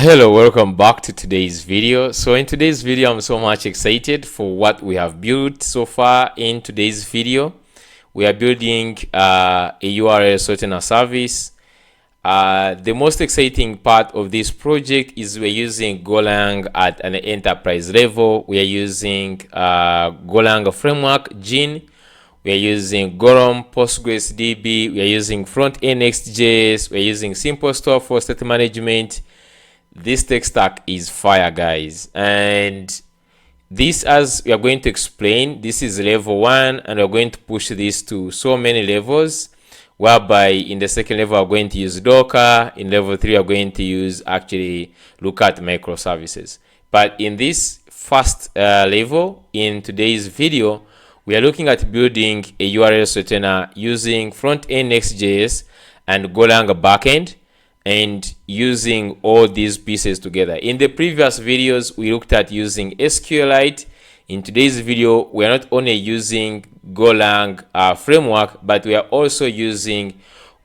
Hello, welcome back to today's video. So in today's video, I'm so much excited for what we have built so far. In today's video, we are building a URL Shortener service. The most exciting part of this project is we're using Golang at an enterprise level. We are using Golang framework, Gene. We are using Golang, PostgreSDB. We are using Frontend Next.js. We are using Simple Store for state management. This tech stack is fire, guys, and this, as we are going to explain, this is level 1, and we're going to push this to so many levels, whereby in the second level we're going to use Docker, in level 3 we're going to use look at microservices. But in this first level, in today's video, we are looking at building a URL Shortener using Frontend Next.js and Golang Backend, and using all these pieces together. In the previous videos, we looked at using SQLite. In today's video, we are not only using Golang framework, but we are also using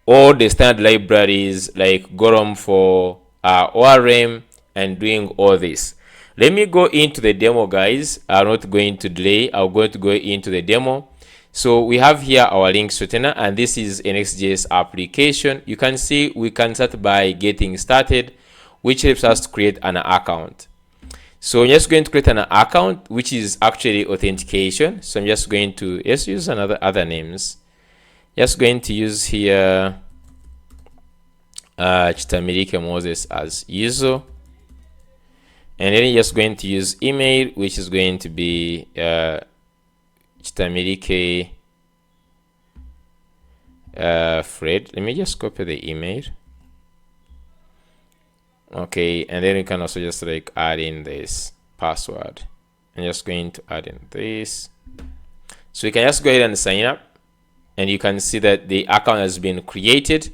all the standard libraries like Golang for ORM and doing all this. Let me go into the demo, guys. I'm not going to delay. I'm going to go into the demo. So we have here our link Shortener, and this is a Next.js application. You can see we can start by getting started, which helps us to create an account. So I'm just going to create an account, which is actually authentication. So I'm just going to use other names. Just going to use here Chitamirike Moses as user, and then just going to use email, which is going to be Chitamirike Fred. Let me just copy the email. Okay, and then you can also just like add in this password. I'm just going to add in this. So you can just go ahead and sign up, and you can see that the account has been created.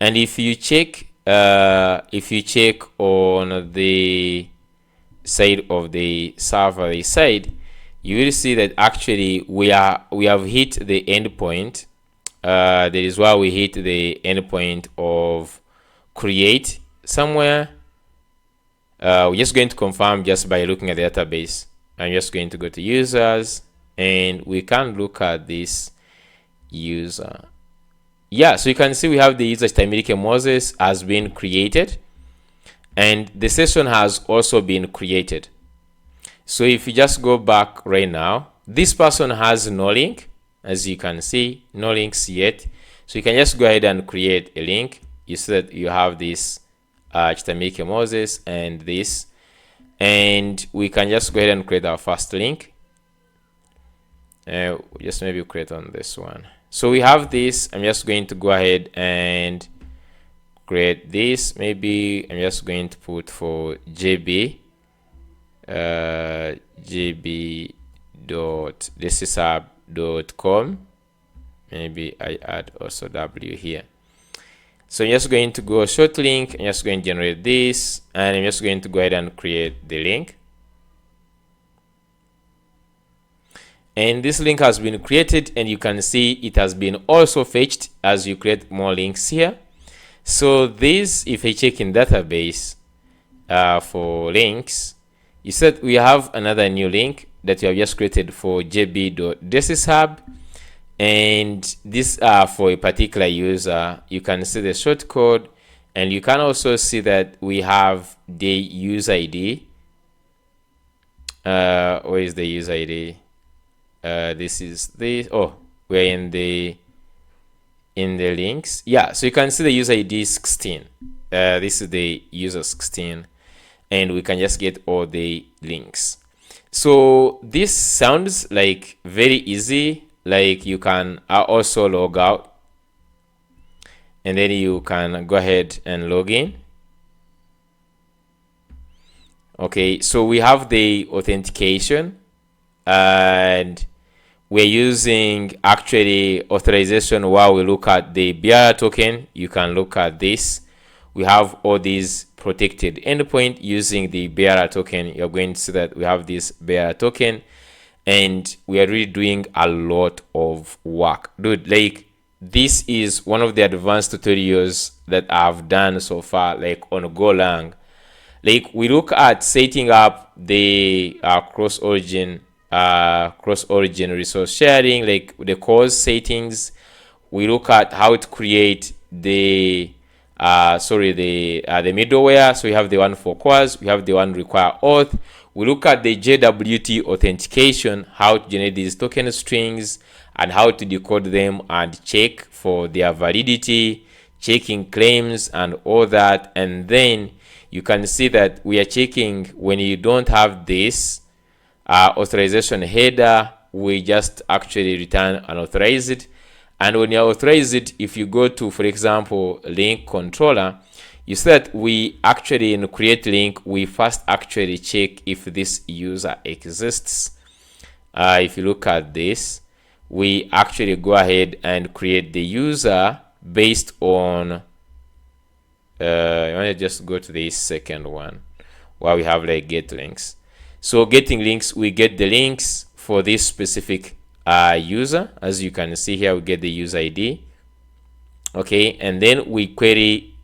And if you check on the side of the server side, you will see that actually we have hit the endpoint. That is why we hit the endpoint of create somewhere. We're just going to confirm just by looking at the database. I'm just going to go to users, and we can look at this user. Yeah, so you can see we have the user Chitamirike Moses has been created, and the session has also been created. So if you just go back right now, this person has no link, as you can see, no links yet. So you can just go ahead and create a link. You see that you have this Chitamirike Moses and this, and we can just go ahead and create our first link. Just maybe create on this one. So we have this. I'm just going to go ahead and create this. Maybe I'm just going to put for jb.thishub.com. maybe I add also w here. So I'm just going to go short link. I'm just going to generate this, and I'm just going to go ahead and create the link. And this link has been created, and you can see it has been also fetched as you create more links here. So this, if I check in database for links, you said we have another new link that we have just created for jb.thishub, and this for a particular user. You can see the shortcode, and you can also see that we have the user ID. Where is the user ID? This is the we're in the links. Yeah, so you can see the user ID is 16. This is the user 16. And we can just get all the links. So this sounds like very easy. Like you can also log out, and then you can go ahead and log in. Okay, so we have the authentication, and we're using actually authorization while we look at the bearer token. You can look at this. We have all these protected endpoint using the bearer token. You're going to see that we have this bearer token, and we are really doing a lot of work, dude. Like, this is one of the advanced tutorials that I've done so far, like on Golang. Like we look at setting up the cross-origin resource sharing, like the cause settings. We look at how to create the the middleware. So we have the one for cause, we have the one require auth. We look at the JWT authentication, how to generate these token strings and how to decode them and check for their validity, checking claims and all that. And then you can see that we are checking when you don't have this authorization header, we just actually return unauthorized. And when you authorize it, if you go to, for example, link controller, you see that we actually in create link, we first actually check if this user exists. If you look at this, we actually go ahead and create the user based on I want to just go to this second one where we have like get links. So getting links, we get the links for this specific user. As you can see here, we get the user ID. Okay, and then we query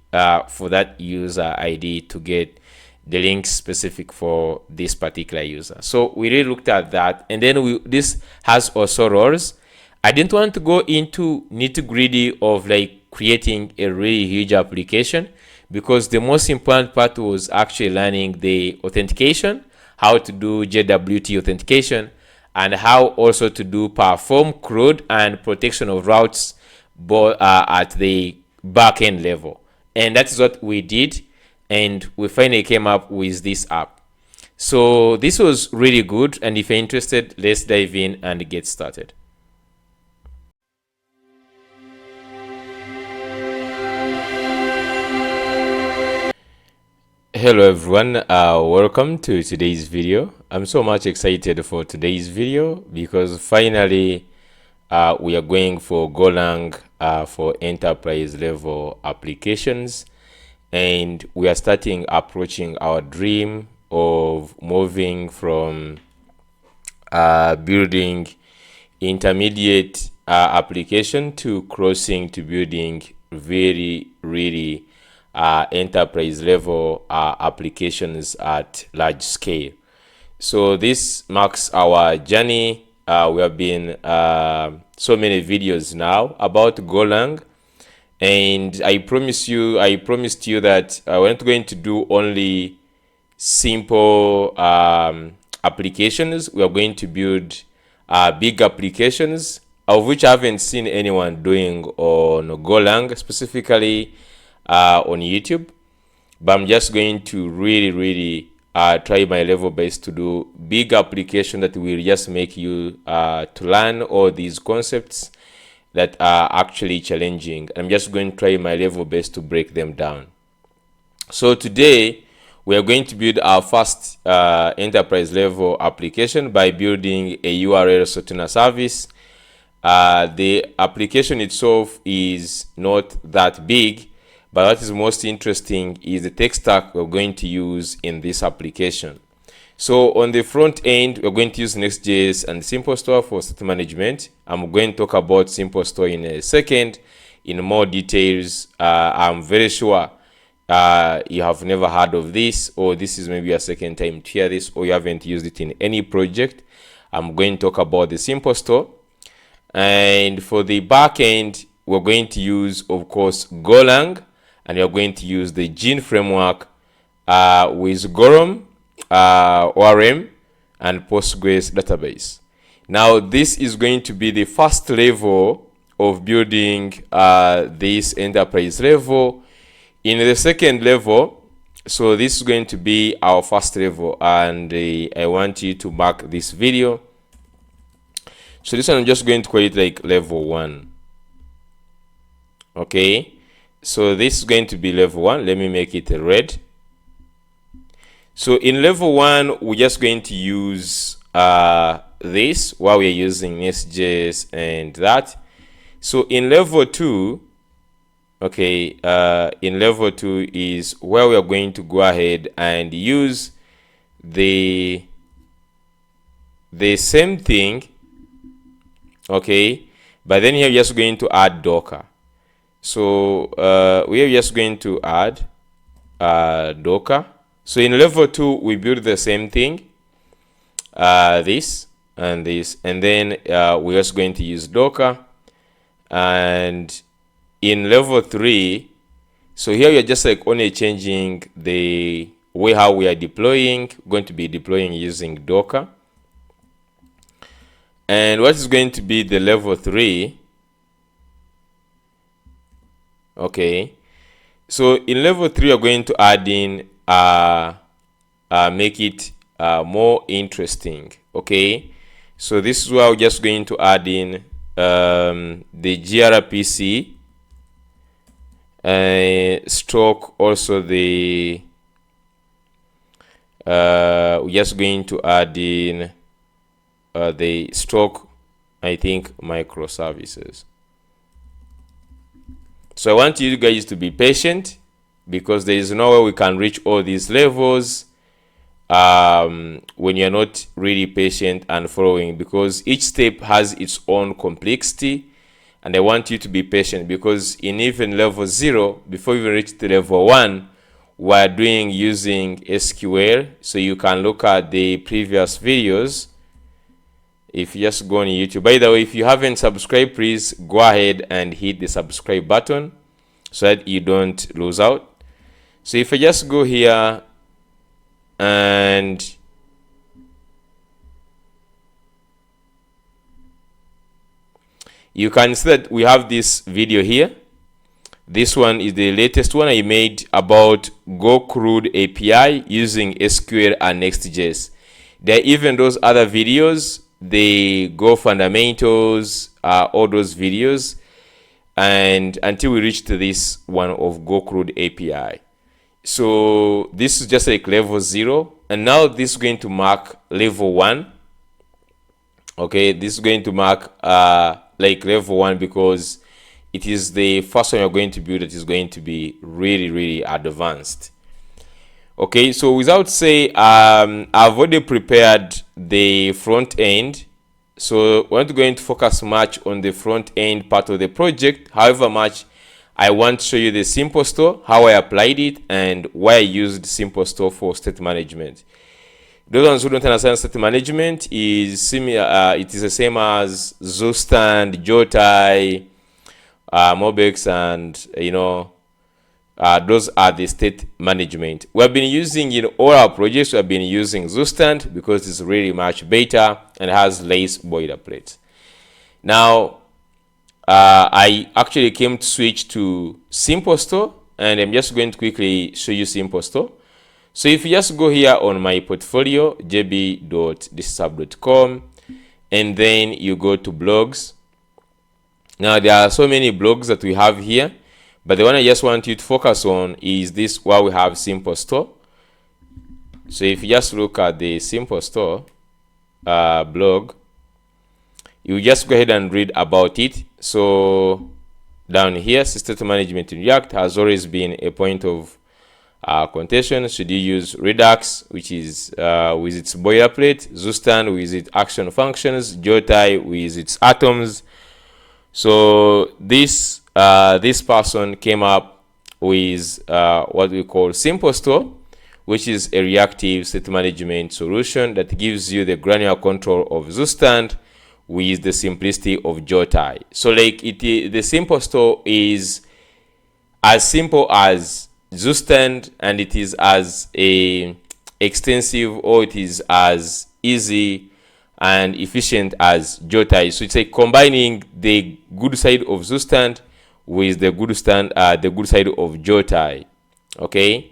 for that user ID to get the links specific for this particular user. So we really looked at that, and then this has also roles. I didn't want to go into nitty-gritty of like creating a really huge application, because the most important part was actually learning the authentication, how to do JWT authentication, and how also to do perform CRUD and protection of routes both at the backend level. And that is what we did, and we finally came up with this app. So this was really good, and if you're interested, let's dive in and get started. Hello everyone, welcome to today's video. I'm so much excited for today's video because finally we are going for Golang for enterprise level applications, and we are approaching our dream of moving from building intermediate application to crossing to building really enterprise level applications at large scale. So this marks our journey. We have been so many videos now about Golang, and I promised you that we're not going to do only simple applications. We are going to build big applications, of which I haven't seen anyone doing on Golang, specifically on YouTube, but I'm just going to really try my level best to do big application that will just make you to learn all these concepts that are actually challenging. I'm just going to try my level best to break them down. So today we are going to build our first enterprise level application by building a URL Shortener service. The application itself is not that big, but what is most interesting is the tech stack we're going to use in this application. So on the front end, we're going to use Next.js and Simple Store for state management. I'm going to talk about Simple Store in a second in more details. I'm very sure you have never heard of this, or this is maybe your second time to hear this, or you haven't used it in any project. I'm going to talk about the Simple Store. And for the backend, we're going to use, of course, Golang, and we are going to use the Gene framework with Gorom, ORM, and Postgres database. Now, this is going to be the first level of building this enterprise level. In the second level, so this is going to be our first level, and I want you to mark this video. So this one I'm just going to call it like level 1. Okay. So this is going to be level 1. Let me make it red. So in level 1, we're just going to use this while we're using Next.js and that. So in level 2, okay, in level 2 is where we are going to go ahead and use the same thing, okay, but then here we're just going to add Docker. So we are just going to add Docker. So in level 2, we build the same thing, this and this, and then we're also going to use Docker. And in level 3, so here we're just like only changing the way how we are deploying. We're going to be deploying using Docker. And what is going to be the level 3? Okay, so in level 3, we're going to add in make it more interesting. Okay, so this is where we're just going to add in the gRPC stroke, also the we're just going to add in the stroke, I think, microservices. So I want you guys to be patient, because there is no way we can reach all these levels when you're not really patient and following, because each step has its own complexity. And I want you to be patient, because in even level 0, before we reach the level 1, we're doing using SQL. So you can look at the previous videos if you just go on YouTube. By the way, if you haven't subscribed, please go ahead and hit the subscribe button so that you don't lose out. So if I just go here and you can see that we have this video here. This one is the latest one I made about CRUD API using SQL and Next.js. There are even those other videos, the Go fundamentals, all those videos, and until we reach to this one of CRUD API. So this is just like level 0, and now this is going to mark level 1. Okay, this is going to mark like level 1, because it is the first one you're going to build that is going to be really advanced. Okay, so without say, I've already prepared the front end, so we're not going to focus much on the front end part of the project. However much I want to show you the simple store, how I applied it, and why I used simple store for state management. Those ones who don't understand state management is similar. It is the same as Zustand, JWT, Mobex, and those are the state management. We have been using in all our projects. We have been using Zustand because it's really much better and has less boilerplate. Now, I actually came to switch to simple store, and I'm just going to quickly show you simple store. So if you just go here on my portfolio, jb.thisishub.com, and then you go to blogs. Now there are so many blogs that we have here, but the one I just want you to focus on is this, where we have simple store. So if you just look at the simple store blog, you just go ahead and read about it. So down here, state management in React has always been a point of contention. Should you use Redux, which is with its boilerplate, Zustand with its action functions, JWT with its atoms. So this person came up with what we call simple store, which is a reactive state management solution that gives you the granular control of Zustand with the simplicity of JWT. So like the simple store is as simple as Zustand, and it is as extensive, or it is as easy and efficient as JWT. So it's like combining the good side of Zustand with the good side of JWT. Okay,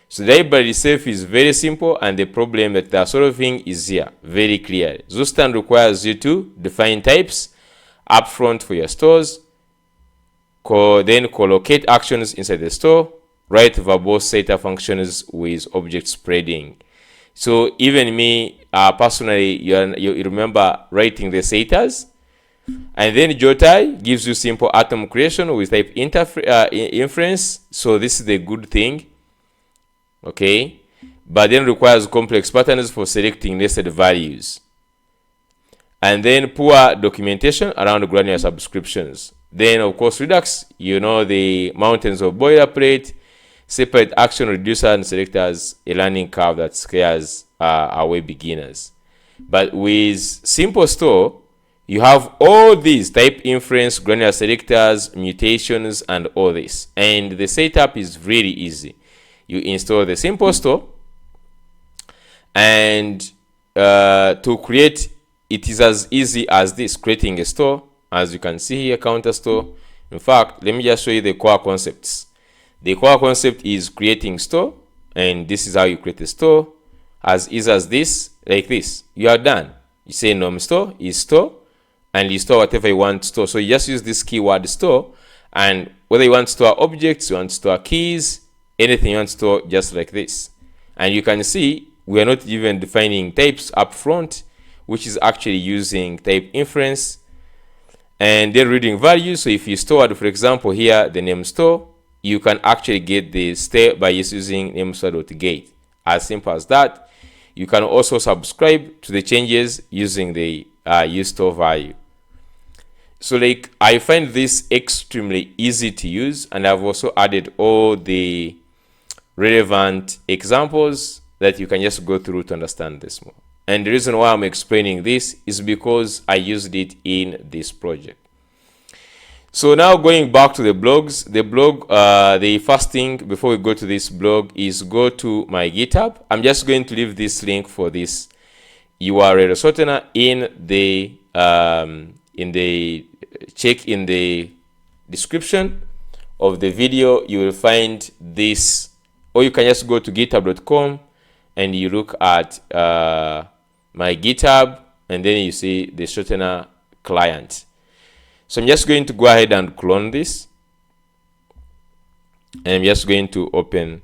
so the library itself is very simple, and the problem that they are solving is here very clear. Zustand requires you to define types upfront for your stores, then collocate actions inside the store, write verbose setter functions with object spreading. So even me personally, you remember writing the setters, and then JWT gives you simple atom creation with type inference. So this is the good thing, okay, but then requires complex patterns for selecting nested values, and then poor documentation around granular subscriptions. Then of course Redux, the mountains of boilerplate, separate action reducer and select as a learning curve that scares away beginners. But with simple store, you have all these type inference, granular selectors, mutations, and all this. And the setup is really easy. You install the simple store, and to create, it is as easy as this, creating a store. As you can see here, counter store. In fact, let me just show you the core concepts. The core concept is creating store, and this is how you create a store. As easy as this, like this. You are done. You say num store is store, and you store whatever you want to store. So you just use this keyword store, and whether you want to store objects, you want to store keys, anything you want to store, just like this. And you can see we are not even defining types up front, which is actually using type inference, and then reading values. So if you stored, for example, here the name store, you can actually get the state by just using name_store.get. As simple as that. You can also subscribe to the changes using the useStore value. So like, I find this extremely easy to use, and I've also added all the relevant examples that you can just go through to understand this more. And the reason why I'm explaining this is because I used it in this project. So now going back to the blogs, the blog, the first thing before we go to this blog is go to my GitHub. I'm just going to leave this link for this URL Shortener in the check in the description of the video. You will find this, or you can just go to github.com and you look at my GitHub, and then you see the Shortener client. So I'm just going to go ahead and clone this, and I'm just going to open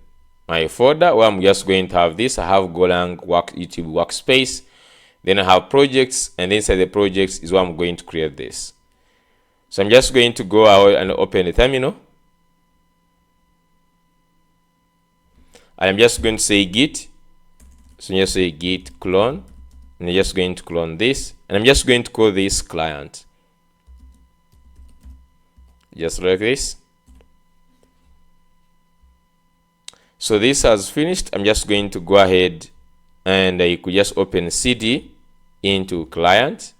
my folder where I'm just going to have this. I have Golang YouTube workspace, then I have projects, and inside the projects is where I'm going to create this. So I'm just going to go out and open the terminal, and I'm just going to say git. So just say git clone, and I'm just going to clone this, and I'm just going to call this client, just like this. So this has finished. I'm just going to go ahead and you could just open cd into client,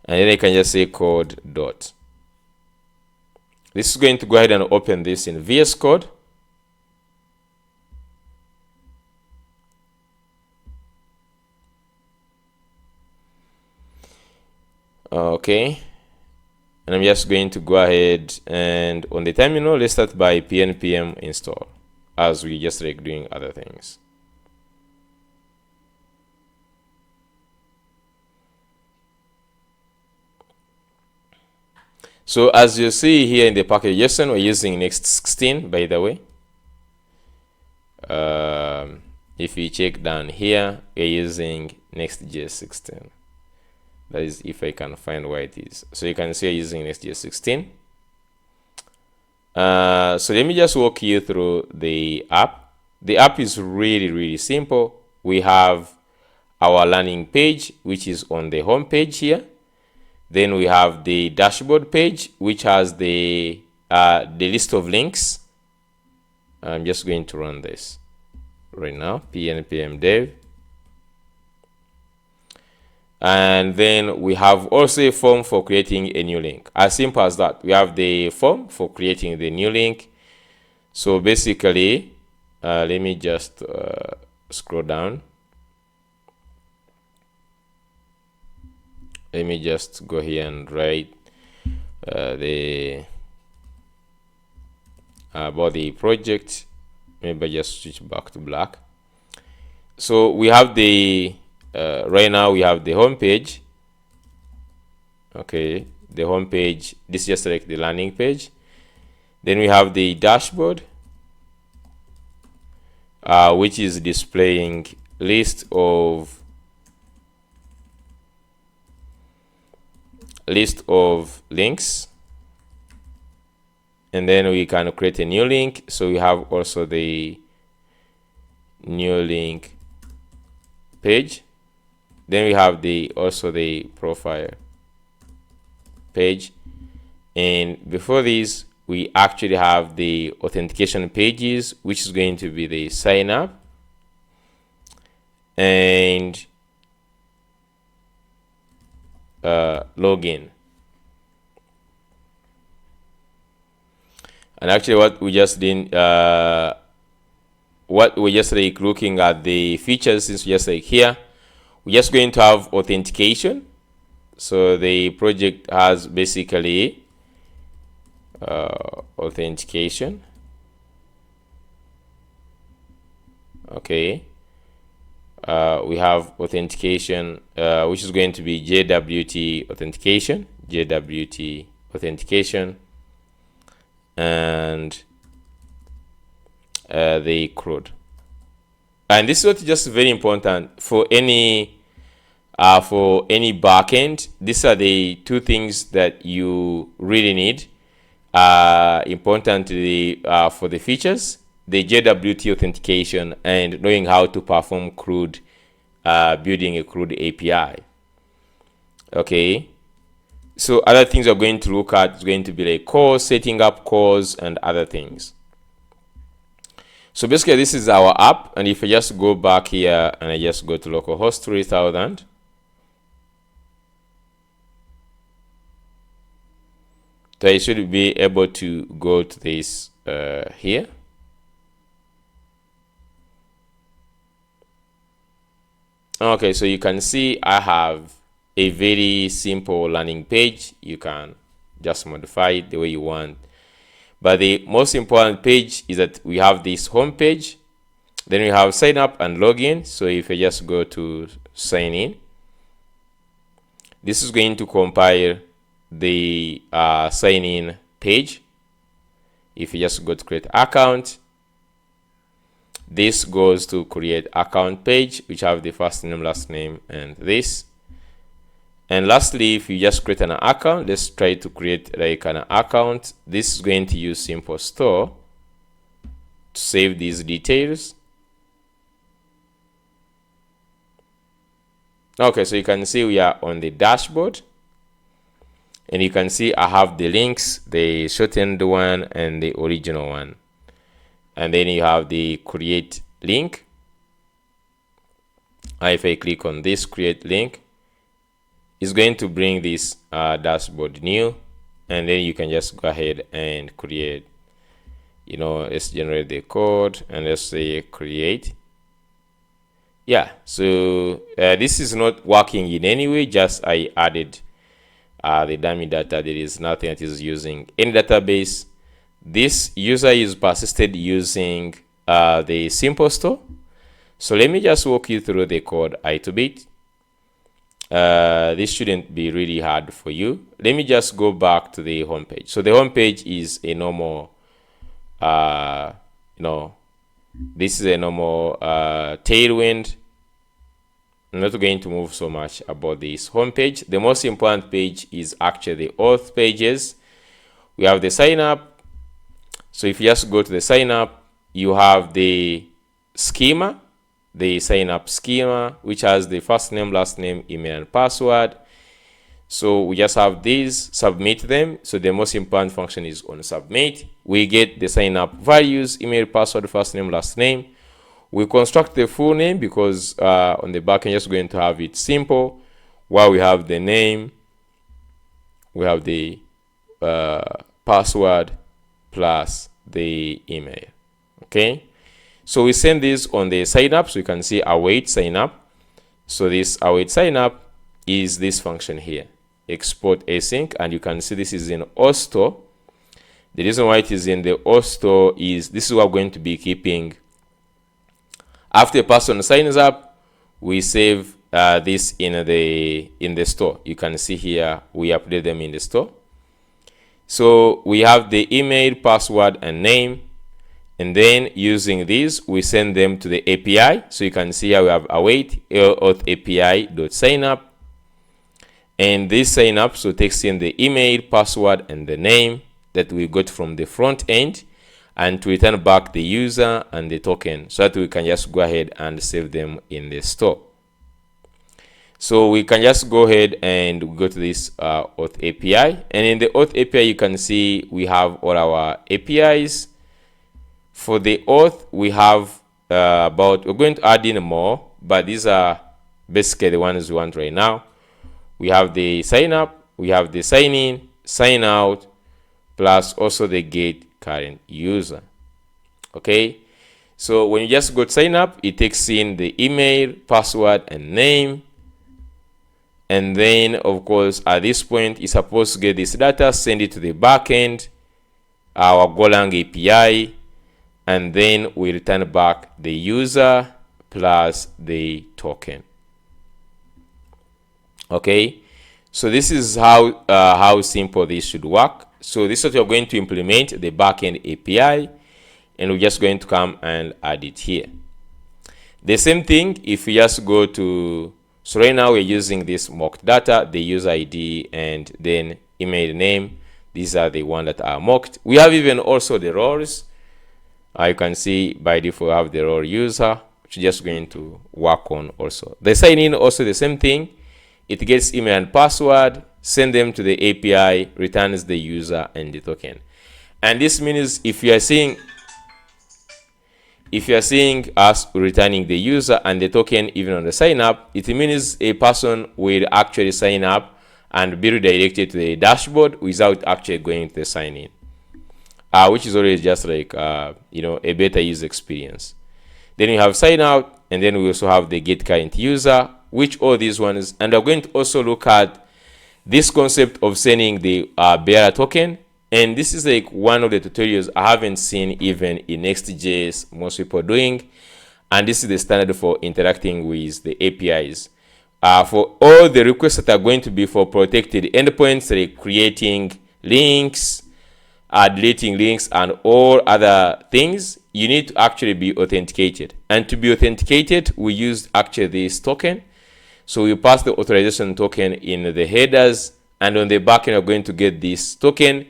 and then I can just say code dot. This is going to go ahead and open this in VS Code. Okay, and I'm just going to go ahead and on the terminal, let's start by npm install, as we just like doing other things. So as you see here in the package.json, we're using Next.16, by the way. If you check down here, we're using Next.js 16. That is, if I can find where it is. So you can see I'm using Next.js 16. So let me just walk you through the app. The app is really simple. We have our landing page, which is on the home page here. Then we have the dashboard page, which has the list of links. I'm just going to run this right now, npm dev. And then we have also a form for creating a new link. As simple as that. We have the form for creating the new link. So basically, let me just scroll down. Let me just go here and write about the project. Maybe I just switch back to black. So we have the right now we have the home page. Okay, the home page. This is just like the landing page. Then we have the dashboard, which is displaying list of links, and then we can create a new link. So we have also the new link page. Then we have also the profile page, and before this we actually have the authentication pages, which is going to be the sign up and login. And actually what we just did, what we're just like looking at the features, since just like here, we're just going to have authentication. So the project has basically authentication. Okay. We have authentication, which is going to be JWT Authentication, JWT Authentication, and the CRUD. And this is what is just very important for any backend. These are the two things that you really need importantly for the features: the JWT authentication and knowing how to perform CRUD, building a CRUD API. Okay, so other things we're going to look at is going to be like calls, setting up calls, and other things. So basically this is our app, and if I just go back here and I just go to localhost 3000, so I should be able to go to this here. Okay, so you can see I have a very simple landing page. You can just modify it the way you want. But the most important page is that we have this home page. Then we have sign up and login. So if I just go to sign in, this is going to compile the sign in page. If you just go to create account, this goes to create account page, which have the first name, last name, and this. And lastly, if you just create an account, let's try to create like an account. This is going to use simple store to save these details. Okay, so you can see we are on the dashboard, and you can see I have the links, the shortened one and the original one. And then you have the create link. If I click on this create link, it's going to bring this dashboard new, and then you can just go ahead and create, let's generate the code and let's say create. Yeah, so this is not working in any way, just I added the dummy data. There is nothing that is using any database. This user is persisted using the simple store. So let me just walk you through the code to bit. This shouldn't be really hard for you. Let me just go back to the home page. So the home page is a normal, this is a normal tailwind. I'm not going to move so much about this home page. The most important page is actually the auth pages. We have the sign up. So if you just go to the sign up, you have the schema, the sign up schema, which has the first name, last name, email, and password. So we just have these, submit them. So the most important function is on submit. We get the sign up values, email, password, first name, last name. We construct the full name because on the backend, just going to have it simple. While we have the name, we have the password plus the email. Okay, so we send this on the sign up. So you can see await sign up. So this await sign up is this function here, export async, and you can see this is in auth. The reason why it is in the auth is this is what we're going to be keeping. After a person signs up, we save this in the store. You can see here we update them in the store. So we have the email, password, and name, and then using these we send them to the API. So you can see here we have await auth API.signup, and this sign up so takes in the email, password, and the name that we got from the front end, and to return back the user and the token so that we can just go ahead and save them in the store. So we can just go ahead and go to this Auth API, and in the Auth API you can see we have all our APIs. For the Auth we have we're going to add in more, but these are basically the ones we want right now. We have the sign up, we have the sign in, sign out, plus also the get current user. Okay, so when you just go to sign up, it takes in the email, password, and name. And then, of course, at this point, it's supposed to get this data, send it to the backend, our Golang API, and then we return back the user plus the token. Okay, so this is how simple this should work. So this is what we're going to implement, the backend API, and we're just going to come and add it here. The same thing if we just go to, so right now we're using this mocked data, the user ID and then email name. These are the ones that are mocked. We have even also the roles. You can see by default we have the role user, which is just going to work on also. The sign in also the same thing. It gets email and password, send them to the API, returns the user and the token. And this means if you are seeing us returning the user and the token even on the sign up, it means a person will actually sign up and be redirected to the dashboard without actually going to the sign in, which is always just like a better user experience. Then you have sign out, and then we also have the get current user, which all these ones, and we're going to also look at this concept of sending the bearer token. And this is like one of the tutorials I haven't seen even in Next.js most people doing, and this is the standard for interacting with the APIs. For all the requests that are going to be for protected endpoints, like creating links, deleting links, and all other things, you need to actually be authenticated. And to be authenticated, we use actually this token. So we pass the authorization token in the headers, and on the backend we're going to get this token.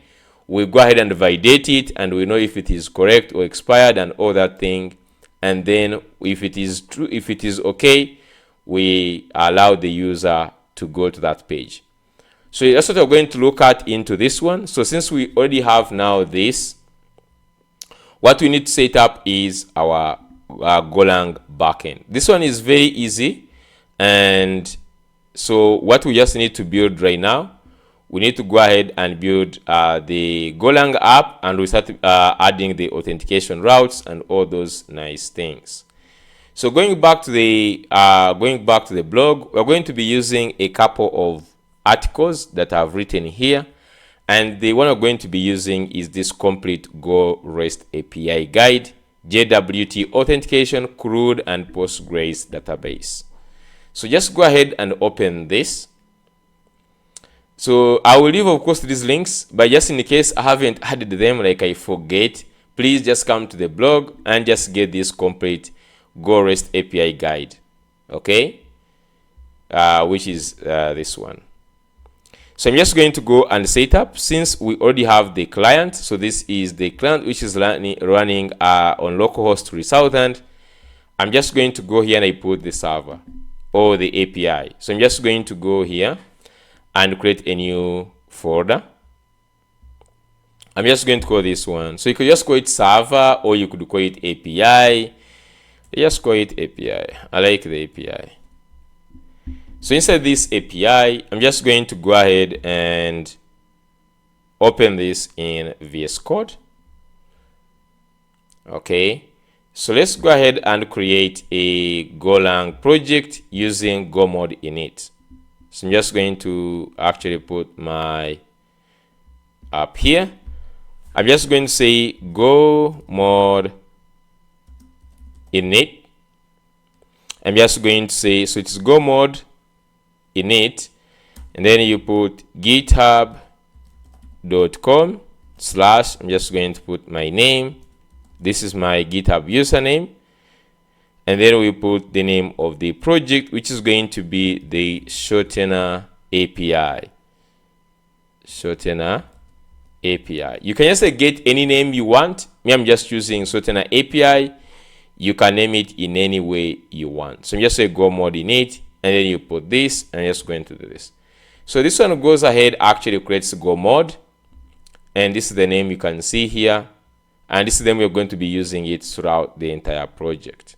We go ahead and validate it, and we know if it is correct or expired and all that thing. And then if it is true, if it is okay, we allow the user to go to that page. So that's what we're going to look at into this one. So since we already have now this, what we need to set up is our Golang backend. This one is very easy. And so what we just need to build right now, we need to go ahead and build the Golang app, and we start adding the authentication routes and all those nice things. So going back to the blog, we're going to be using a couple of articles that I've written here, and the one we're going to be using is this complete Go REST API guide, JWT Authentication, CRUD, and Postgres database. So just go ahead and open this. So I will leave, of course, these links, but just in case I haven't added them, like I forget, please just come to the blog and just get this complete Go REST API guide, okay? Which is this one. So I'm just going to go and set up, since we already have the client. So this is the client which is running on localhost 3000. I'm just going to go here and I put the server or the API. So I'm just going to go here and create a new folder. I'm just going to call this one. So you could just call it server, or you could call it API. Just call it API. I like the API. So inside this API, I'm just going to go ahead and open this in VS Code. Okay. So let's go ahead and create a Golang project using Go mod init. So I'm just going to actually put my app here. I'm just going to say Go mod init. I'm just going to say, so it's Go mod init, and then you put github.com/, I'm just going to put my name. This is my GitHub username, and then we put the name of the project, which is going to be the Shortener API. Shortener API. You can just get any name you want. Me, I'm just using Shortener API. You can name it in any way you want. So I'm just say Go mod init, and then you put this, and you're just going to do this. So this one goes ahead, actually creates Go mod, and this is the name you can see here, and this is the name we're going to be using it throughout the entire project.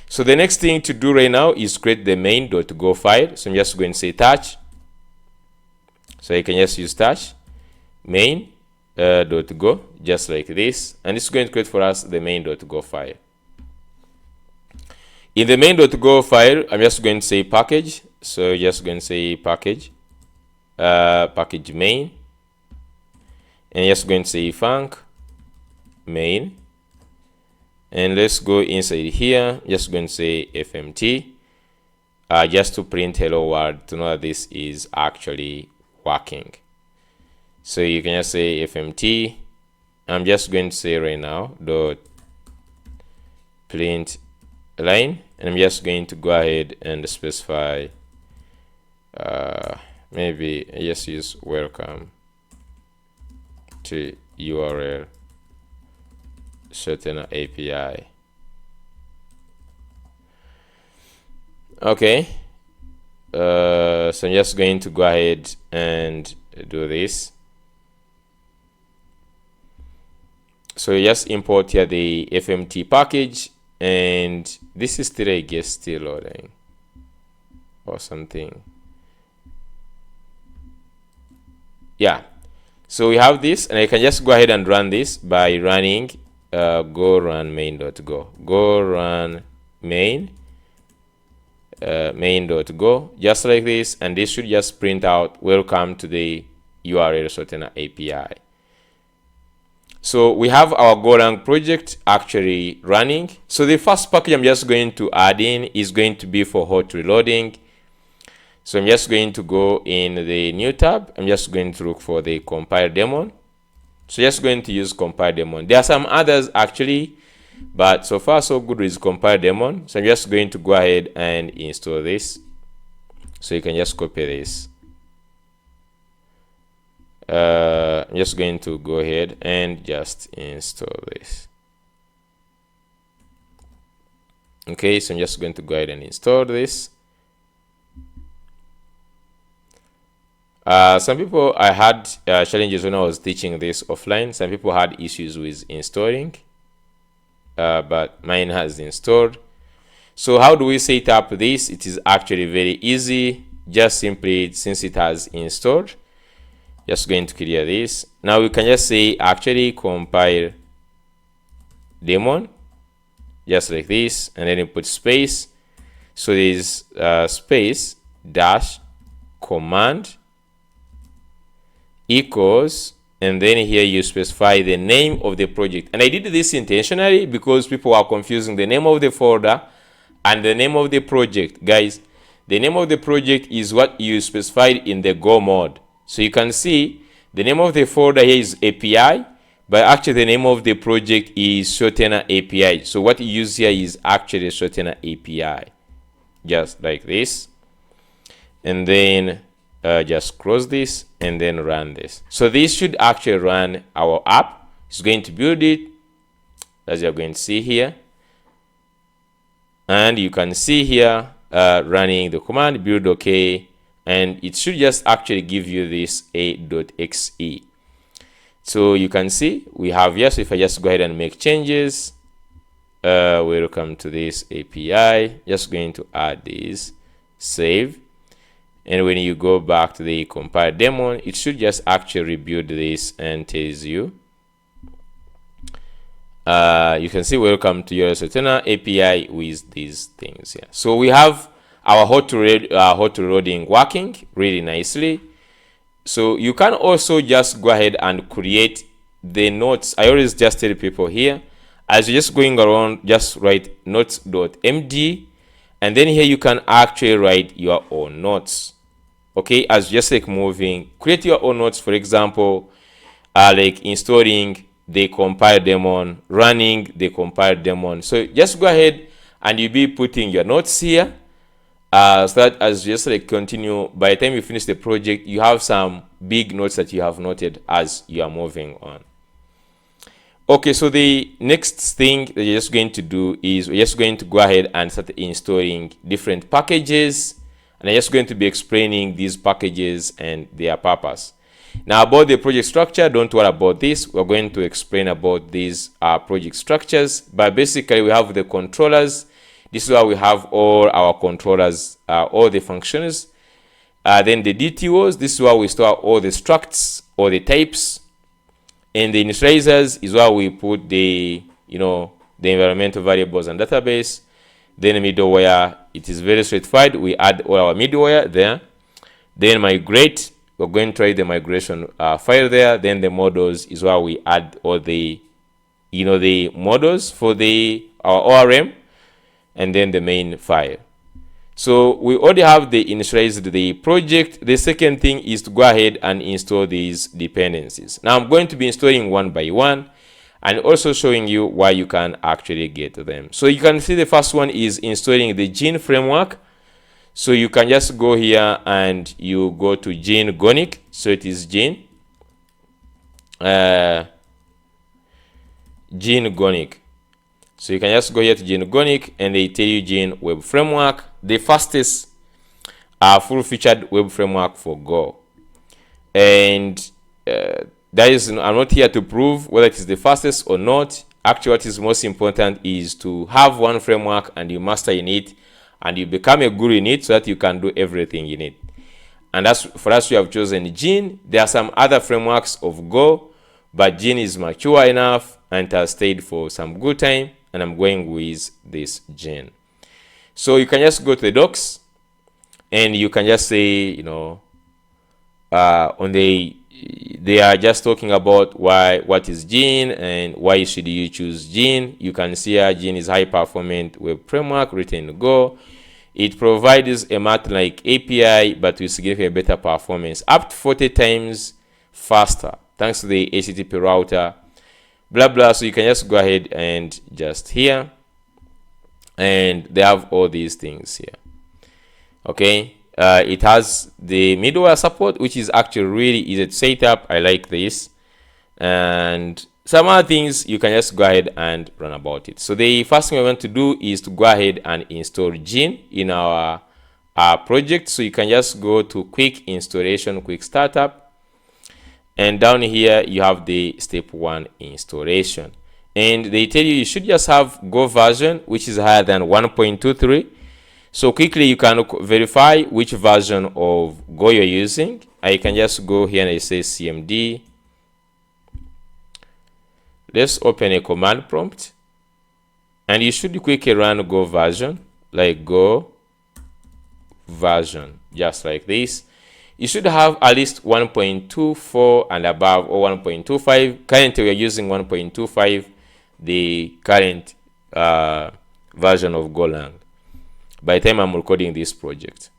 So the next thing to do right now is create the main.go file. So I'm just going to say touch. So you can just use touch main.go, just like this, and it's going to create for us the main.go file. In the main.go file, I'm just going to say package. So just going to say package, package main, and just going to say func main, and let's go inside here. Just going to say fmt, just to print hello world to know that this is actually working. So you can just say fmt. I'm just going to say right now dot print line, and I'm just going to go ahead and specify maybe I just use welcome to URL Shortener API. Okay, so I'm just going to go ahead and do this. So you just import here the FMT package, and this is still, I guess, still loading or something. Yeah, so we have this, and I can just go ahead and run this by running go run main.go, go run main main.go, just like this, and this should just print out welcome to the URL Shortener API. So we have our Golang project actually running. So the first package I'm just going to add in is going to be for hot reloading. So I'm just going to go in the new tab. I'm just going to look for the compile daemon. So just going to use compile daemon. There are some others actually, but so far so good with compile daemon. So I'm just going to go ahead and install this. So you can just copy this. I'm just going to go ahead and just install this. Okay, so I'm just going to go ahead and install this. Some people, I had challenges when I was teaching this offline. Some people had issues with installing, but mine has installed. So how do we set up this? It is actually very easy. Just simply, since it has installed, just going to clear this. Now we can just say actually compile daemon, just like this, and then you put space. So there's space dash command equals, and then here you specify the name of the project. And I did this intentionally because people are confusing the name of the folder and the name of the project. Guys, the name of the project is what you specified in the Go mod. So you can see the name of the folder here is API, but actually the name of the project is Shortener API. So what you use here is actually Shortener API, just like this. And then just close this and then run this. So this should actually run our app. It's going to build it, as you're going to see here. And you can see here running the command build OK, and it should just actually give you this a.exe. So you can see we have here. So if I just go ahead and make changes, welcome to this API, just going to add this, save. And when you go back to the compile daemon, it should just actually rebuild this and tells you. You can see welcome to your Shortener API with these things here. So we have our hot reloading working really nicely. So you can also just go ahead and create the notes. I always just tell people here, as you're just going around, just write notes.md, and then here you can actually write your own notes. Okay, as just like moving, create your own notes. For example, like installing the compile daemon, running the compile daemon. So just go ahead and you'll be putting your notes here. So that as just like continue, by the time you finish the project, you have some big notes that you have noted as you are moving on. Okay, so the next thing that you're just going to do is we're just going to go ahead and start installing different packages, and I'm just going to be explaining these packages and their purpose. Now, about the project structure, don't worry about this. We're going to explain about these project structures, but basically we have the controllers. This is where we have all our controllers, all the functions. Then the DTOs, this is where we store all the structs or the types. And the initializers is where we put the, the environmental variables and database. Then middleware, it is very straightforward. We add all our middleware there. Then migrate, we're going to try the migration file there. Then the models is where we add all the, the models for our ORM, and then the main file. So we already have the initialized the project. The second thing is to go ahead and install these dependencies. Now I'm going to be installing one by one and also showing you why you can actually get them. So you can see the first one is installing the Gene framework. So you can just go here and you go to Gene Gonic. So it is Gene Gonic. So you can just go here to Gene Gonic and they tell you Gene Web Framework, the fastest full-featured web framework for Go. And that is, I'm not here to prove whether it is the fastest or not. Actually, what is most important is to have one framework and you master in it and you become a guru in it so that you can do everything in it. And that's for us, we have chosen Gene. There are some other frameworks of Go, but Gene is mature enough and it has stayed for some good time, and I'm going with this Gene. So you can just go to the docs and you can just say, they are just talking about what is Gene and why should you choose Gene. You can see here Gene is high performant web framework written in Go. It provides a math-like API but with significantly better performance, up to 40 times faster thanks to the HTTP router, blah blah. So you can just go ahead and just here, and they have all these things here. Okay, it has the middleware support, which is actually really easy to set up. I like this, and some other things you can just go ahead and run about it. So the first thing we want to do is to go ahead and install Gene in our project. So you can just go to quick installation, quick startup, and down here you have the step 1 installation, and they tell you should just have Go version which is higher than 1.23. So quickly you can verify which version of Go you're using. I can just go here and I say cmd. Let's open a command prompt, and you should quickly run Go version, like Go version, just like this. You should have at least 1.24 and above, or 1.25. Currently we are using 1.25, the current version of Golang by the time I'm recording this project.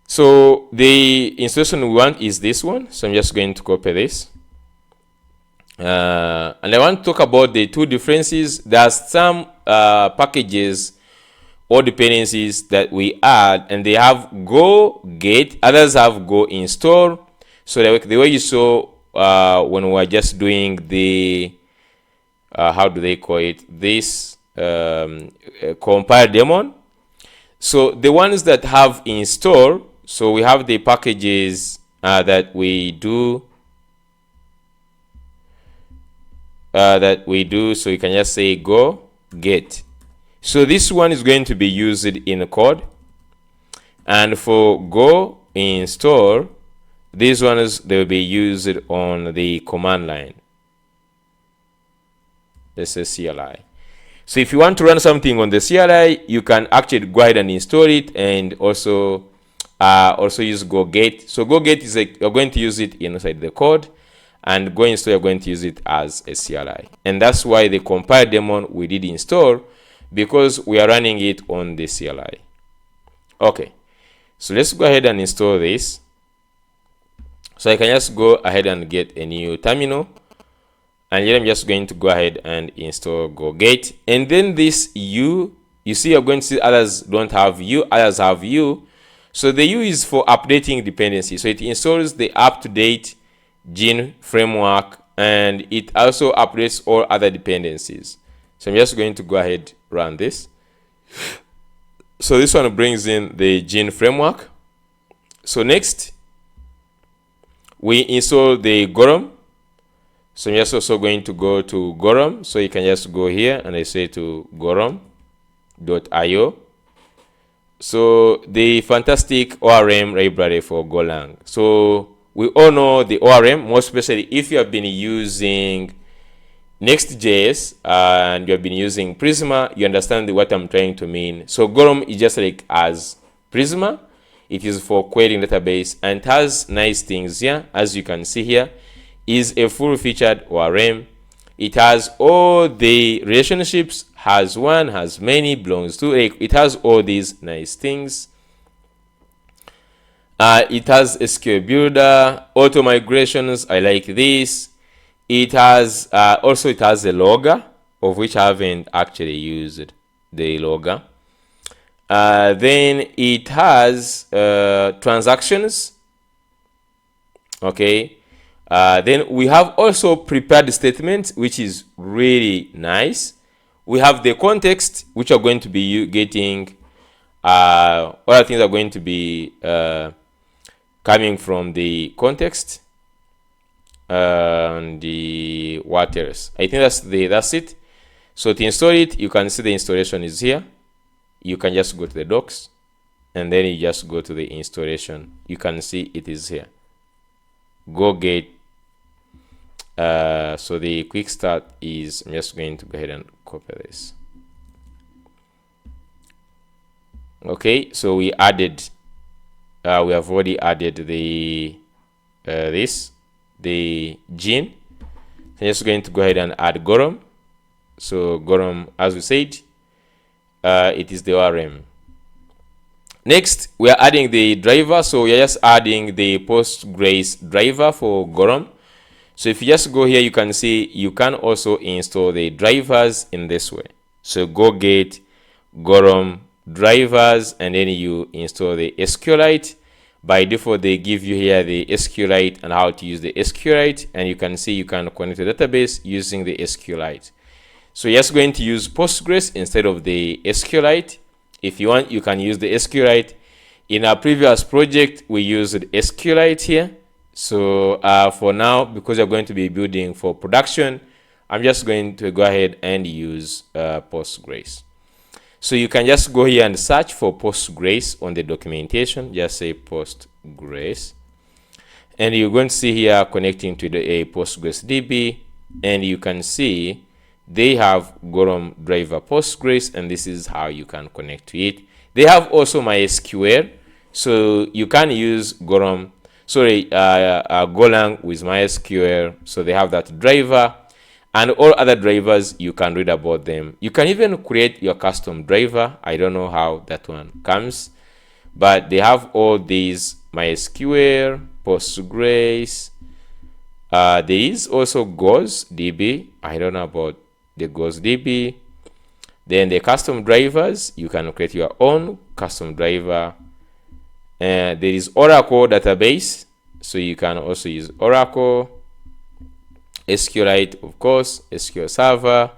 So the installation we want is this one. So I'm just going to copy this. And I want to talk about the two differences. There's some packages or dependencies that we add, and they have Go get, others have Go install. So the way you saw when we were just doing the how do they call it, this compile daemon. So the ones that have install, so we have the packages that we do so you can just say Go get. So this one is going to be used in code, and for Go install, these ones, they will be used on the command line. Let's say CLI. So if you want to run something on the CLI, you can actually go ahead and install it, and also use Go get. So Go get is you're going to use it inside the code, and Go install, you're going to use it as a CLI, and that's why the compile daemon we did install, because we are running it on the CLI. Okay, so let's go ahead and install this. So I can just go ahead and get a new terminal, and here I'm just going to go ahead and install Go get. And then this U, you see you're going to see others don't have U, others have U. So the U is for updating dependency. So it installs the up-to-date Gene framework and it also updates all other dependencies. So I'm just going to go ahead run this. So this one brings in the Gene framework. So next, we install the Golang. So I'm just also going to go to Golang. So you can just go here and I say to golang.io. So the fantastic ORM library for Golang. So we all know the ORM, more especially if you have been using Next.js and you have been using Prisma, you understand what I'm trying to mean. So Golang is just like as Prisma. It is for querying database and it has nice things here. As you can see here, is a full-featured ORM. It has all the relationships, has one, has many, belongs to, it has all these nice things. It has SQL builder, auto migrations, I like this. It has also it has a logger, of which I haven't actually used the logger. Then it has transactions. Okay. Then we have also prepared statements, which is really nice. We have the context, which are going to be getting other things are going to be coming from the context. And the what else? I think that's it. So to install it, you can see the installation is here. You can just go to the docs and then you just go to the installation. You can see it is here. Go get so the quick start is, I'm just going to go ahead and copy this. Okay, so we added we have already added the the gene. So I'm just going to go ahead and add Golang. So Golang, as we said, it is the ORM. Next, we are adding the driver. So we are just adding the Postgres driver for Golang. So if you just go here, you can see you can also install the drivers in this way. So go get Golang drivers and then you install the SQLite. By default, they give you here the SQLite and how to use the SQLite, and you can see you can connect to the database using the SQLite. So you're just going to use Postgres instead of the SQLite. If you want, you can use the SQLite. In our previous project, we used SQLite here. So for now, because you're going to be building for production, I'm just going to go ahead and use Postgres. So you can just go here and search for Postgres on the documentation. Just say Postgres. And you're going to see here connecting to the Postgres DB. And you can see they have Golang driver Postgres. And this is how you can connect to it. They have also MySQL. So you can use Golang with MySQL. So they have that driver. And all other drivers, you can read about them. You can even create your custom driver. I don't know how that one comes, but they have all these MySQL, Postgres. There is also DB. I don't know about the DB. Then the custom drivers, you can create your own custom driver. There is Oracle database, so you can also use Oracle. SQLite, of course, SQL Server,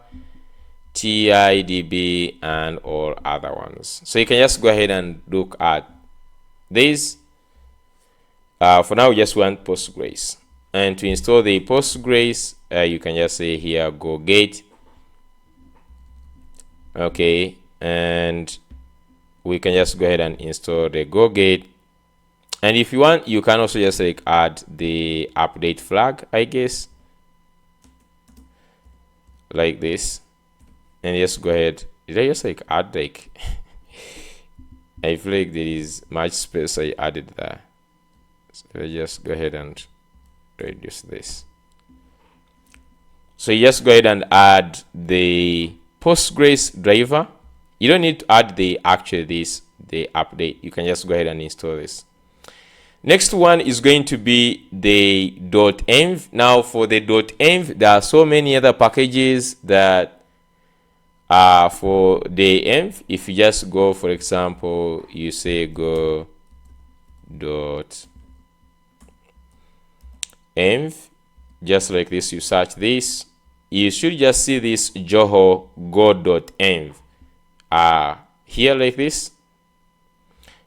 TIDB, and all other ones. So you can just go ahead and look at this. For now, we just want Postgres. And to install the Postgres, you can just say here, go get. Okay, and we can just go ahead and install the go get. And if you want, you can also just like add the update flag, I guess. Like this, and just go ahead. Did I just like add like I feel like there is much space I added there, so I just go ahead and reduce this. So you just go ahead and add the Postgres driver. You don't need to add the update. You can just go ahead and install this. Next one is going to be the .env. Now for the .env, there are so many other packages that are for the env. If you just go, for example, you say go .env, just like this, you search this, you should just see this Joho go.env here like this.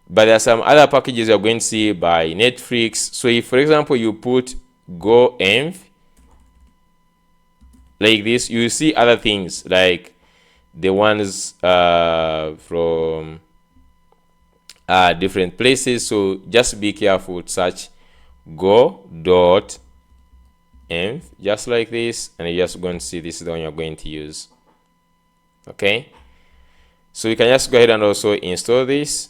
But there are some other packages you're going to see by Netflix. So if, for example, you put go.env like this, you see other things like the ones from different places. So just be careful to search go.env just like this, and you're just going to see this is the one you're going to use. Okay, so you can just go ahead and also install this,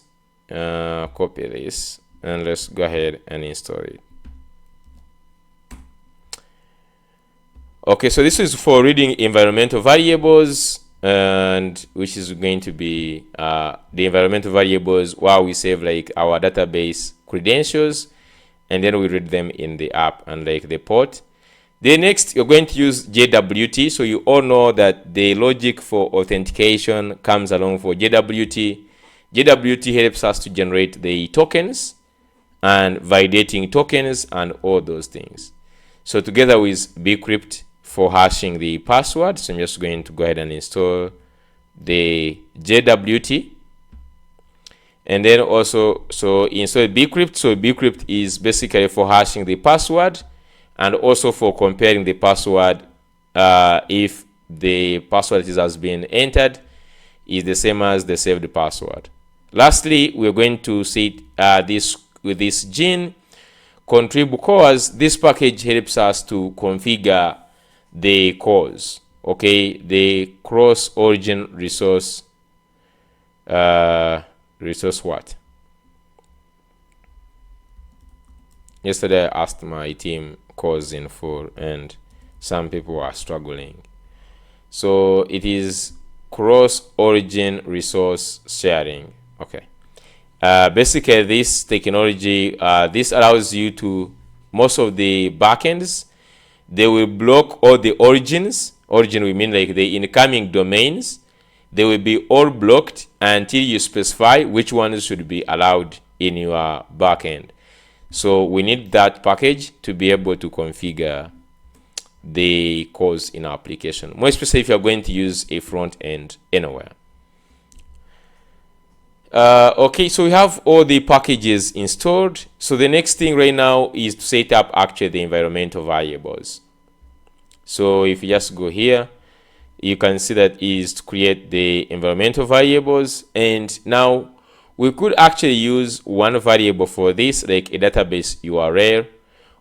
copy this, and let's go ahead and install it. Okay, so this is for reading environmental variables, and which is going to be the environmental variables while we save like our database credentials, and then we read them in the app and like the port. Then next, you're going to use JWT. So you all know that the logic for authentication comes along for JWT. JWT helps us to generate the tokens and validating tokens and all those things. So together with bcrypt for hashing the password. So I'm just going to go ahead and install the JWT. And then also, so install bcrypt. So bcrypt is basically for hashing the password, and also for comparing the password if the password has been entered is the same as the saved password. Lastly, we're going to see this with this gene contrib cause. This package helps us to configure the cause, okay, the cross origin resource what? Yesterday I asked my team cause in full and some people are struggling. So it is cross origin resource sharing. Okay. Basically this technology, this allows you to, most of the backends, they will block all the origins. Origin we mean like the incoming domains. They will be all blocked until you specify which ones should be allowed in your backend. So we need that package to be able to configure the cause in our application, more especially if you're going to use a front end anywhere. Okay, so we have all the packages installed. So the next thing right now is to set up actually the environmental variables. So if you just go here, you can see that is to create the environmental variables. And now we could actually use one variable for this, like a database URL.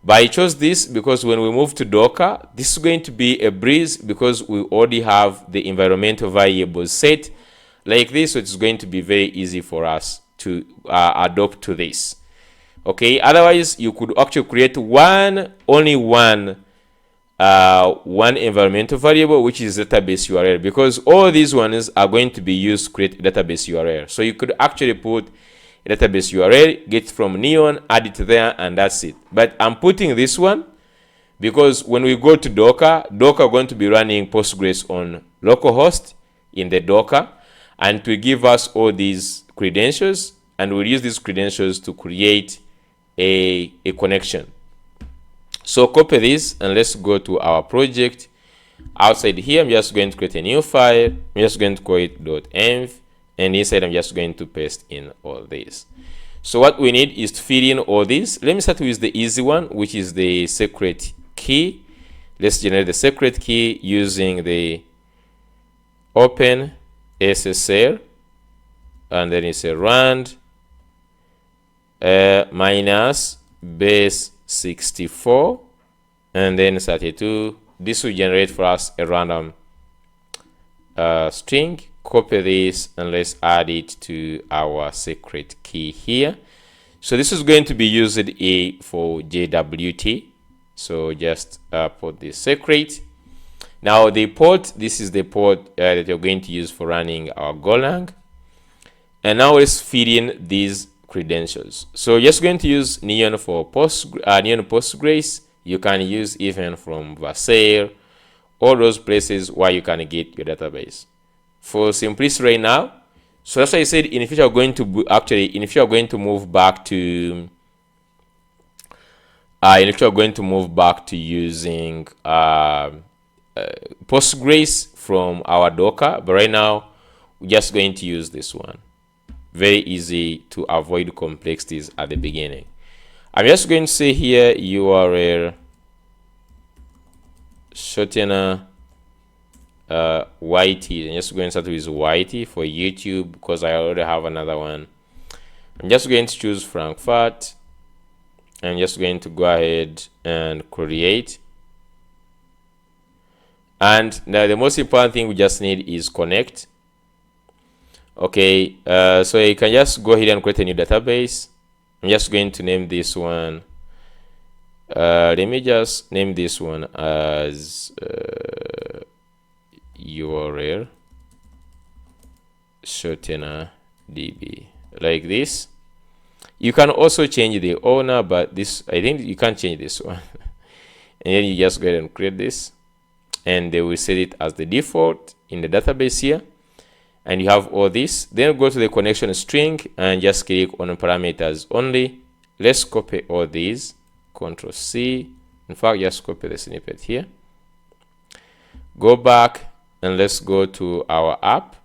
But I chose this because when we move to Docker, this is going to be a breeze because we already have the environmental variables set like this. So it's going to be very easy for us to adopt to this. Okay, otherwise you could actually create only one environmental variable, which is database URL, because all these ones are going to be used to create a database URL. So you could actually put a database URL, get from Neon, add it there, and that's it. But I'm putting this one because when we go to Docker going to be running Postgres on localhost in the Docker, and to give us all these credentials, and we'll use these credentials to create a connection. So copy this and let's go to our project. Outside here, I'm just going to create a new file. I'm just going to call it .env, and inside I'm just going to paste in all this. So what we need is to fill in all this. Let me start with the easy one, which is the secret key. Let's generate the secret key using the open SSL, and then it's a rand minus base 64 and then 32. This will generate for us a random string. Copy this and let's add it to our secret key here. So this is going to be used for JWT. So just put the secret. Now the port, this is the port that you're going to use for running our Golang. And now let's feed in these credentials. So just going to use Neon for Neon Postgres. You can use even from Vercel, all those places where you can get your database. For simplicity right now, so that's why I said in the future, in the future, we're going to move back to we're going to move back to using Postgres from our Docker, but right now we're just going to use this one. Very easy to avoid complexities at the beginning. I'm just going to say here URL Shortener YT. I'm just going to start with YT for YouTube because I already have another one. I'm just going to choose Frankfurt. I'm just going to go ahead and create. And now the most important thing we just need is connect. Okay, so you can just go ahead and create a new database. I'm just going to name this one. Let me just name this one as URL Shortener DB, like this. You can also change the owner, but this, I think you can't change this one. And then you just go ahead and create this, and they will set it as the default in the database here. And you have all this. Then go to the connection string and just click on parameters only. Let's copy all these. Control C. In fact, just copy the snippet here. Go back and let's go to our app.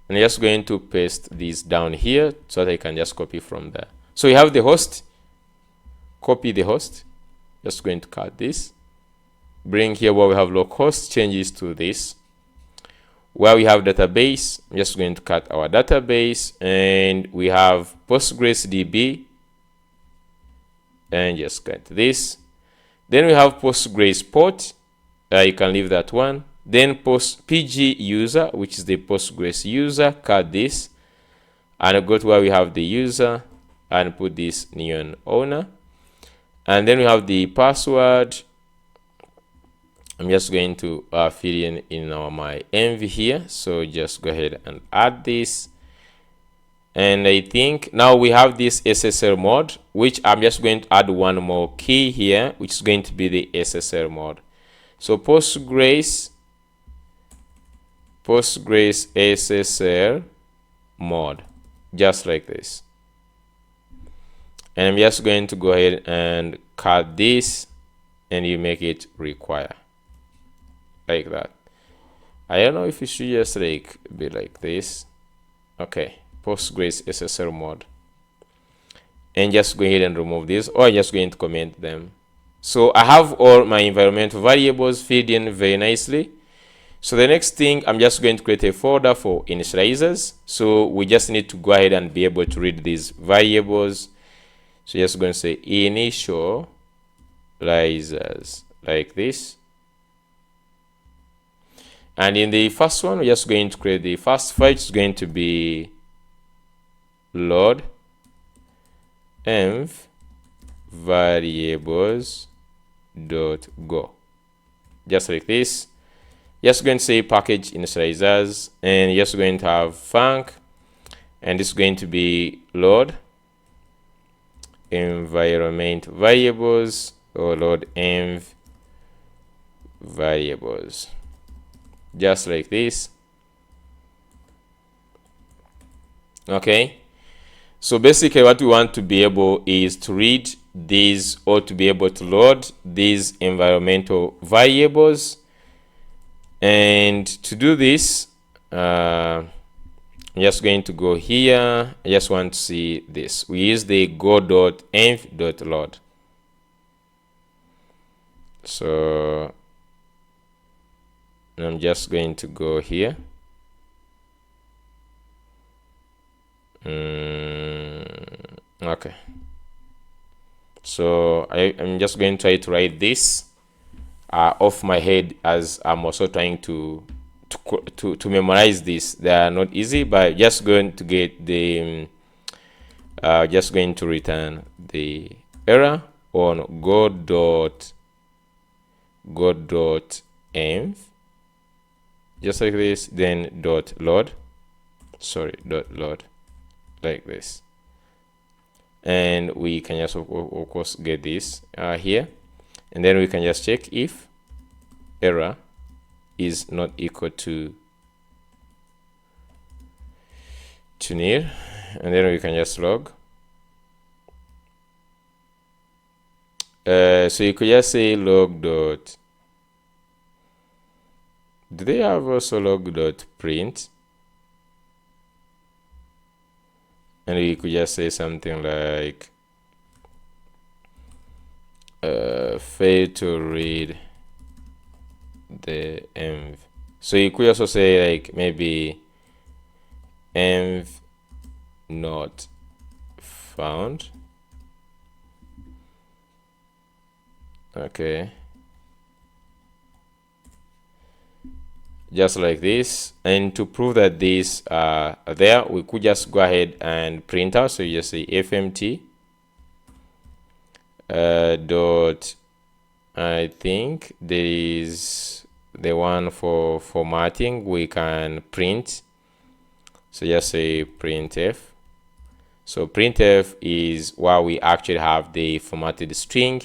And just going to paste this down here so that I can just copy from there. So you have the host. Copy the host. Just going to cut this. Bring here where we have localhost, changes to this. Where we have database, I'm just going to cut our database, and we have Postgres DB, and just cut this. Then we have Postgres port, you can leave that one. Then PG user, which is the Postgres user, cut this, and go to where we have the user, and put this neon owner. And then we have the password. I'm just going to fill in my env here. So just go ahead and add this. And I think now we have this SSL mode, which I'm just going to add one more key here, which is going to be the SSL mode. So Postgres SSL mode, just like this. And I'm just going to go ahead and cut this, and you make it require. Like that. I don't know if it should just like be like this. Okay, Postgres SSL mode. And just go ahead and remove this, or just going to comment them. So I have all my environmental variables filled in very nicely. So the next thing, I'm just going to create a folder for initializers. So we just need to go ahead and be able to read these variables. So just going to say initializers, like this. And in the first one, we're just going to create the first file. It's going to be load env variables.go, just like this. Just going to say package initializers, and just going to have func, and it's going to be load environment variables, or load env variables, just like this. Okay, so basically what we want to be able is to read these, or to be able to load these environmental variables. And to do this, I'm just going to go here. I just want to see this. We use the go.env.load. So I'm just going to go here. Okay. So I'm just going to try to write this off my head, as I'm also trying to memorize this. They are not easy, but just going to get the just going to return the error on go.env, just like this, then dot load, like this. And we can just of course get this here, and then we can just check if error is not equal to nil, and then we can just log. So you could just say log dot. Do they have also log dot print? And you could just say something like fail to read the env. So you could also say like maybe env not found. Okay, just like this. And to prove that these are there, we could just go ahead and print out. So you just say fmt dot, I think there is the one for formatting we can print. So just say printf. So printf is where we actually have the formatted string.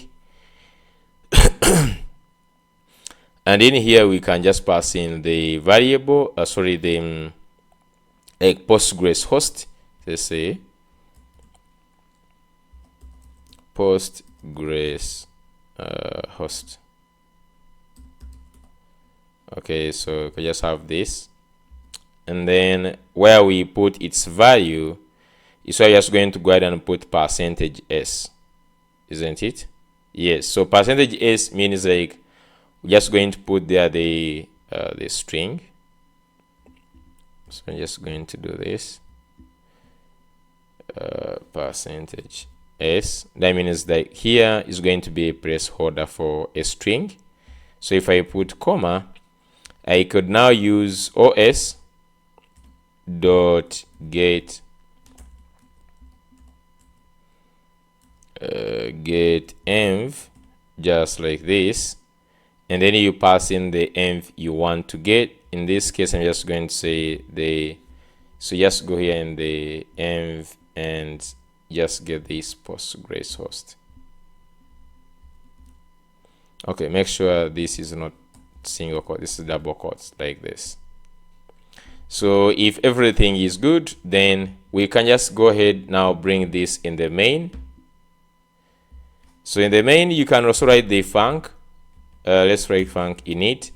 And in here we can just pass in the variable, the like Postgres host. Let's say Postgres host. Okay, so we can just have this, and then where we put its value is where you're just going to go ahead and put %s, isn't it? Yes. So %s means like we're just going to put there the string. So I'm just going to do this %s. That means that here is going to be a placeholder for a string. So if I put comma, I could now use os dot get env, just like this, and then you pass in the env you want to get. In this case, I'm just going to say so just go here in the env and just get this Postgres host. Okay, make sure this is not single quote, this is double quotes, like this. So if everything is good, then we can just go ahead now bring this in the main. So in the main, you can also write the func. Let's write func init.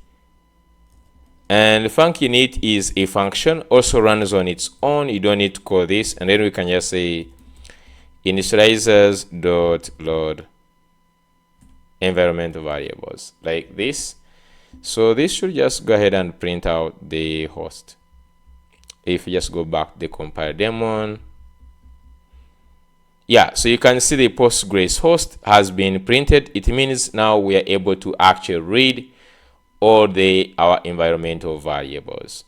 And func init is a function, also runs on its own. You don't need to call this. And then we can just say initializers dot load environment variables, like this. So this should just go ahead and print out the host. If you just go back to the compile daemon, yeah, so you can see the Postgres host has been printed. It means now we are able to actually read all our environmental variables.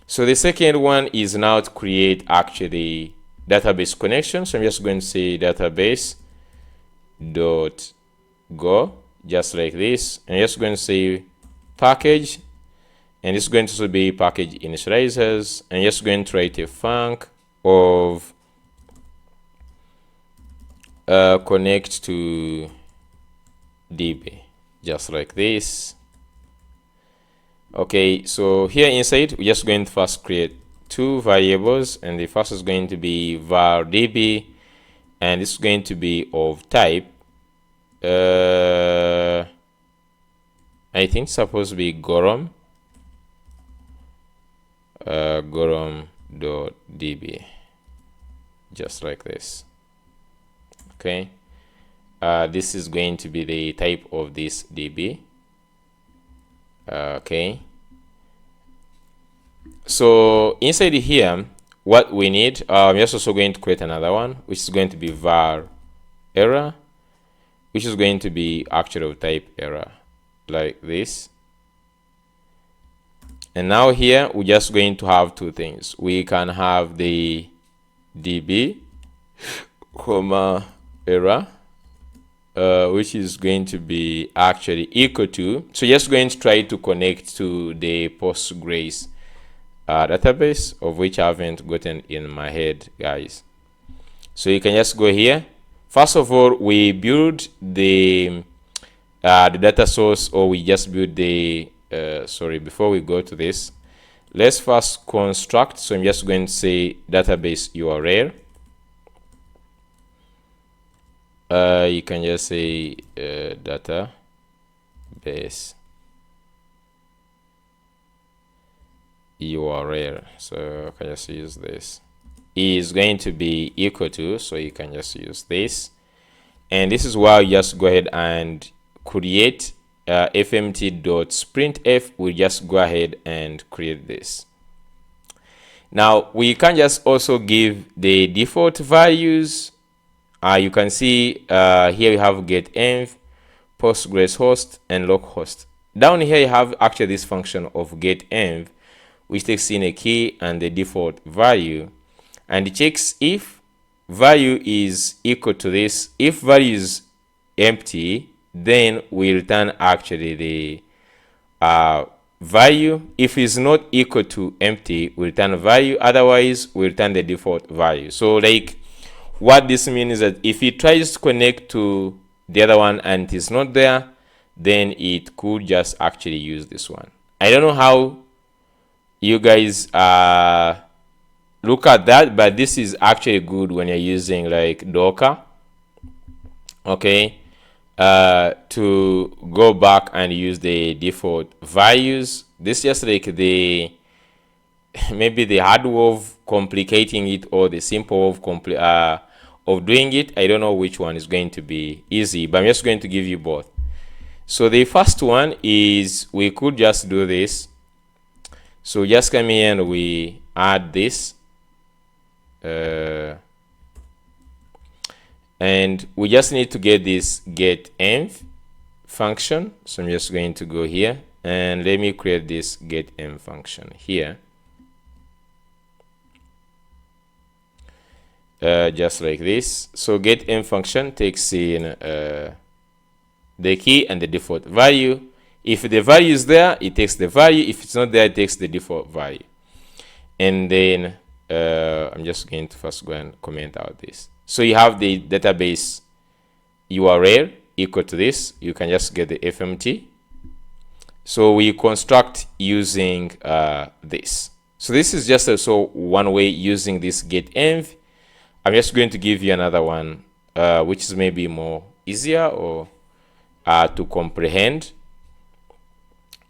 So the second one is now to create actually database connection. So I'm just going to say database dot go, just like this, and just going to say package, and it's going to be package initializers, and just going to write a func of connect to db, just like this. Okay, so here inside we're just going to first create two variables, and the first is going to be var db, and it's going to be of type I think it's supposed to be gorom gorom.db, just like this. Okay, this is going to be the type of this db. Okay, so inside here what we need, we're also going to create another one, which is going to be var error, which is going to be actually of type error, like this. And now here we're just going to have two things. We can have the db comma error, which is going to be actually equal to, so just going to try to connect to the Postgres database, of which I haven't gotten in my head, guys. So you can just go here. First of all, we build the data source, or we just build the sorry, before we go to this, let's first construct. So I'm just going to say database URL, you can just say database URL. So I can just use this. Is going to be equal to, so you can just use this, and this is why you just go ahead and create fmt.printf. We just go ahead and create this. Now we can just also give the default values. You can see here we have getenv, postgres host, and localhost. Down here you have actually this function of getenv, which takes in a key and the default value, and it checks if value is equal to this. If value is empty, then we return actually the value. If it's not equal to empty, we return value. Otherwise, we return the default value. So like what this means is that if it tries to connect to the other one and it is not there, then it could just actually use this one. I don't know how you guys look at that, but this is actually good when you're using like Docker, okay, to go back and use the default values. This is just like the maybe the hard way of complicating it or the simple way of doing it. I don't know which one is going to be easy, but I'm just going to give you both. So the first one is we could just do this. So just come here and we add this, and we just need to get this getenv function. So I'm just going to go here and let me create this getenv function here, just like this. So getenv function takes in the key and the default value. If the value is there, it takes the value. If it's not there, it takes the default value. And then I'm just going to first go and comment out this. So you have the database URL equal to this. You can just get the FMT. So we construct using this. So this is just also one way using this getenv. I'm just going to give you another one, which is maybe more easier or to comprehend.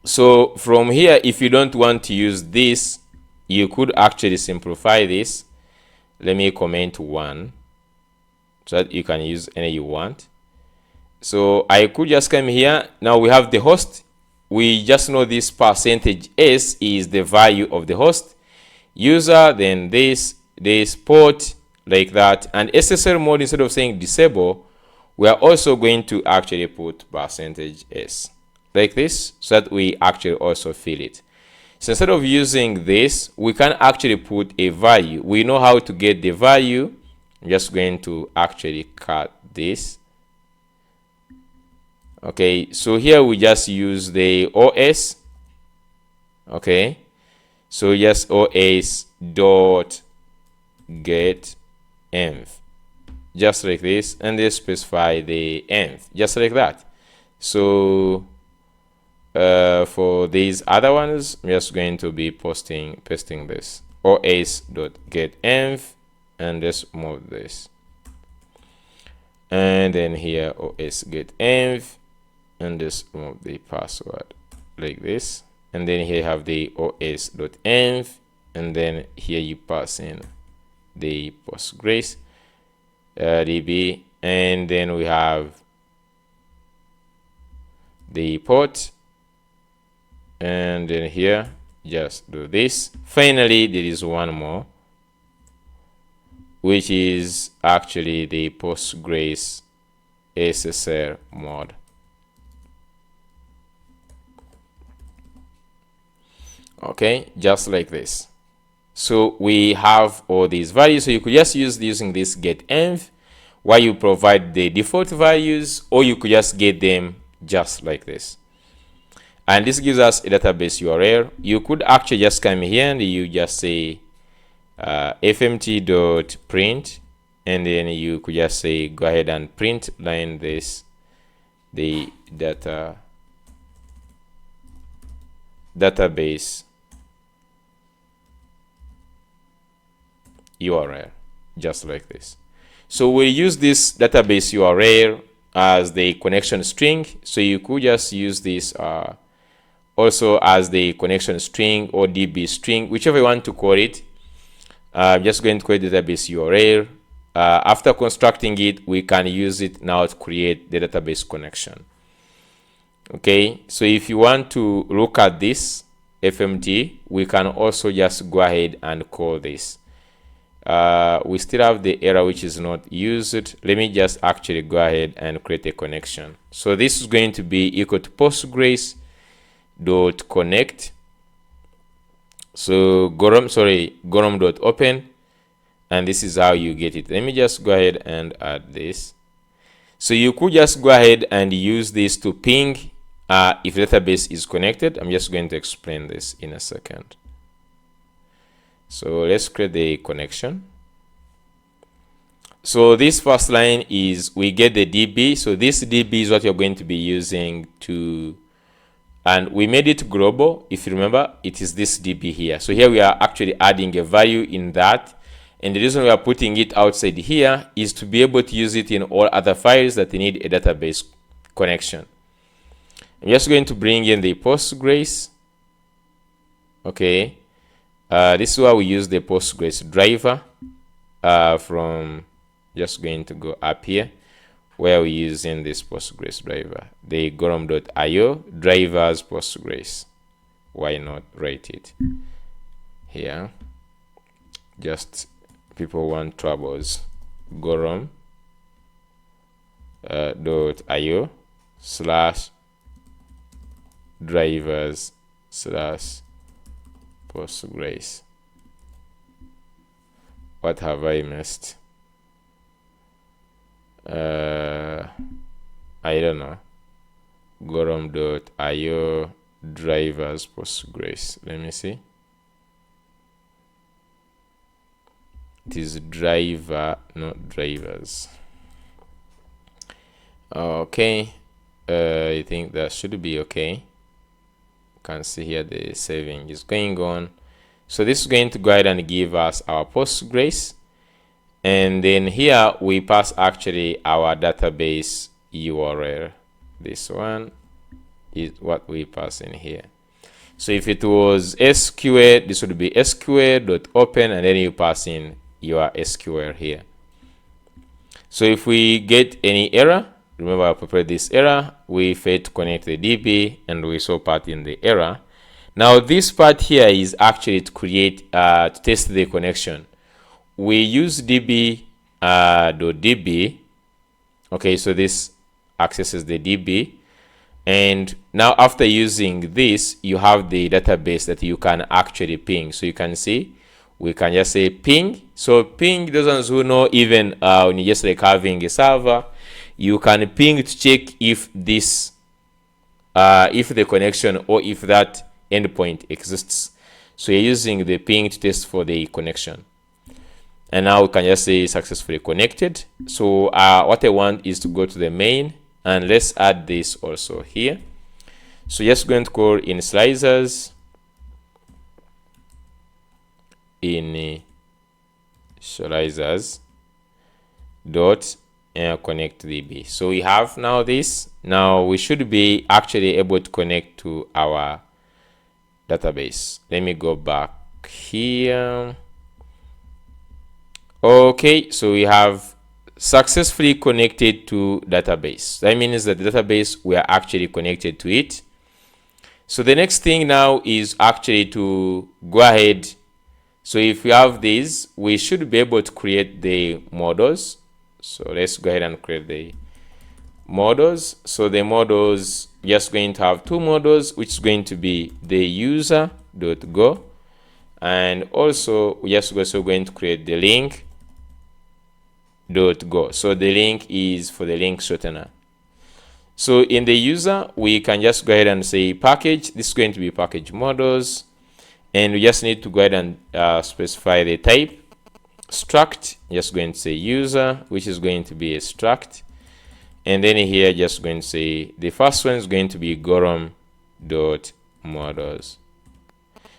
So from here, if you don't want to use this, you could actually simplify this. Let me comment one so that you can use any you want. So I could just come here. Now we have the host. We just know this %s is the value of the host user, then this port, like that. And SSL mode, instead of saying disable, we are also going to actually put %s like this, so that we actually also fill it. So instead of using this, we can actually put a value. We know how to get the value. I'm just going to actually cut this. Okay, so here we just use the OS. Okay, so yes, OS dot get env, just like this, and then specify the env, just like that. So for these other ones, I'm just going to be pasting this os.getenv, and let's move this, and then here os.getenv, and just move the password like this, and then here you have the os.env, and then here you pass in the Postgres DB, and then we have the port, and then here just do this. Finally, there is one more, which is actually the Postgres SSL mode. Okay, just like this. So we have all these values. So you could just use using this getenv, where you provide the default values, or you could just get them just like this. And this gives us a database URL. You could actually just come here and you just say fmt.print, and then you could just say go ahead and print line this, the database URL, just like this. So we'll use this database URL as the connection string. So you could just use this also as the connection string or DB string, whichever you want to call it. I'm just going to create database URL. After constructing it, we can use it now to create the database connection. Okay, so if you want to look at this FMT, we can also just go ahead and call this. We still have the error which is not used. Let me just actually go ahead and create a connection. So this is going to be equal to postgres.connect. So gorom.open, and this is how you get it. Let me just go ahead and add this. So you could just go ahead and use this to ping if the database is connected. I'm just going to explain this in a second. So let's create the connection. So this first line is we get the DB. So this DB is what you're going to be using to, and we made it global. If you remember, it is this DB here. So here we are actually adding a value in that. And the reason we are putting it outside here is to be able to use it in all other files that need a database connection. I'm just going to bring in the Postgres. Okay. This is where we use the Postgres driver from, just going to go up here where we're using this Postgres driver, the gorom.io drivers Postgres. Why not write it here? Just people want troubles. gorom.io /drivers/Postgres. What have I missed? I don't know. gorom.io drivers Postgres. Let me see. It is driver, not drivers. Okay. I think that should be okay. You can see here the saving is going on. So this is going to go ahead and give us our Postgres, and then here we pass actually our database URL. This one is what we pass in here. So if it was SQL, this would be SQL.open, and then you pass in your SQL here. So if we get any error, remember I prepared this error, we failed to connect the DB, and we saw part in the error. Now this part here is actually to create to test the connection. We use db.db. Okay, so this accesses the DB, and now after using this, you have the database that you can actually ping. So you can see we can just say ping. So ping, those who know, even when you just like having a server, you can ping to check if this if the connection or if that endpoint exists. So you're using the ping to test for the connection, and now we can just say successfully connected. So what I want is to go to the main, and let's add this also here. So just going to call Initializers dot connect DB. So we have now this. Now we should be actually able to connect to our database. Let me go back here. Okay, so we have successfully connected to database. That means that the database, we are actually connected to it. So the next thing now is actually to go ahead. So if we have these, we should be able to create the models. So let's go ahead and create the models. So the models, just going to have two models, which is going to be the user.go, and also we're just also going to create the link.go. So the link is for the link shortener. So in the user, we can just go ahead and say package. This is going to be package models, and we just need to go ahead and specify the type. Struct, just going to say user, which is going to be a struct, and then here just going to say the first one is going to be gorom.models.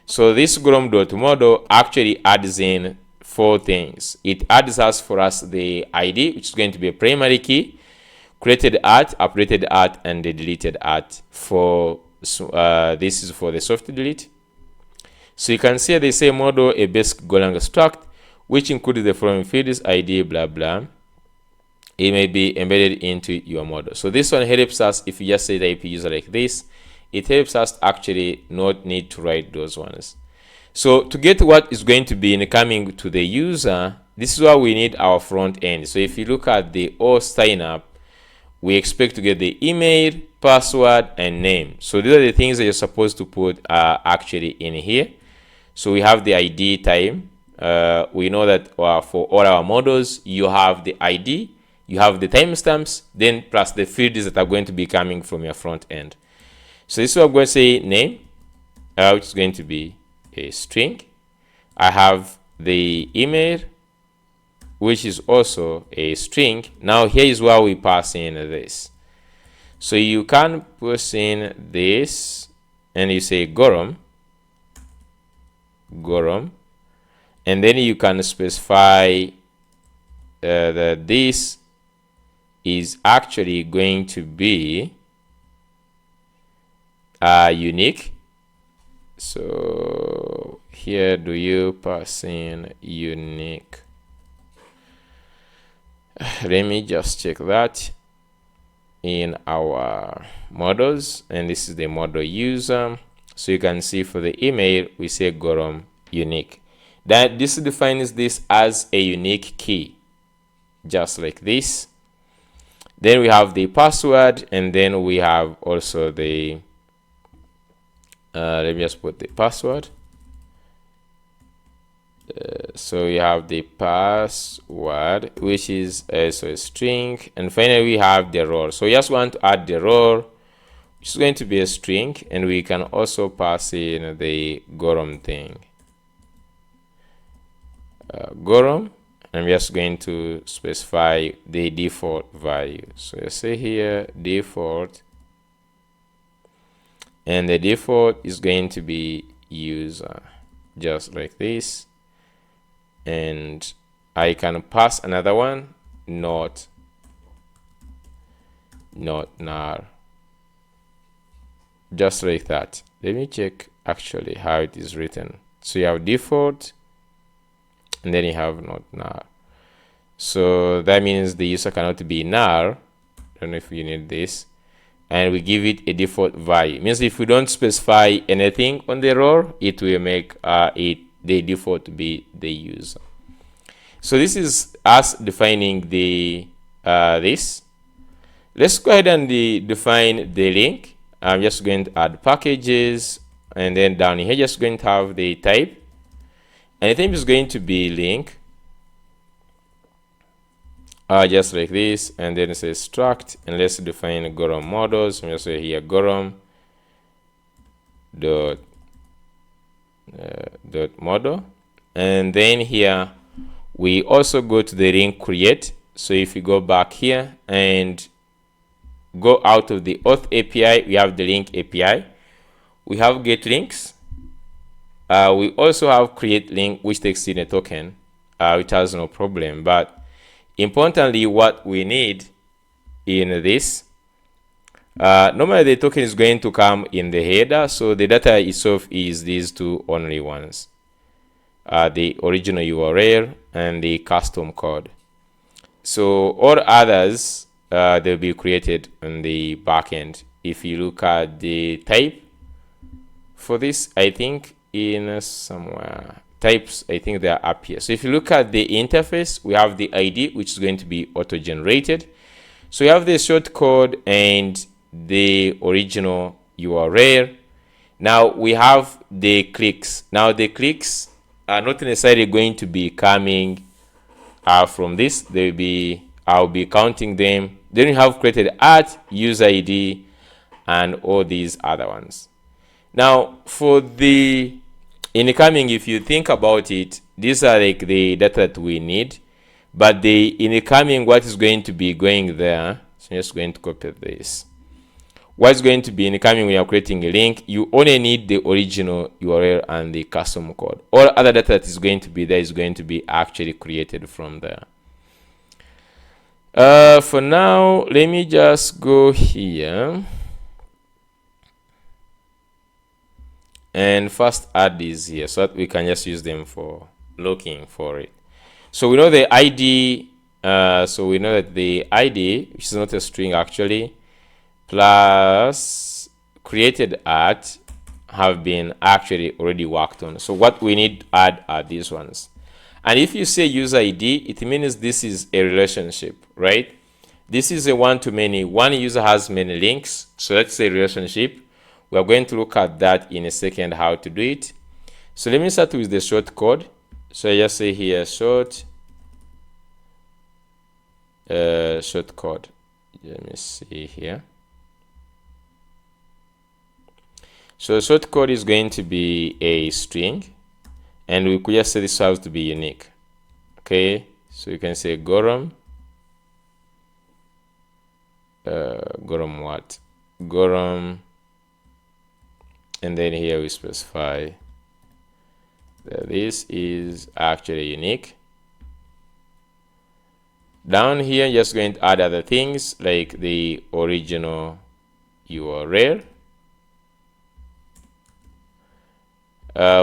So this gorom.model actually adds in 4 things. It adds us for us the ID, which is going to be a primary key, created at, updated at, and the deleted at. For this is for the soft delete. So you can see they say model a basic Golang struct, which includes the following fields: ID, blah blah. It may be embedded into your model. So this one helps us. If you just say type user like this, it helps us actually not need to write those ones. So to get what is going to be incoming to the user, this is why we need our front end. So if you look at the all sign up, we expect to get the email, password, and name. So these are the things that you're supposed to put actually in here. So we have the ID time. We know that for all our models, you have the ID, you have the timestamps, then plus the fields that are going to be coming from your front end. So this is what I'm going to say name, which is going to be a string. I have the email, which is also a string. Now here is where we pass in this. So you can pass in this and you say Gorom, and then you can specify that this is actually going to be unique. So here, do you pass in unique? Let me just check that in our models, and this is the model user. So you can see for the email we say Gorom unique. That this defines this as a unique key, just like this. Then we have the password, and then we have also the let me just put the password. So we have the password, which is also a string, and finally we have the role. So we just want to add the role, which is going to be a string, and we can also pass in the Gorom thing. Gorom, I'm just going to specify the default value. So you say here default, and the default is going to be user, just like this. And I can pass another one, not nar, just like that. Let me check actually how it is written. So you have default, and then you have not nar. So that means the user cannot be nar. I don't know if you need this, and we give it a default value. It means if we don't specify anything on the role, it will make the default to be the user. So this is us defining the this. Let's go ahead and define the link. I'm just going to add packages, and then down here just going to have the type, and the type is going to be link, just like this, and then it says struct, and let's define Gorom models. I'm just say here Gorom dot model, and then here we also go to the link create. So if you go back here and go out of the auth API, we have the link API, we have get links, we also have create link, which takes in a token, which has no problem. But importantly, what we need in this, normally the token is going to come in the header, so the data itself is these two only ones, the original URL and the custom code. So all others, they'll be created on the backend. If you look at the type for this, I think in somewhere types, I think they are up here. So if you look at the interface, we have the ID, which is going to be auto-generated. So you have the short code and the original URL. Now we have the clicks. Now the clicks are not necessarily going to be coming from this. They'll be, I'll be counting them. Then you have created at, user ID, and all these other ones. Now for the incoming, if you think about it, these are like the data that we need, but the incoming, what is going to be going there, so I'm just going to copy this. What's going to be incoming when you're creating a link? You only need the original URL and the custom code. All other data that is going to be there is going to be actually created from there. For now, let me just go here and first add these here so that we can just use them for looking for it. So we know the ID, so we know that the ID, which is not a string actually, plus created at have been actually already worked on. So what we need to add are these ones. And if you say user ID, it means this is a relationship, right? This is a one-to-many. One user has many links, so that's a relationship. We are going to look at that in a second, how to do it. So let me start with the short code. So I just say here short code. Let me see here. So short code is going to be a string, and we could just say this has to be unique. Okay, so you can say Gorom. Gorom what? Gorom, and then here we specify that this is actually unique. Down here, just going to add other things like the original URL,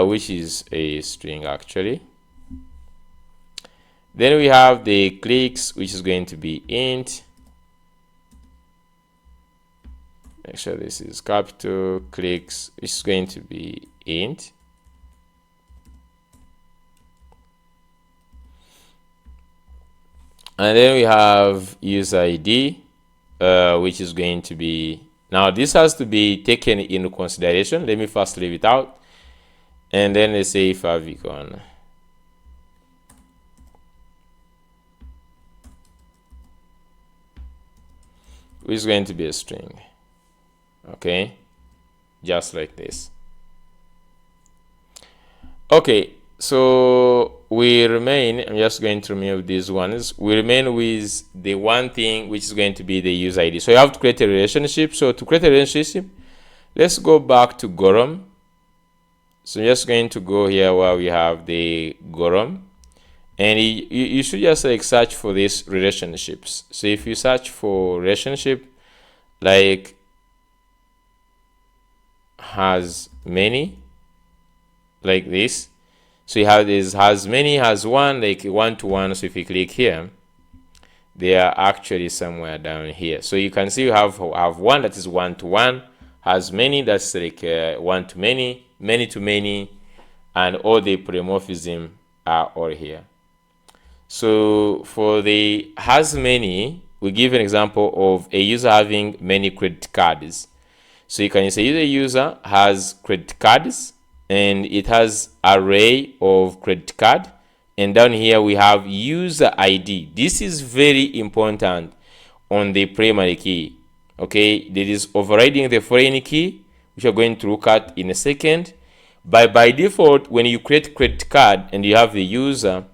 which is a string actually. Then we have the clicks, which is going to be int. Make sure this is capital. Clicks, which is going to be int. And then we have user ID, which is going to be, now this has to be taken into consideration. Let me first leave it out. And then let's say favicon. Which is going to be a string. Okay, just like this. Okay, so we remain, I'm just going to remove these ones. We remain with the one thing which is going to be the user ID. So you have to create a relationship. So to create a relationship, let's go back to Gorom. So I'm just going to go here where we have the Gorom, and you should just like search for these relationships. So if you search for relationship like has many, like this, so you have this has many, has one, like one-to-one. So if you click here, they are actually somewhere down here. So you can see you have one that is one-to-one, has many that's like one-to-many, many-to-many, and all the polymorphism are all here. So for the has many, we give an example of a user having many credit cards. So you can say the user has credit cards and it has array of credit card, and down here we have user ID. This is very important on the primary key. Okay, there is overriding the foreign key, which we're going to look at in a second. But by default, when you create credit card and you have the user,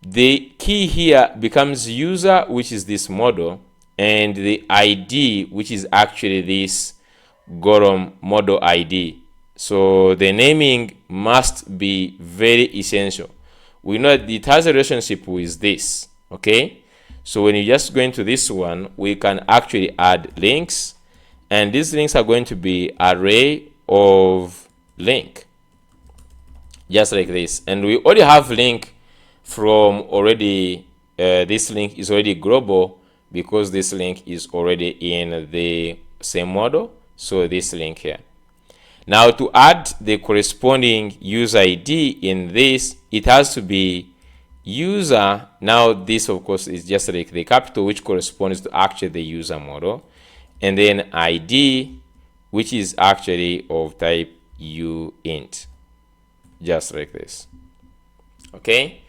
the key here becomes user, which is this model, and the ID, which is actually this Gorom model ID. So the naming must be very essential. We know that it has a relationship with this. Okay, so when you just go into this one, we can actually add links, and these links are going to be array of link, just like this. And we already have link from already, this link is already global because this link is already in the same model. So this link here. Now to add the corresponding user ID in this, it has to be user. Now this of course is just like the capital, which corresponds to actually the user model, and then ID, which is actually of type uint, just like this. Okay,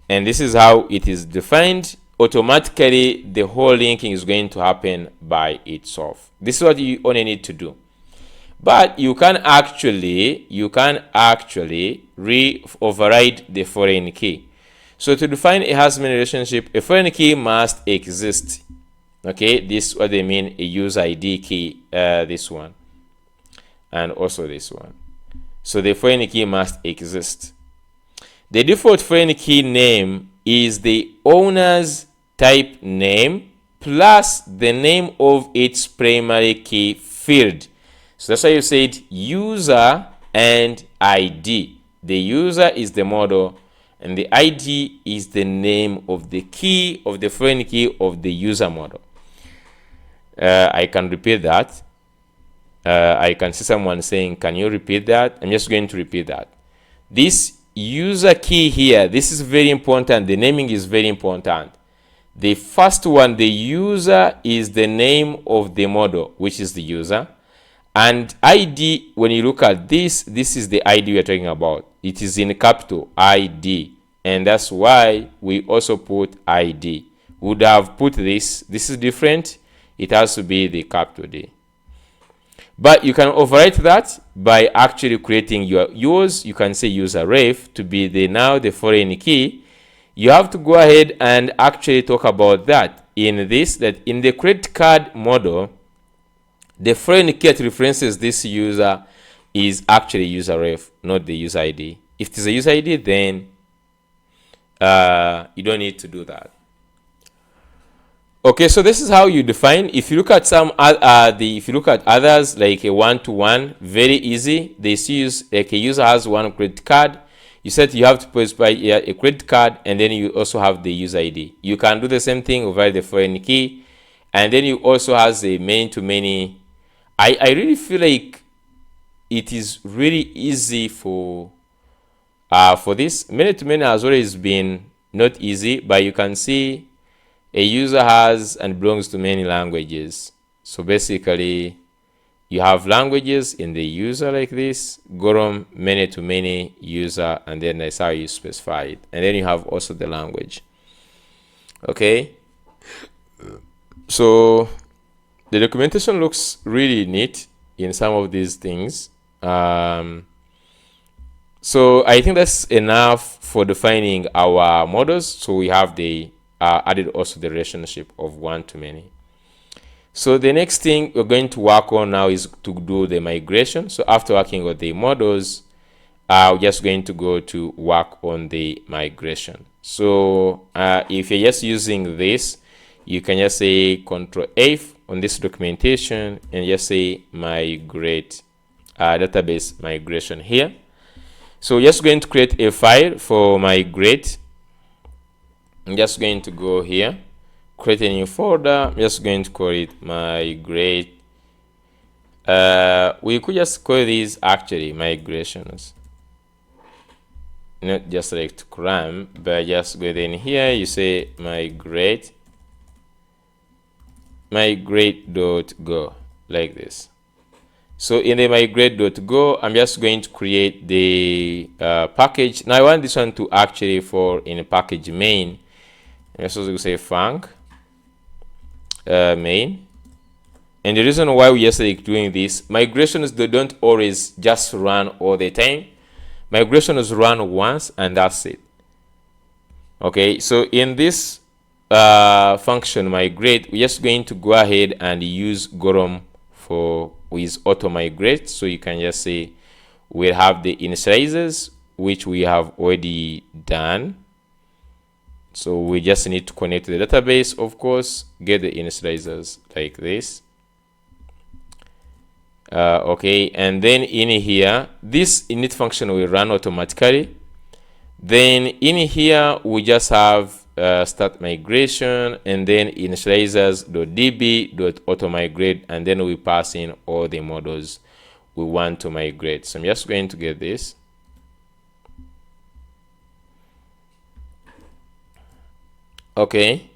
and this is how it is defined. Automatically the whole linking is going to happen by itself. This is what you only need to do. But you can actually override the foreign key. So to define a has many relationship, a foreign key must exist. Okay, this what they mean, a user ID key, this one, and also this one. So the foreign key must exist. The default foreign key name is the owner's type name plus the name of its primary key field. So that's why you said user and ID. The user is the model and the ID is the name of the key, of the foreign key of the user model. I can repeat that. I can see someone saying, can you repeat that? I'm just going to repeat that. This user key here, this is very important. The naming is very important. The first one, the user, is the name of the model, which is the user. And ID, when you look at this, this is the ID we are talking about. It is in capital ID. And that's why we also put ID. Would have put this. This is different. It has to be the capital D. But you can overwrite that by actually creating yours. You can say user ref to be the foreign key. You have to go ahead and actually talk about that in this, that in the credit card model, the foreign key that references this user is actually user ref, not the user ID. If it is a user ID, then you don't need to do that. Okay, so this is how you define. If you look at if you look at others, like a one-to-one, very easy. They use like a user has one credit card. You said you have to specify a credit card, and then you also have the user ID. You can do the same thing over the foreign key, and then you also has a many-to-many. I really feel like it is really easy for this. Many-to-many has always been not easy, but you can see a user has and belongs to many languages. So basically, you have languages in the user like this, Golang, many-to-many user, and then that's how you specify it. And then you have also the language. Okay. So the documentation looks really neat in some of these things. So I think that's enough for defining our models. So we have the added also the relationship of one-to-many. So the next thing we're going to work on now is to do the migration. So after working on the models, we're just going to go to work on the migration. So if you're just using this, you can just say Control F on this documentation and just say migrate, database migration here. So we're just going to create a file for migrate. I'm just going to go here, create a new folder. I'm just going to call it migrate. We could just call these actually migrations, not just like to cram, but just go in here. You say migrate.go like this. So in the migrate.go, I'm just going to create the package. Now I want this one to actually fall in a package main. I'm just going to say func main. And the reason why we just like doing this, migrations, they don't always just run all the time. Migrations run once and that's it. Okay, so in this function migrate, we're just going to go ahead and use Golang with auto migrate. So you can just say we'll have the initializers, which we have already done. So we just need to connect to the database, of course, get the initializers like this. Okay, and then in here, this init function will run automatically. Then in here, we just have start migration and then initializers.db.automigrate, and then we pass in all the models we want to migrate. So I'm just going to get this. Okay,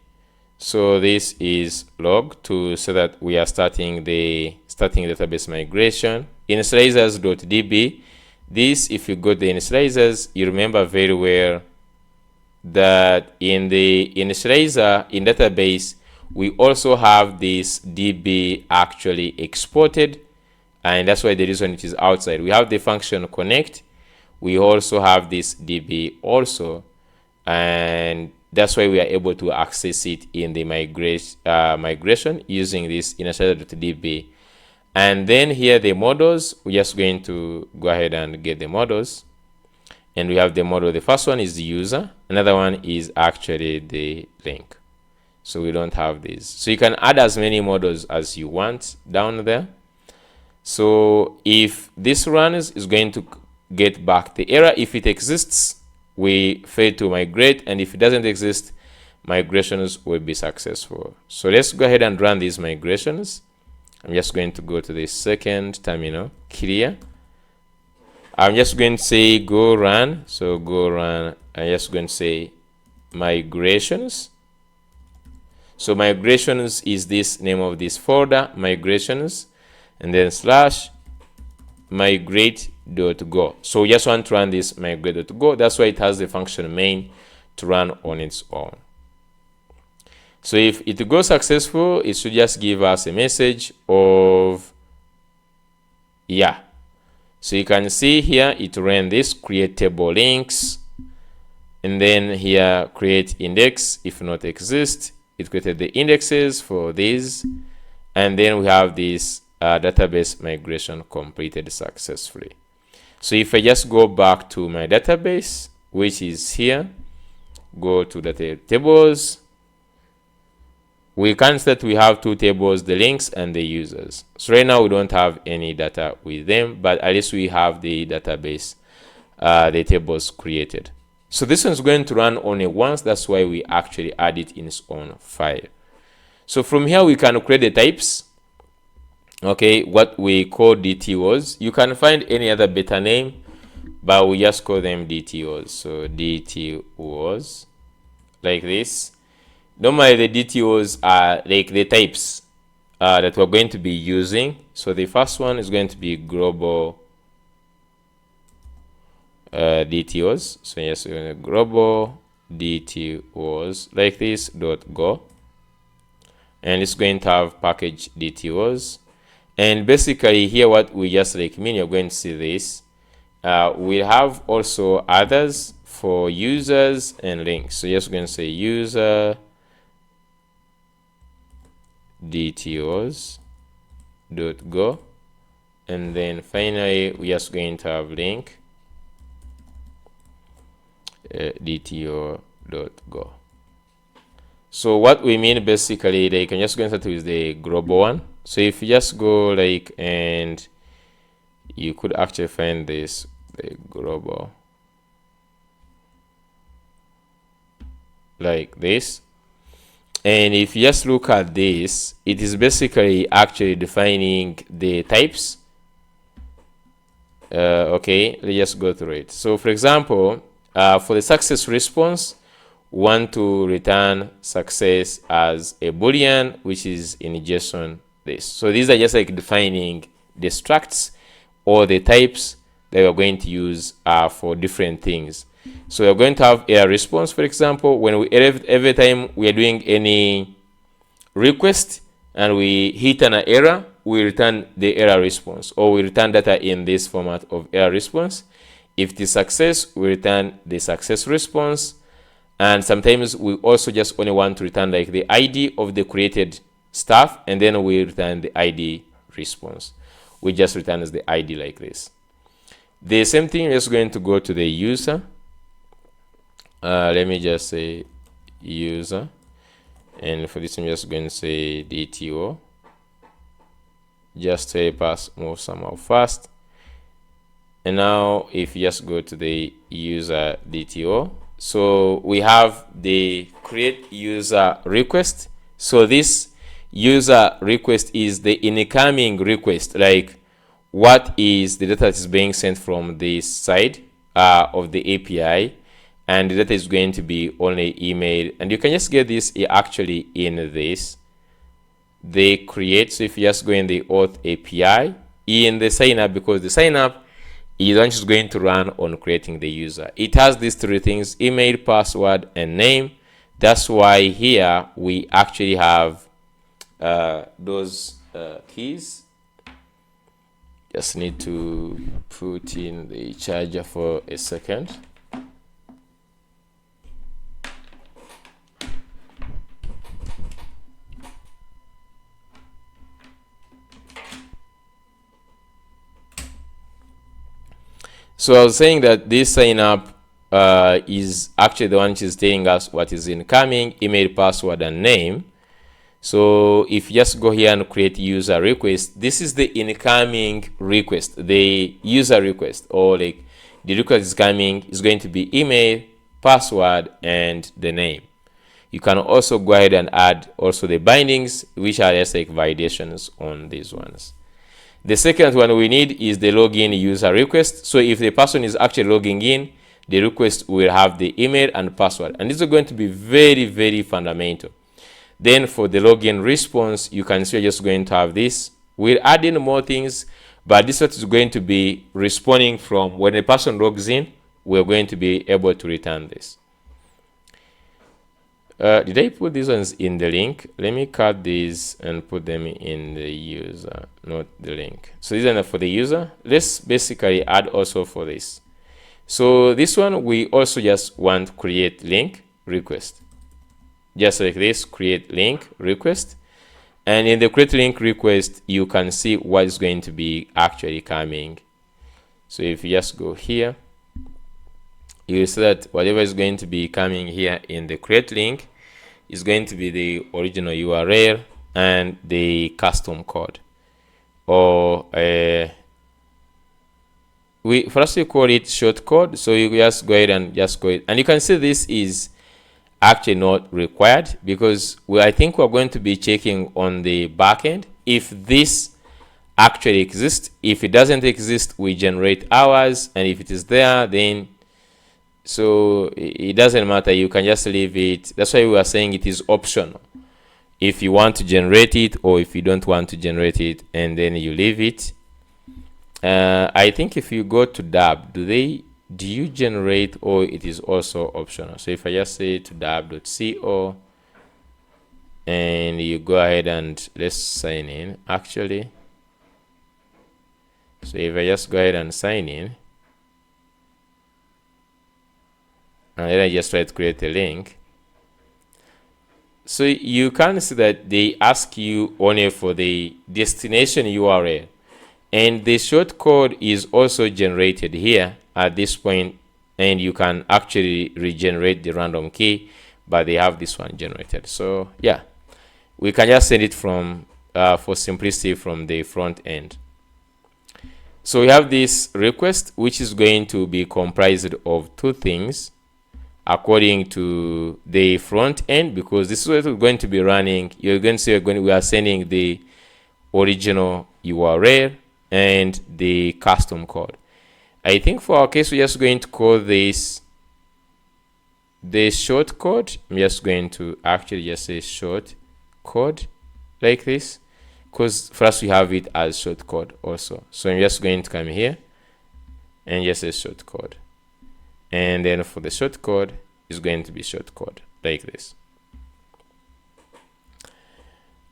so this is log to say that we are starting database migration. Initializers.db. This, if you got the initializers, you remember very well that in the initializer in database, we also have this db actually exported, and that's why the reason it is outside. We have the function connect. We also have this db also and that's why we are able to access it in the migration using this initializer.db. And then here the models, we're just going to go ahead and get the models. And we have the model. The first one is the user. Another one is actually the link. So we don't have these. So you can add as many models as you want down there. So if this runs, it's going to get back the error. If it exists, we fail to migrate. And if it doesn't exist, migrations will be successful. So let's go ahead and run these migrations. I'm just going to go to the second terminal, clear. I'm just going to say go run. So go run. I'm just going to say migrations. So migrations is this name of this folder, migrations, and then slash migrate.go. So we just want to run this migrate.go. That's why it has the function main to run on its own. So if it goes successful, it should just give us a message of yeah. So you can see here it ran this create table links, and then here create index if not exist. It created the indexes for these, and then we have this database migration completed successfully. So if I just go back to my database, which is here, go to the tables, we can see that we have two tables, the links and the users. So right now we don't have any data with them, but at least we have the database, the tables created. So this one's going to run only once. That's why we actually add it in its own file. So from here we can create the types. Okay, what we call DTOs. You can find any other better name, but we just call them DTOs. So DTOs, like this. Normally the DTOs are like the types that we're going to be using. So the first one is going to be global DTOs. So yes, we're going to global DTOs like this .go, and it's going to have package DTOs. And basically here what we just like mean, you're going to see this. We have also others for users and links. So yes, we're going to say user DTOs .go, and then finally we are just going to have link DTO.go. So what we mean basically, they can just go and start with the global one. So if you just go like, and you could actually find this, the global, like this. And if you just look at this, it is basically actually defining the types. Okay, let's just go through it. So for example, for the success response, we want to return success as a boolean, which is in JSON this. So these are just like defining the structs or the types that we're going to use for different things. So we're going to have a response, for example, when we every time we are doing any request and we hit an error, we return the error response, or we return data in this format of error response. If it is success, we return the success response. And sometimes we also just only want to return like the ID of the created stuff, and then we return the ID response. We just return as the ID like this. The same thing is going to go to the user. Let me just say user, and for this I'm just going to say DTO, just to pass move somehow fast. And now if you just go to the user DTO, so we have the create user request. So this user request is the incoming request, like what is the data that is being sent from this side of the API, and the data is going to be only email. And you can just get this actually in this, they create. So if you just go in the auth API in the sign up, because the sign up is just going to run on creating the user. It has these three things: email, password, and name. That's why here we actually have those keys. Just need to put in the charger for a second. So I was saying that this sign up is actually the one which is telling us what is incoming, email, password, and name. So if you just go here and create user request, this is the incoming request, the user request, or like the request is coming is going to be email, password, and the name. You can also go ahead and add also the bindings, which are just like validations on these ones. The second one we need is the login user request. So if the person is actually logging in, the request will have the email and password, and these are going to be very, very fundamental. Then for the login response, you can see we're just going to have this. We'll add in more things, but this is going to be responding from when a person logs in, we're going to be able to return this. Did I put these ones in the link? Let me cut these and put them in the user, not the link. So these are for the user. Let's basically add also for this. So this one, we also just want create link request. Just like this, create link request. And in the create link request, you can see what is going to be actually coming. So if you just go here, you will see that whatever is going to be coming here in the create link is going to be the original URL and the custom code. Or for us to call it short code. So you just go ahead and just go ahead. And you can see this is actually not required, because I think we're going to be checking on the backend if this actually exists. If it doesn't exist, we generate ours, and if it is there, then so it doesn't matter, you can just leave it. That's why we are saying it is optional if you want to generate it or if you don't want to generate it, and then you leave it. I think if you go to dab, do you generate, or it is also optional? So if I just say to dab.co and you go ahead and let's sign in actually. So if I just go ahead and sign in, and then I just try to create a link, so you can see that they ask you only for the destination URL, and the short code is also generated here at this point, and you can actually regenerate the random key, but they have this one generated. So yeah, we can just send it from for simplicity from the front end. So we have this request, which is going to be comprised of two things according to the front end, because this is what we're going to be running. You're going to see we are sending the original URL and the custom code. I think for our case, we're just going to call this the short code. I'm just going to actually just say short code like this, because for us we have it as short code also. So I'm just going to come here and just say short code, and then for the short code is going to be short code like this.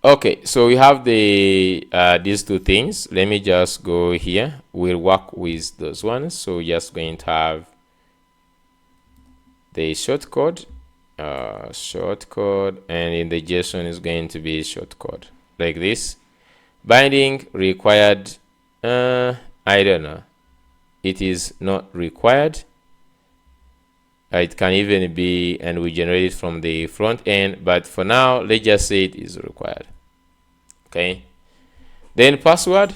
Okay, so we have the these two things. Let me just go here. We'll work with those ones. So we're just going to have the short code, and in the JSON is going to be short code like this. Binding required, I don't know, it is not required. It can even be, and we generate it from the front end, but for now let's just say it is required. Okay, then password,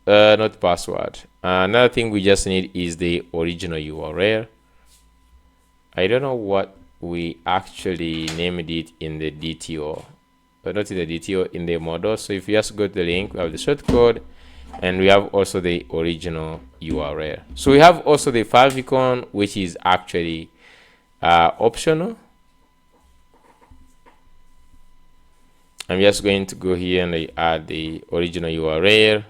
not password. Another thing we just need is the original URL. I don't know what we actually named it in the DTO, but not in the DTO, in the model. So if you just go to the link, we have the shortcode, and we have also the original URL. So we have also the favicon, which is actually optional. I'm just going to go here and I add the original URL,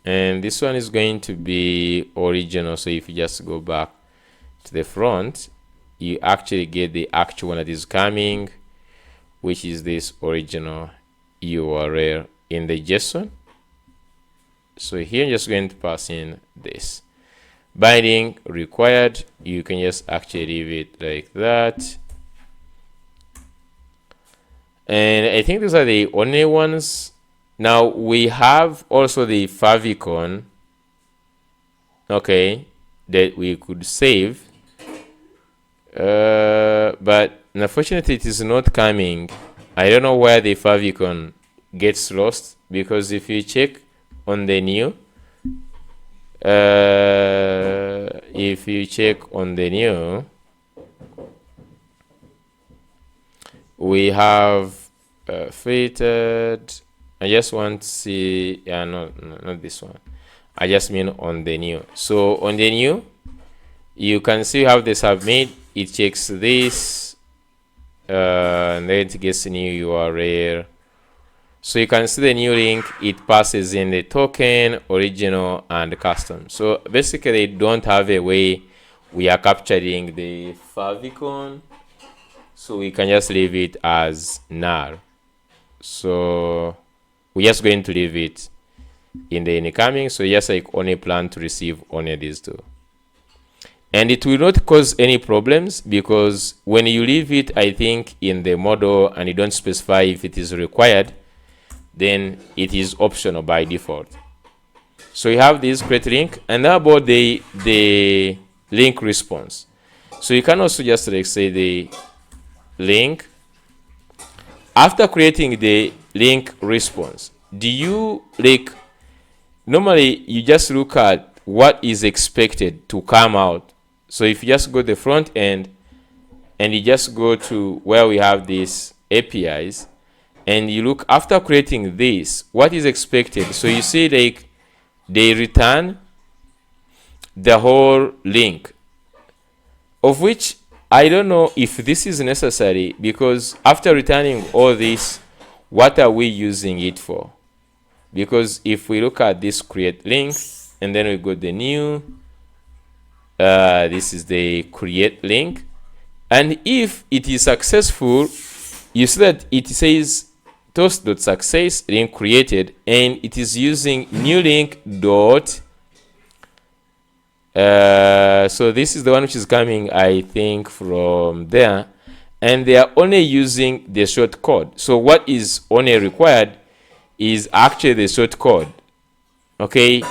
and this one is going to be original. So if you just go back to the front, you actually get the actual one that is coming, which is this original URL in the JSON. So here I'm just going to pass in this. Binding required, you can just actually leave it like that. And I think these are the only ones. Now we have also the favicon. Okay, that we could save, but unfortunately it is not coming. I don't know where the favicon gets lost, because if you check on the new, we have filtered. I just want to see, yeah, no, not this one. I just mean on the new. So on the new, you can see how the submit, it checks this, and then it gets a new URL. So you can see the new link, it passes in the token, original, and custom. So basically, don't have a way we are capturing the favicon, so we can just leave it as null. So we're just going to leave it in the incoming. So just like only plan to receive only these two. And it will not cause any problems, because when you leave it, I think, in the model and you don't specify if it is required, then it is optional by default. So you have this create link, and now about the link response. So you can also just like say the link. After creating the link response, do you like, normally you just look at what is expected to come out. So if you just go to the front end and you just go to where we have these APIs, and you look after creating this, what is expected. So you see like they return the whole link, of which I don't know if this is necessary, because after returning all this, what are we using it for? Because if we look at this create link, and then we go the new, this is the create link, and if it is successful, you see that it says toast.success link created, and it is using new link dot. So this is the one which is coming, I think, from there, and they are only using the short code. So what is only required is actually the short code. Okay,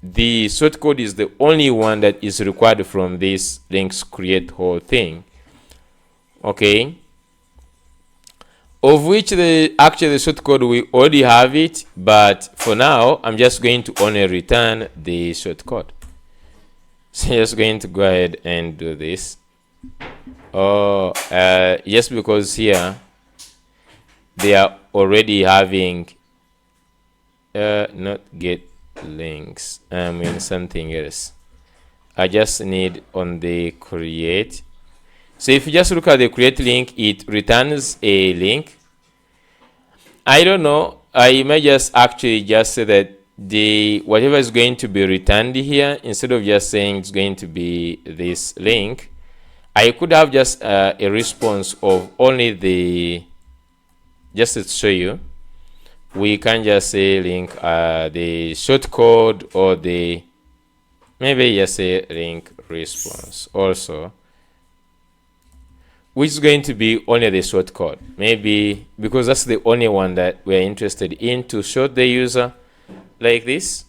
the short code is the only one that is required from this links create whole thing. Okay, of which actually the short code we already have it, but for now I'm just going to only return the short code. So I'm just going to go ahead and do this. Just because here they are already having not get links, I mean something else. I just need on the create. So if you just look at the create link, it returns a link. I don't know, I may just actually just say that the whatever is going to be returned here, instead of just saying it's going to be this link, I could have just a response of only the, just to show you, we can just say link the short code, or the, maybe just say link response also, which is going to be only the short code, maybe because that's the only one that we're interested in to show the user like this.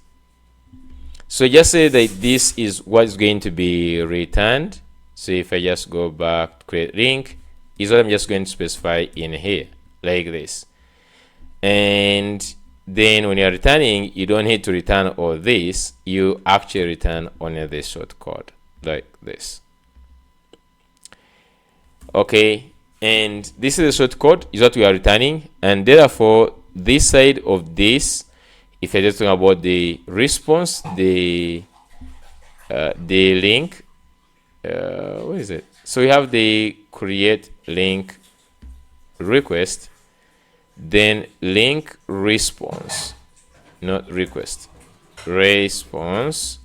So just say that this is what's going to be returned. So if I just go back to create link, is what I'm just going to specify in here like this. And then when you're returning, you don't need to return all this, you actually return only the short code like this. Okay, and this is the short code is what we are returning, and therefore this side of this, if you're just talking about the response, the link, what is it? So we have the create link request, then link response, not request, response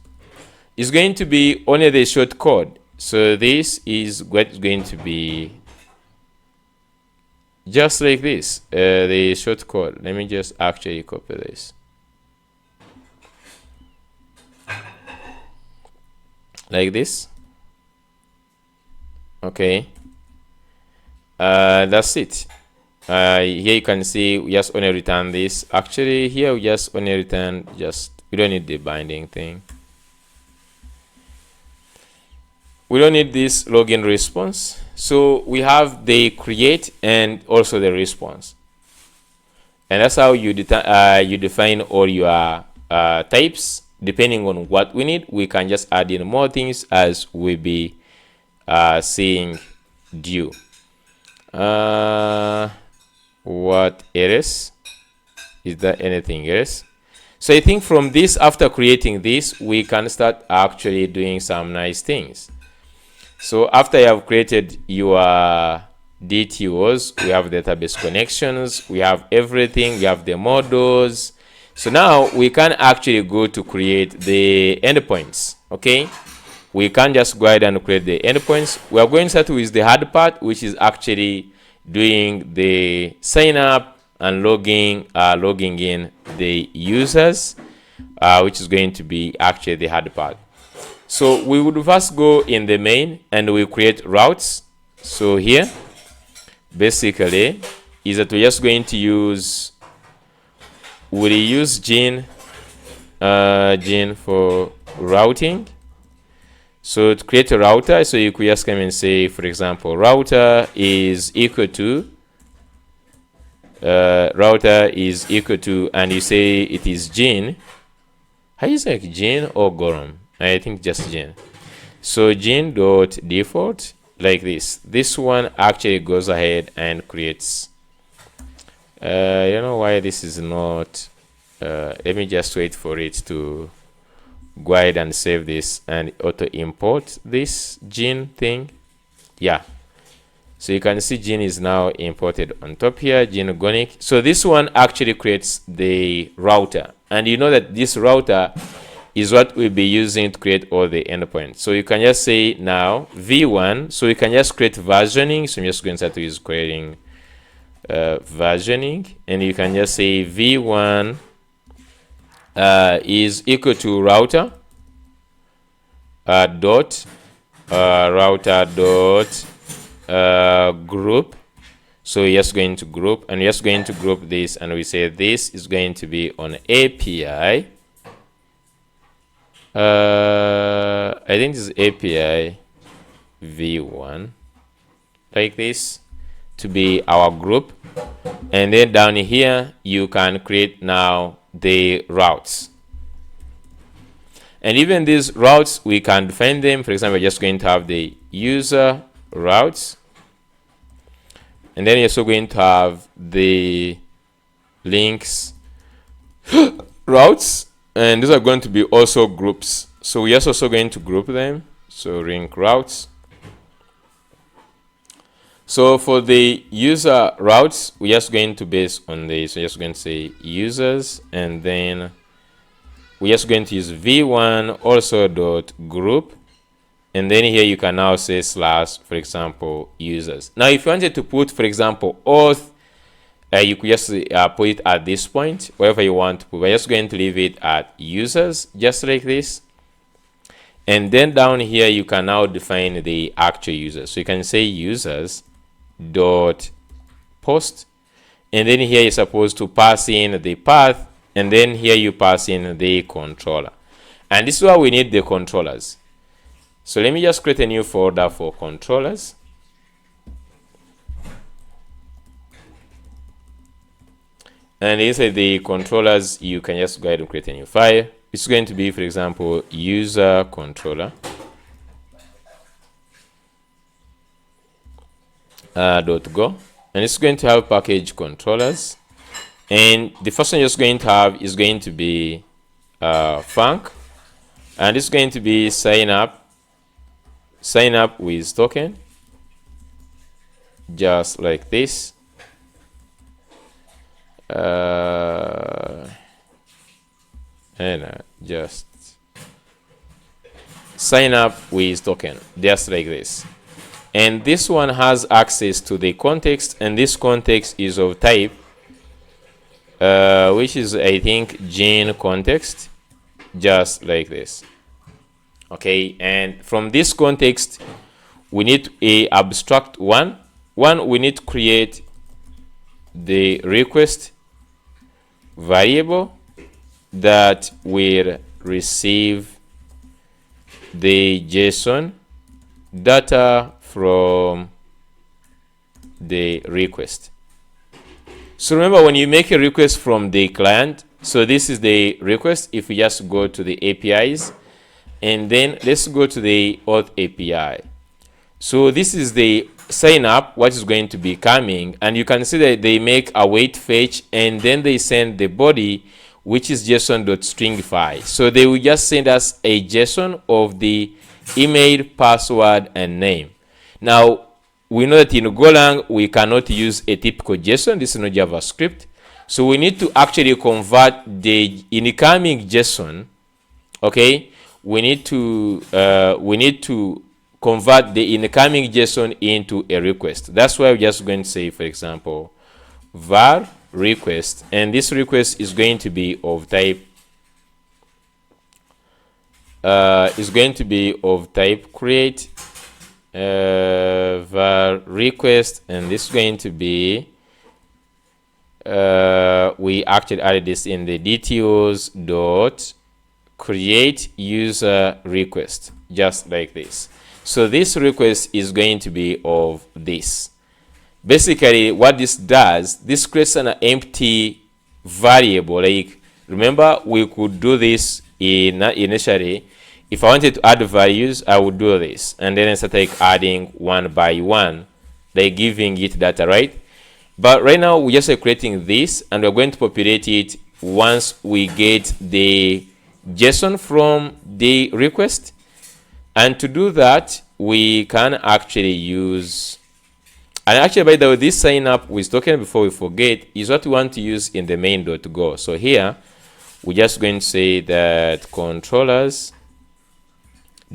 is going to be only the short code. So this is what's going to be just like this, the short code. Let me just actually copy this like this. Okay, that's it. Here you can see we just only return this. Actually here we just only return, just we don't need the binding thing. we don't need this login response. So we have the create and also the response. And that's how you define all your types. Depending on what we need, we can just add in more things as we be seeing due. What else? Is there anything else? So I think from this, after creating this, we can start actually doing some nice things. So after you have created your DTOs, we have database connections, we have everything, we have the models. So now we can actually go to create the endpoints. Okay, we can just go ahead and create the endpoints. We are going to start with the hard part, which is actually doing the sign up and logging in the users, which is going to be actually the hard part. So we would first go in the main and we create routes. So here basically is that we're just going to use, we'll use Gene for routing. So to create a router, so you could just come and say, for example, router is equal to and you say it is Gene. How is it, like Gene or Golang? I think just Gene. So Gene dot default, like this. This one actually goes ahead and creates. I don't know why this is not. Let me just wait for it to go ahead and save this and auto import this Gene thing. Yeah. So you can see Gene is now imported on top here, Gene Gonic. So this one actually creates the router. And you know that this router is what we'll be using to create all the endpoints. So you can just say now v1. So you can just create versioning. So I'm just going to start to use creating versioning. And you can just say v1 is equal to router router dot group. So we're just going to group, and we're just going to group this, and we say this is going to be on API. I think this is API v1, like this, to be our group. And then down here you can create now the routes, and even these routes we can define them. For example, we're just going to have the user routes, and then you're also going to have the links routes, and these are going to be also groups. So we're also going to group them. So link routes. So for the user routes, we're just going to base on this. So we're just going to say users, and then we're just going to use v1 also dot group. And then here you can now say slash, for example, users. Now, if you wanted to put, for example, auth, you could just put it at this point, wherever you want to put. We're just going to leave it at users, just like this. And then down here, you can now define the actual users. So you can say users dot post. And then here you're supposed to pass in the path. And then here you pass in the controller. And this is why we need the controllers. So let me just create a new folder for controllers. And inside the controllers, you can just go ahead and create a new file. It's going to be, for example, user controller .go, and it's going to have package controllers. And the first one you're just going to have is going to be func, and it's going to be sign up with token, just like this. And just sign up with token, just like this. And this one has access to the context, and this context is of type which is, I think, Gene context, just like this. Okay, and from this context we need a abstract one. We need to create the request variable that will receive the JSON data from the request. So remember, when you make a request from the client, so this is the request. If we just go to the APIs, and then let's go to the auth API. So this is the sign up, what is going to be coming, and you can see that they make await fetch, and then they send the body, which is json.stringify. So they will just send us a JSON of the email, password, and name. Now we know that in Golang we cannot use a typical JSON. This is not JavaScript, so we need to actually convert the incoming JSON. Okay, we need to convert the incoming JSON into a request. That's why we're just going to say, for example, var request, and this request is going to be of type create var request, and this is going to be we actually added this in the DTOs dot create user request, just like this. So this request is going to be of this. Basically, what this does, this creates an empty variable. Like, remember, we could do this initially. If I wanted to add values, I would do this, and then start like adding one by one, like giving it data, right? But right now we just are creating this, and we're going to populate it once we get the JSON from the request. And to do that, we can actually use, and actually, by the way, this sign up we talking before we forget is what we want to use in the main.go. So here we're just going to say that controllers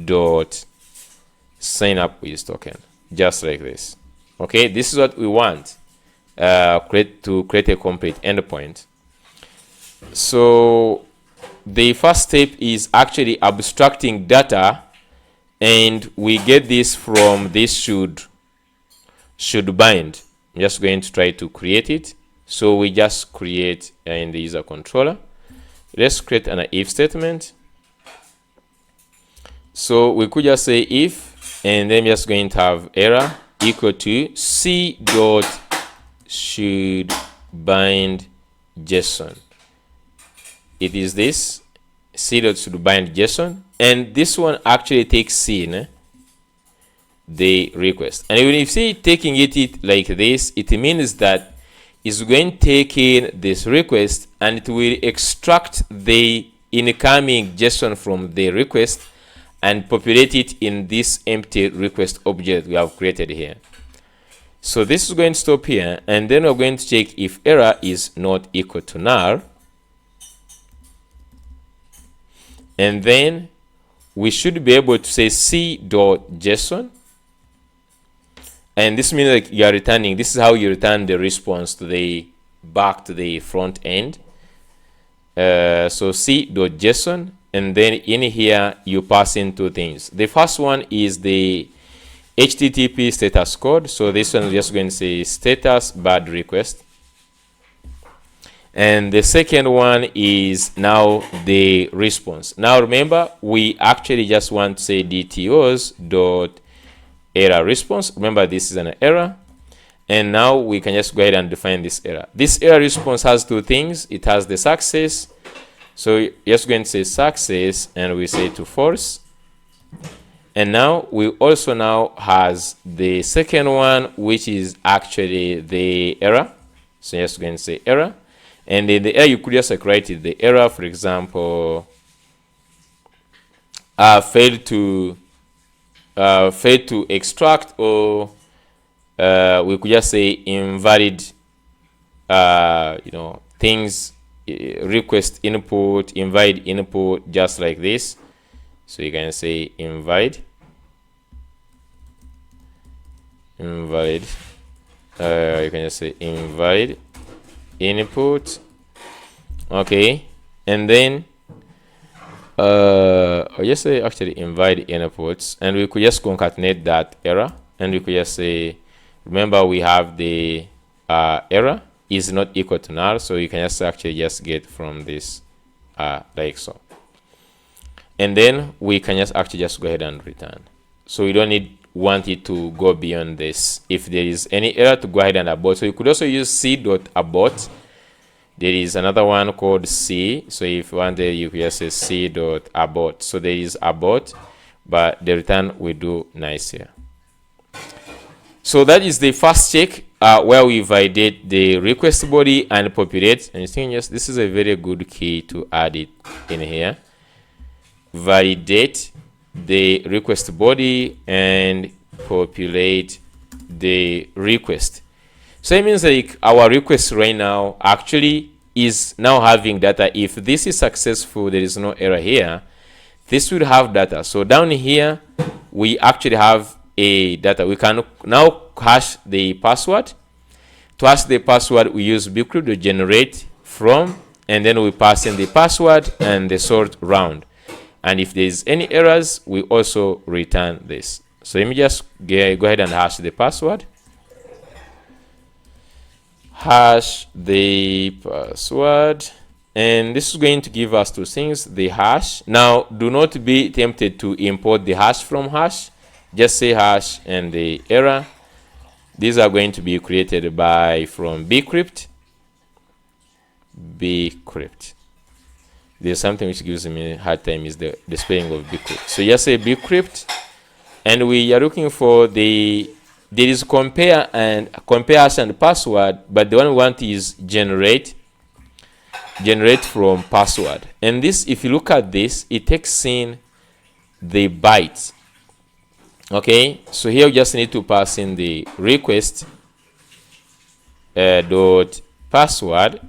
dot sign up with token, just like this. Okay, this is what we want to create a complete endpoint. So the first step is actually abstracting data, and we get this from this should bind. I'm just going to try to create it. So we just create in the user controller. Let's create an if statement. So we could just say if, and then just going to have error equal to c dot should bind JSON. It is this c dot should bind JSON, and this one actually takes in the request. And even if you see taking it like this, it means that it's going to take in this request, and it will extract the incoming JSON from the request and populate it in this empty request object we have created here. So this is going to stop here, and then we're going to check if error is not equal to null, and then we should be able to say c.json, and this means like you are returning, this is how you return the response to the back to the front end. So c.json, and then in here you pass in two things. The first one is the HTTP status code. So this one is just going to say status bad request, and the second one is now the response. Now remember, we actually just want to say DTOs dot error response. Remember, this is an error, and now we can just go ahead and define this error. This error response has two things. It has the success, so you're just going to say success, and we say to false. And now we also now has the second one, which is actually the error. So just going to say error, and in the error you could just write it, the error, for example, failed to extract, or we could just say invalid things, request input, invalid input, just like this. So you can say invalid you can just say invalid input. Okay, and then or just say actually invalid inputs, and we could just concatenate that error, and we could just say, remember, we have the error is not equal to null, so you can just actually just get from this like so, and then we can just actually just go ahead and return. So we don't need want it to go beyond this. If there is any error, to go ahead and abort. So you could also use c.abort. There is another one called c. So if you want, you could just say c.abort. So there is abort, but the return will do nice here. So that is the first check where we validate the request body and populate. And you think, yes, this is a very good key to add it in here. Validate the request body and populate the request. So it means like our request right now actually is now having data. If this is successful, there is no error here, this will have data. So down here we actually have a data. We can now hash the password. To hash the password, we use bcrypt to generate from, and then we pass in the password and the sort round. And if there is any errors, we also return this. So let me just go ahead and hash the password. Hash the password, and this is going to give us two things: the hash. Now do not be tempted to import the hash from hash. Just say hash and the error. These are going to be created from bcrypt. There's something which gives me a hard time, is the spelling of bcrypt. So just say bcrypt, and we are looking for there is compare hash and password, but the one we want is generate from password. And this, if you look at this, it takes in the bytes. Okay, so here we just need to pass in the request dot password,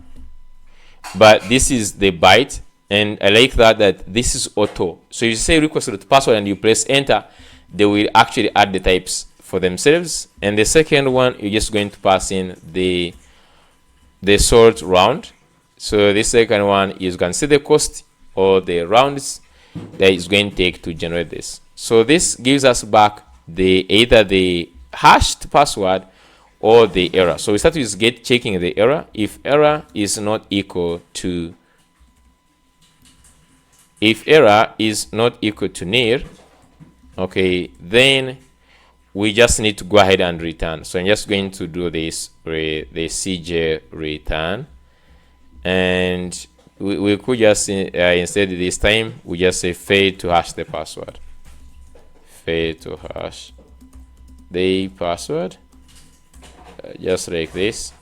but this is the byte, and I like that this is auto. So you say request dot password and you press enter, they will actually add the types for themselves. And the second one, you're just going to pass in the sort round. So this second one is, you can see the cost or the rounds that is going to take to generate this. So this gives us back either the hashed password or the error. So we start with checking the error. If error is not equal to nil, okay, then we just need to go ahead and return. So I'm just going to do this the cj return, and we could just instead this time we just say fail to hash the password. Fail to hash the password, just like this.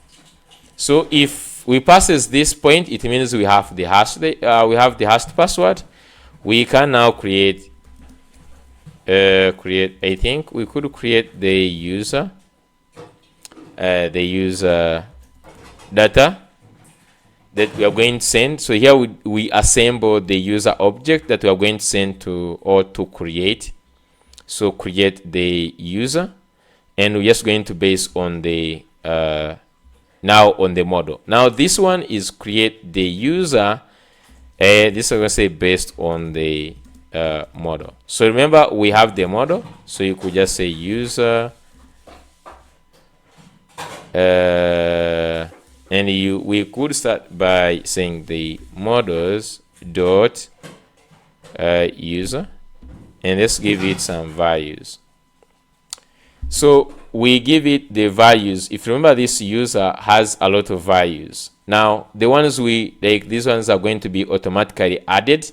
So if we passes this point, it means we have the hashed password. We can now create. I think we could create the user data that we are going to send. So here we assemble the user object that we are going to send to, or to create. So create the user, and we're just going to base on the now on the model. Now this one is create the user. This is going to say based on the model. So remember, we have the model, so you could just say user, and we could start by saying the models dot user, and let's give it some values. So we give it the values. If you remember, this user has a lot of values. Now the ones we like, these ones are going to be automatically added,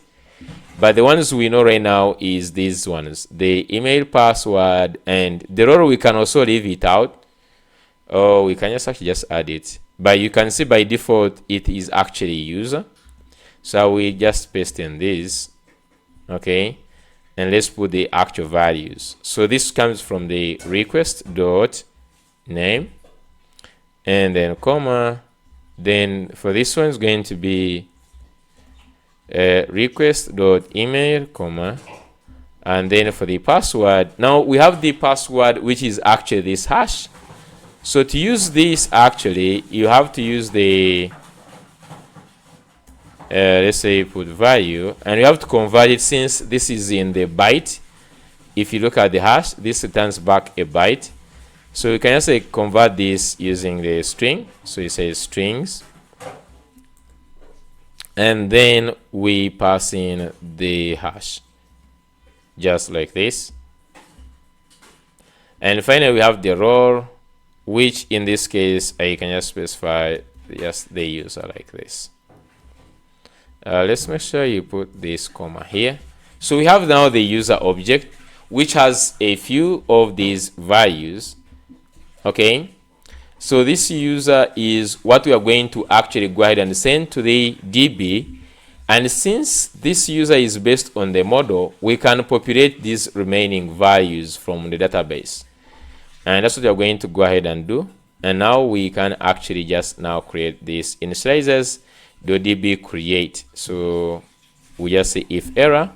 but the ones we know right now is these ones: the email, password, and the role. We can also leave it out, or we can just actually just add it. But you can see by default it is actually user. So we just paste in this, okay, and let's put the actual values. So this comes from the request dot name, and then comma. Then for this one is going to be request dot email, comma, and then for the password, now we have the password, which is actually this hash. So to use this, actually you have to use the let's say put value, and you have to convert it, since this is in the byte. If you look at the hash, this returns back a byte. So you can just say convert this using the string. So you say strings, and then we pass in the hash, just like this. And finally, we have the role, which in this case, you can just specify just the user like this. Let's make sure you put this comma here. So we have now the user object, which has a few of these values. Okay, so this user is what we are going to actually go ahead and send to the DB. And since this user is based on the model, we can populate these remaining values from the database. And that's what we are going to go ahead and do. And now we can actually just now create this initializers .db create. So we just say if error.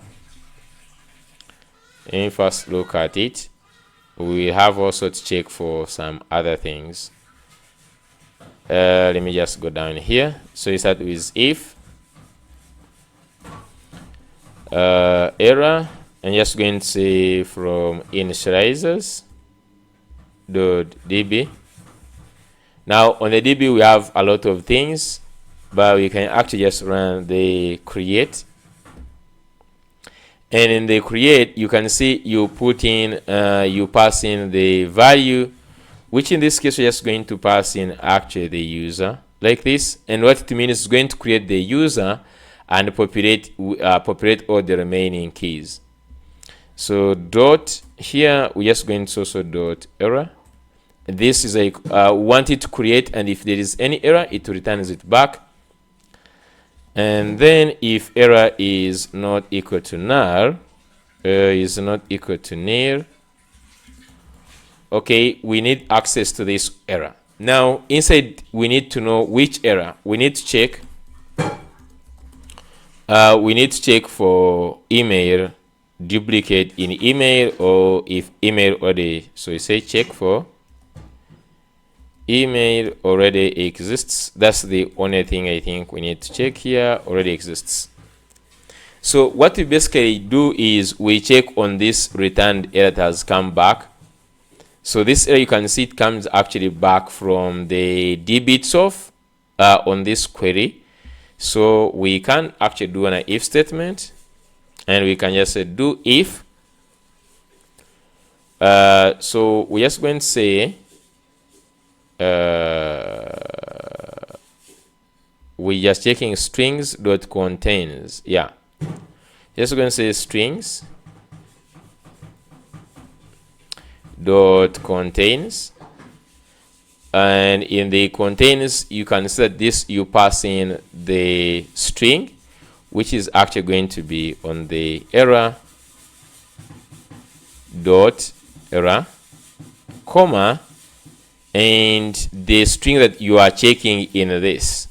And first look at it. We have also to check for some other things. Let me just go down here. So you start with if error, and just going to say from initializers .db. Now on the DB we have a lot of things, but we can actually just run the create. And in the create, you can see you put in, you pass in the value, which in this case we're just going to pass in actually the user like this. And what it means is going to create the user and populate all the remaining keys. So dot here, we're just going to also dot error. This is a want it to create, and if there is any error, it returns it back. And then if error is not equal to null, is not equal to nil, okay, we need access to this error. Now inside we need to know which error. We need to check. We need to check for email duplicate in email, or if email already. So we say check for email already exists. That's the only thing I think we need to check here. Already exists. So what we basically do is we check on this returned error that has come back. So this error, you can see it comes actually back from the DB itself on this query. So we can actually do an if statement, and we can just say do if. So we're just going to say we just checking strings dot contains. Yeah, just going to say strings dot contains, and in the contains you can set this, you pass in the string, which is actually going to be on the error dot error, comma, and the string that you are checking in this.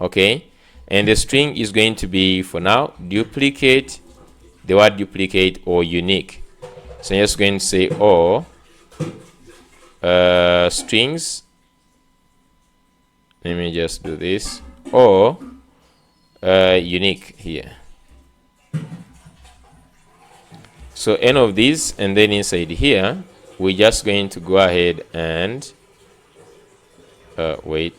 Okay, and the string is going to be, for now, duplicate, the word duplicate, or unique. So I'm just going to say or strings, let me just do this, or unique here. So any of these, and then inside here we're just going to go ahead and wait,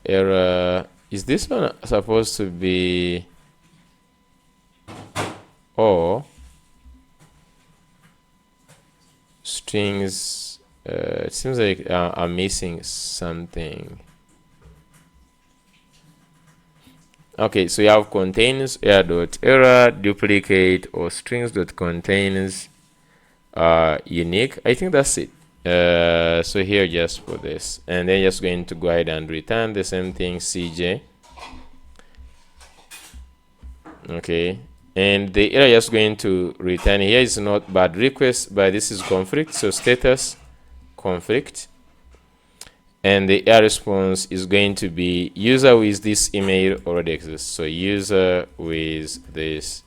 error, is this one supposed to be or strings? It seems like I'm missing something. Okay, so you have contains error duplicate, or strings contains unique. I think that's it. So here, just for this, and then just going to go ahead and return the same thing, CJ. Okay, and the error just going to return here is not bad request, but this is conflict. So status conflict, and the error response is going to be user with this email already exists. So user with this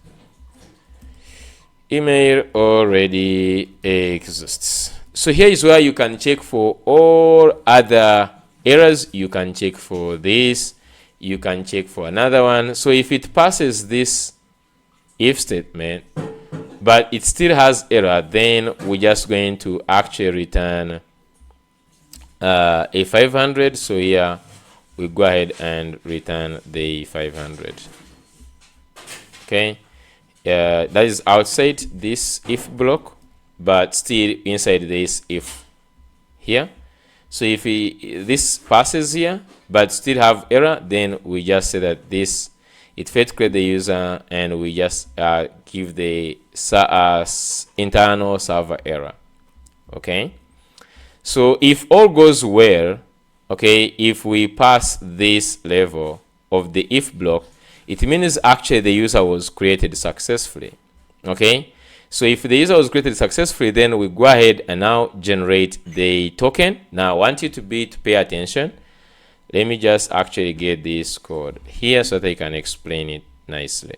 email already exists. So here is where you can check for all other errors. You can check for this, you can check for another one. So if it passes this if statement but it still has error, then we're just going to actually return a 500. So here we go ahead and return the 500. Okay, that is outside this if block, but still inside this if here. So if this passes here but still have error, then we just say that this it failed to create the user, and we just give the internal server error. Okay, so if all goes well, okay, if we pass this level of the if block, it means actually the user was created successfully. Okay, so if the user was created successfully, then we go ahead and now generate the token. Now I want you to pay attention. Let me just actually get this code here so that I can explain it nicely.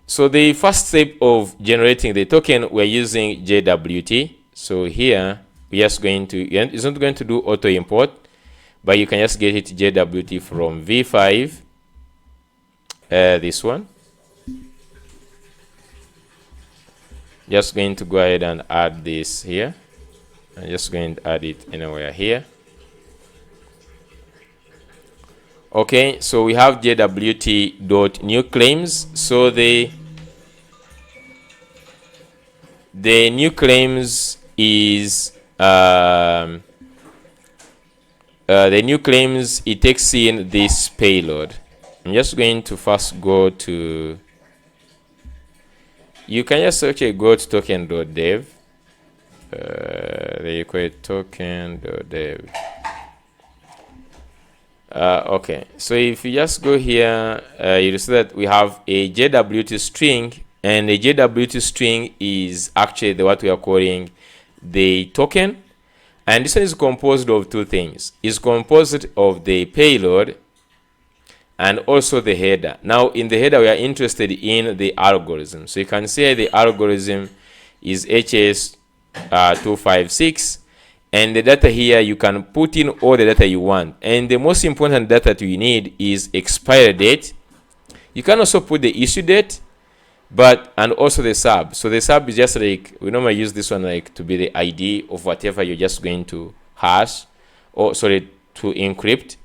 So the first step of generating the token, we're using JWT. So here we're just going to, it's not going to do auto import, but you can just get it JWT from v5, this one. Just going to go ahead and add this here. I'm just going to add it anywhere here. Okay, so we have JWT.new claims. So the new claims is the new claims, it takes in this payload. I'm just going to first go to, you can just actually go to token.dev. They equate token.dev. Okay, so if you just go here, you'll see that we have a JWT string, and a JWT string is actually what we are calling the token. And this one is composed of two things. It's composed of the payload and also the header. Now in the header we are interested in the algorithm. So you can see the algorithm is HS256, and the data here you can put in all the data you want. And the most important data that you need is expiry date. You can also put the issue date, and also the sub. So the sub is just like, we normally use this one like to be the ID of whatever you're just going to hash, or sorry, to encrypt.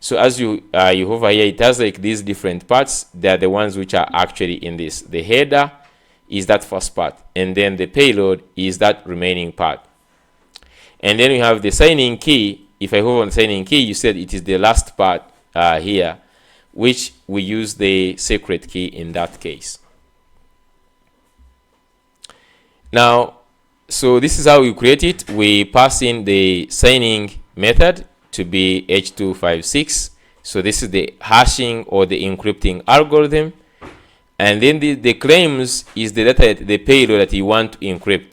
So as you hover here, it has like these different parts. They are the ones which are actually in this. The header is that first part, and then the payload is that remaining part. And then we have the signing key. If I hover on signing key, you said it is the last part here, which we use the secret key in that case. Now, so this is how we create it. We pass in the signing method to be H256. So this is the hashing or the encrypting algorithm. And then the claims is the data, the payload that you want to encrypt.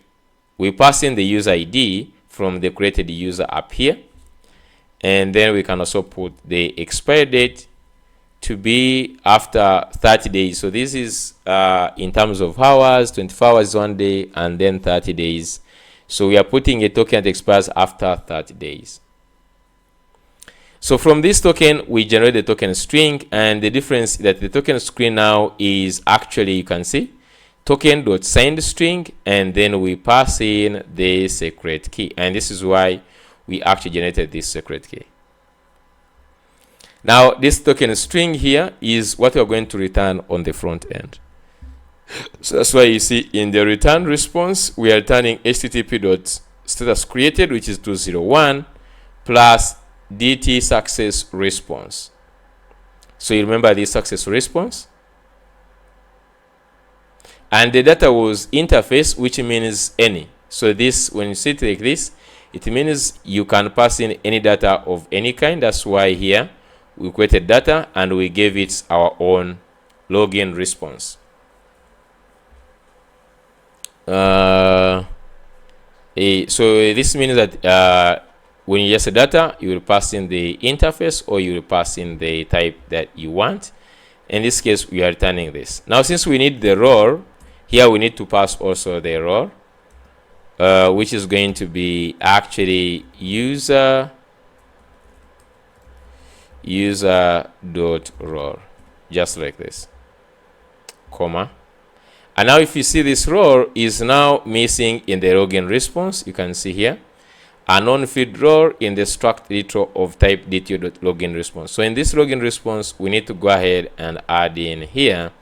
We pass in the user ID from the created user up here. And then we can also put the expiry date to be after 30 days. So this is in terms of hours, 24 hours 1 day, and then 30 days. So we are putting a token that expires after 30 days. So from this token, we generate the token string, and the difference that the token string now is actually, you can see, token.signed string, and then we pass in the secret key. And this is why we actually generated this secret key. Now, this token string here is what we are going to return on the front end. So that's why you see in the return response, we are returning http.status created, which is 201, plus DT success response. So you remember this success response? And the data was interface, which means any. So this, when you see it like this, it means you can pass in any data of any kind. That's why here we created data and we gave it our own login response. So this means that when you just data, you will pass in the interface or you will pass in the type that you want. In this case, we are returning this. Now, since we need the role, here we need to pass also the role, which is going to be actually user.role, just like this, comma. And now if you see this role is now missing in the login response, you can see here. a non-feed role in the struct retro of type DTO.login response. So in this login response, we need to go ahead and add in here.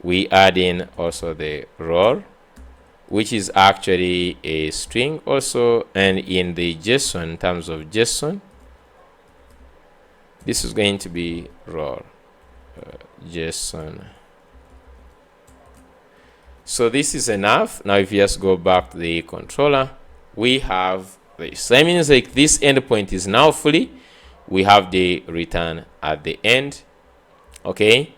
We add in also the role, which is actually a string also, and in the JSON, in terms of JSON, this is going to be role JSON. So this is enough. Now if you just go back to the controller, we have this. So that means like this endpoint is now fully. We have the return at the end. Okay.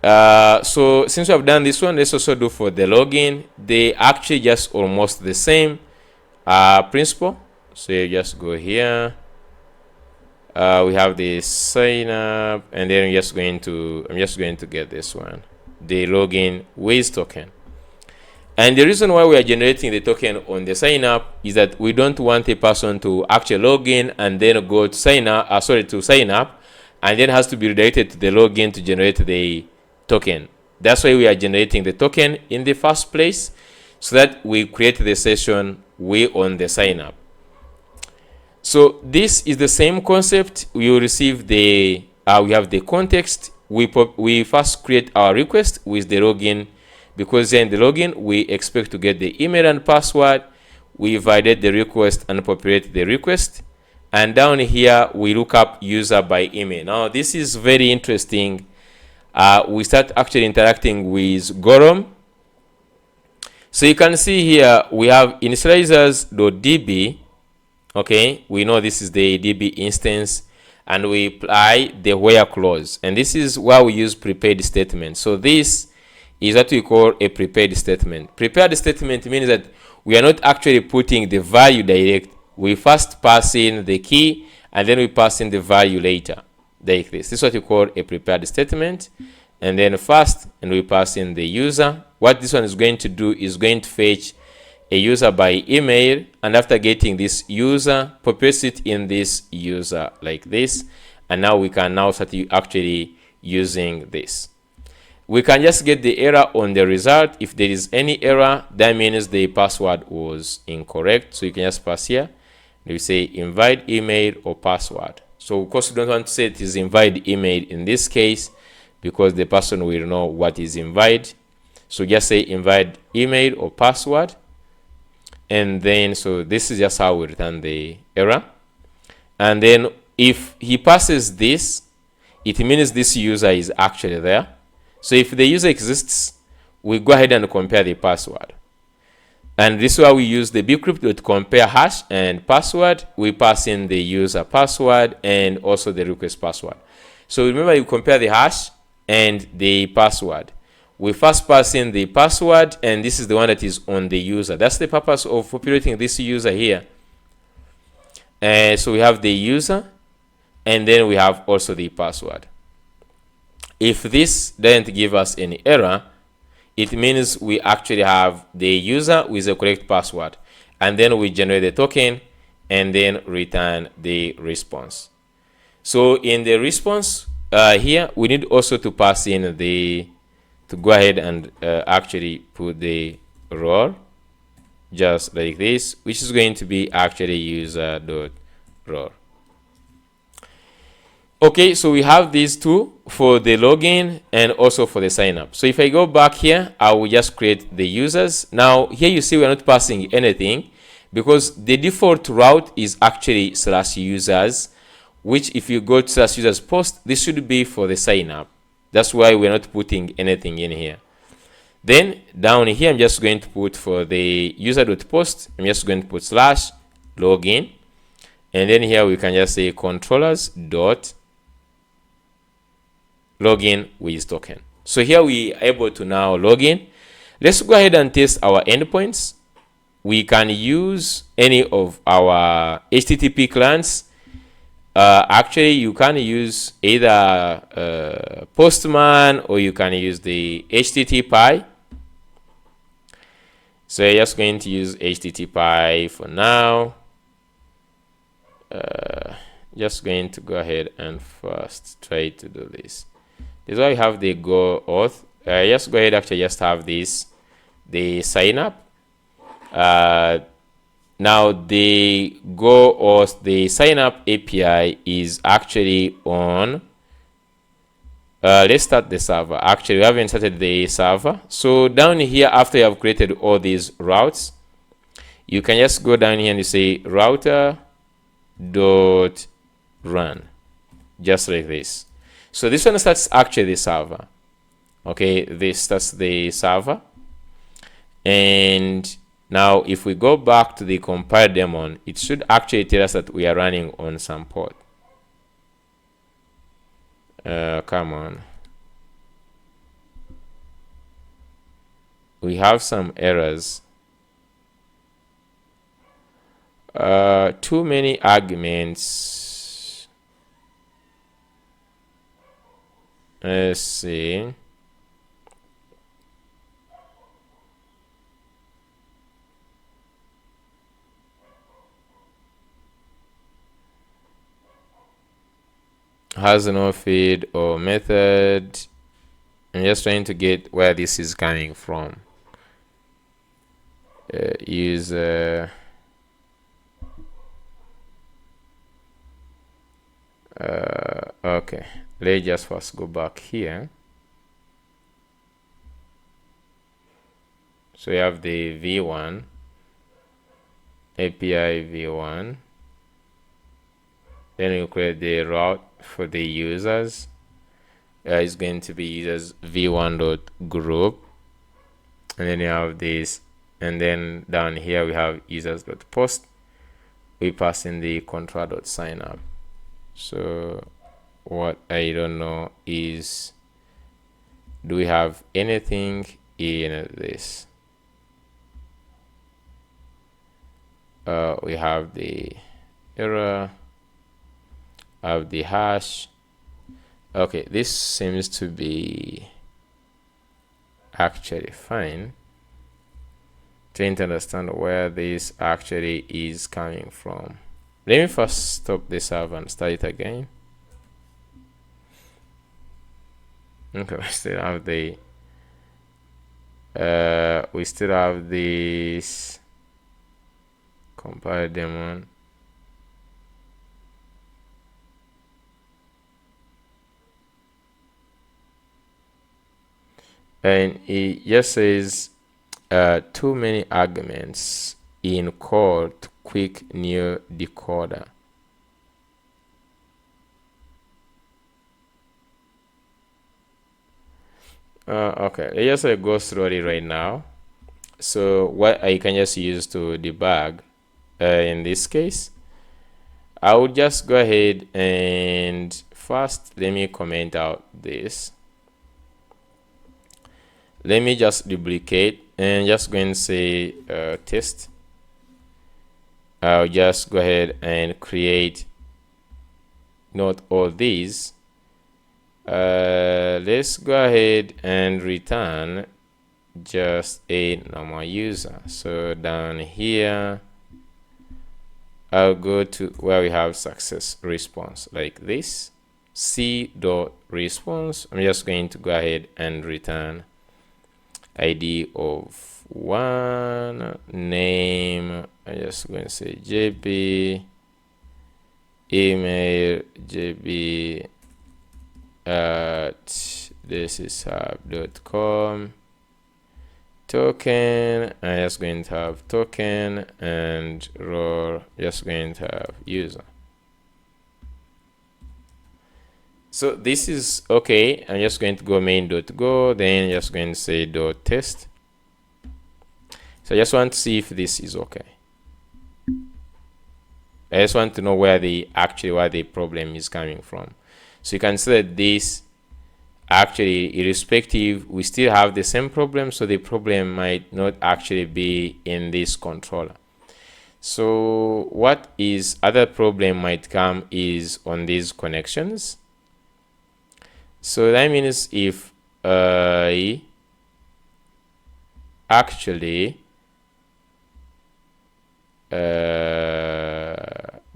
So since we have done this one, let's also do for the login. They actually just almost the same principle. So you just go here. We have the sign up, and then I'm just going to get this one, the login with token. And the reason why we are generating the token on the sign up is that we don't want a person to actually log in and then go to sign up, to sign up, and then has to be redirected to the login to generate the token. That's why we are generating the token in the first place, so that we create the session we on the sign up. So this is the same concept. We will receive the we have the context. We first create our request with the login, because in the login we expect to get the email and password. We validate the request and populate the request, and down here we look up user by email. Now this is very interesting. We start actually interacting with Golang. So you can see here we have initializers.db. Okay, we know this is the DB instance, and we apply the where clause, and this is where we use prepared statement. So this is what we call a prepared statement. Prepared statement means that we are not actually putting the value direct. We first pass in the key, and then we pass in the value later, like this. This is what we call a prepared statement. And then first, and we pass in the user. What this one is going to do is going to fetch a user by email, and after getting this user, populates it in this user like this, and now we can now start actually using this. We can just get the error on the result. If there is any error, that means the password was incorrect. So you can just pass here. We say invalid email or password. So of course we don't want to say it is invalid email in this case, because the person will know what is invalid. So just say invalid email or password. And then, so this is just how we return the error. And then if he passes this, it means this user is actually there. So if the user exists, we go ahead and compare the password. And this is why we use the bcrypt.compare hash and password. We pass in the user password and also the request password. So remember, you compare the hash and the password. We first pass in the password, and this is the one that is on the user. That's the purpose of populating this user here. And so we have the user, and then we have also the password. If this doesn't give us any error, it means we actually have the user with the correct password, and then we generate the token and then return the response. So in the response here, we need also to pass in the to go ahead and actually put the role just like this, which is going to be actually user.role. Okay, so we have these two for the login and also for the sign up. So if I go back here, I will just create the users. Now here you see we're not passing anything, because the default route is actually /users, which if you go to /users post, this should be for the sign up. That's why we're not putting anything in here. Then down here, I'm just going to put for the user.post, I'm just going to put /login. And then here we can just say controllers.login with token. So here we are able to now log in. Let's go ahead and test our endpoints. We can use any of our HTTP clients. Actually, you can use either Postman, or you can use the HTTP. So I'm just going to use HTTP for now. Just going to go ahead and first try to do this. This is why we have the go auth. Just go ahead, actually just have this, the sign up. Now the Go or the sign up API is actually on. Let's start the server. Actually, we haven't started the server. So down here, after you have created all these routes, you can just go down here and you say router dot run, just like this. So this one starts actually the server. Okay, this starts the server. And now if we go back to the compile daemon, it should actually tell us that we are running on some port. Come on. We have some errors. Too many arguments. Let's see. Has no feed or method. I'm just trying to get where this is coming from. User. Okay, let's just first go back here. So we have the v1 API v1. Then we create the route for the users. It's going to be users v1.group, and then you have this, and then down here we have users.post. We pass in the control.signup. So what I don't know is, do we have anything in this? We have the error, have the hash. Okay, this seems to be actually fine. Trying to understand where this actually is coming from. Let me first stop the server and start it again. Okay, we still have the this compile daemon. And it just says too many arguments in call to quick new decoder. Okay, let's just go slowly right now. So what I can just use to debug in this case, I would just go ahead and first let me comment out this. Let me just duplicate and just go and say test. I'll just go ahead and create not all these. Let's go ahead and return just a normal user. So down here, I'll go to where we have success response like this, c.response. I'm just going to go ahead and return ID of one, name, I'm just going to say JB, email JB at thisishub.com, token, I'm just going to have token, and role, just going to have user. So this is okay. I'm just going to go main.go, then just going to say .test. So I just want to see if this is okay. I just want to know where the problem is coming from. So you can see that this actually, irrespective, we still have the same problem. So the problem might not actually be in this controller. So what is other problem might come is on these connections. So that means if I actually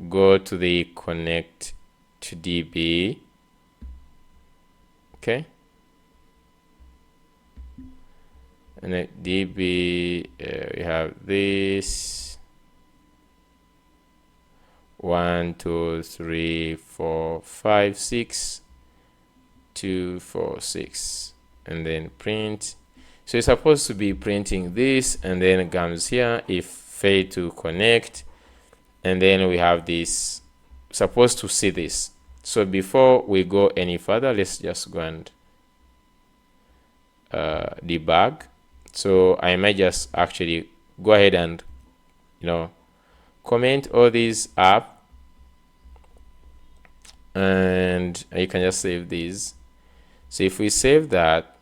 go to the connect to DB, okay, and at DB we have this, 1 2 3 4 5 6 2 4 6, and then print. So it's supposed to be printing this, and then it comes here if fail to connect, and then we have this supposed to see this. So before we go any further, let's just go and debug. So I might just actually go ahead and comment all these up, and you can just save these. So if we save that,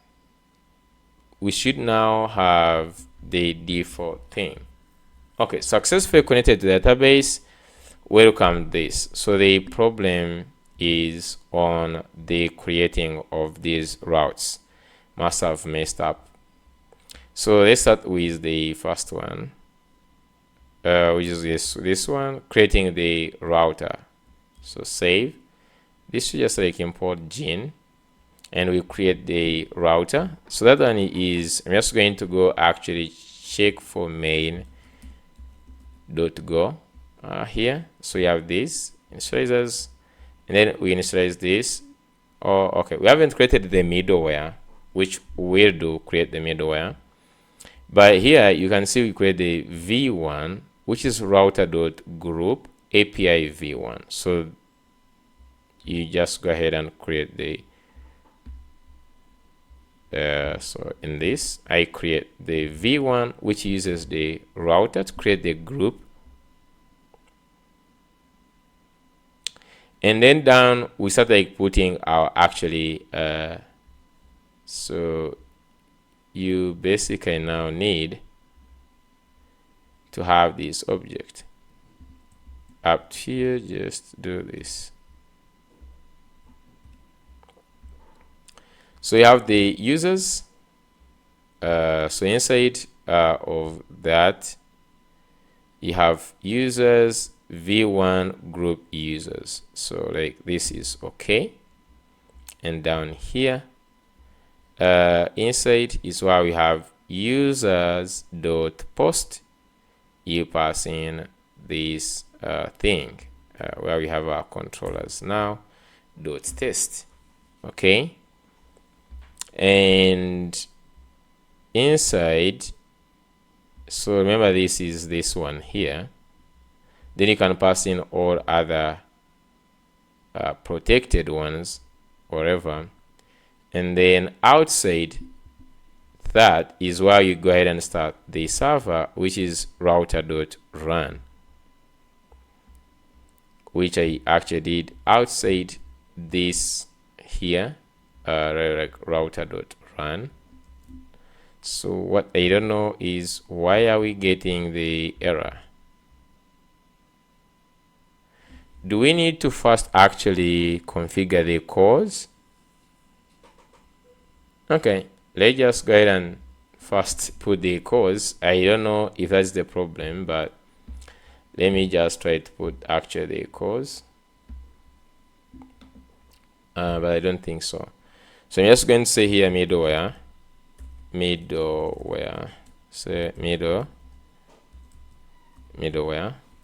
we should now have the default thing. Okay, successfully connected to the database. Welcome this. So the problem is on the creating of these routes. Must have messed up. So let's start with the first one, which is this one, creating the router. So save. This should just like import gin, and we create the router. So that one is, I'm just going to go actually check for main.go here. So we have this initializers, and then we initialize this. Oh, okay, we haven't created the middleware, which we'll do, create the middleware. But here you can see we create the v1, which is router.group API v1. So you just go ahead and create the so in this I create the v1, which uses the router to create the group, and then down we start like putting our actually so you basically now need to have this object up here. Just do this. So you have the users. So inside of that, you have users v1 group users. So like this is okay. And down here, inside is where we have users dot post. You pass in this thing where we have our controllers now dot test. Okay. And inside, so remember this is this one here, then you can pass in all other protected ones whatever, and then outside that is where you go ahead and start the server, which is router.run, which I actually did outside this here, like router.run. So what I don't know is why are we getting the error? Do we need to first actually configure the cause? Okay, let's just go ahead and first put the cause. I don't know if that's the problem, but let me just try to put actually the cause. But I don't think so. So I'm just going to say here middleware, say middleware,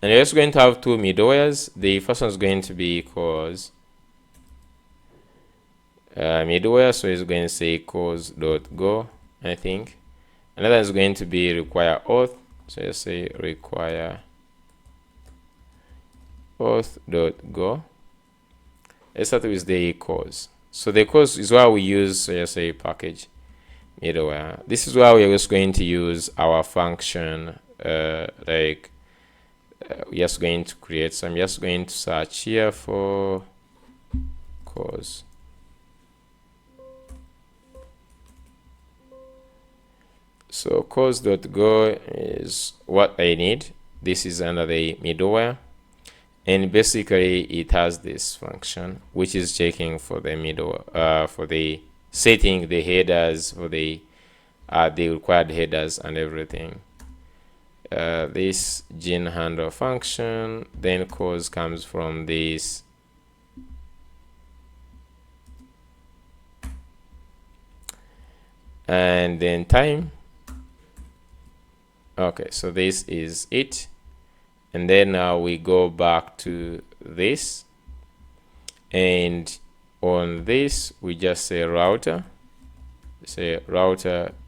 and you're just going to have two middlewares. The first one is going to be cause middleware, so it's going to say cause.go, I think. Another is going to be require auth, so just say require auth.go. Let's start with the cause. So the cause is where we use, so just say package middleware. This is where we're just going to use our function, we're just going to create. So I'm just going to search here for cause. So cause.go is what I need. This is under the middleware, and basically it has this function which is checking for the middle for the setting the headers for the required headers and everything. This gin handle function, then cause comes from this and then time. Okay, so this is it, and then we go back to this, and on this we just say router,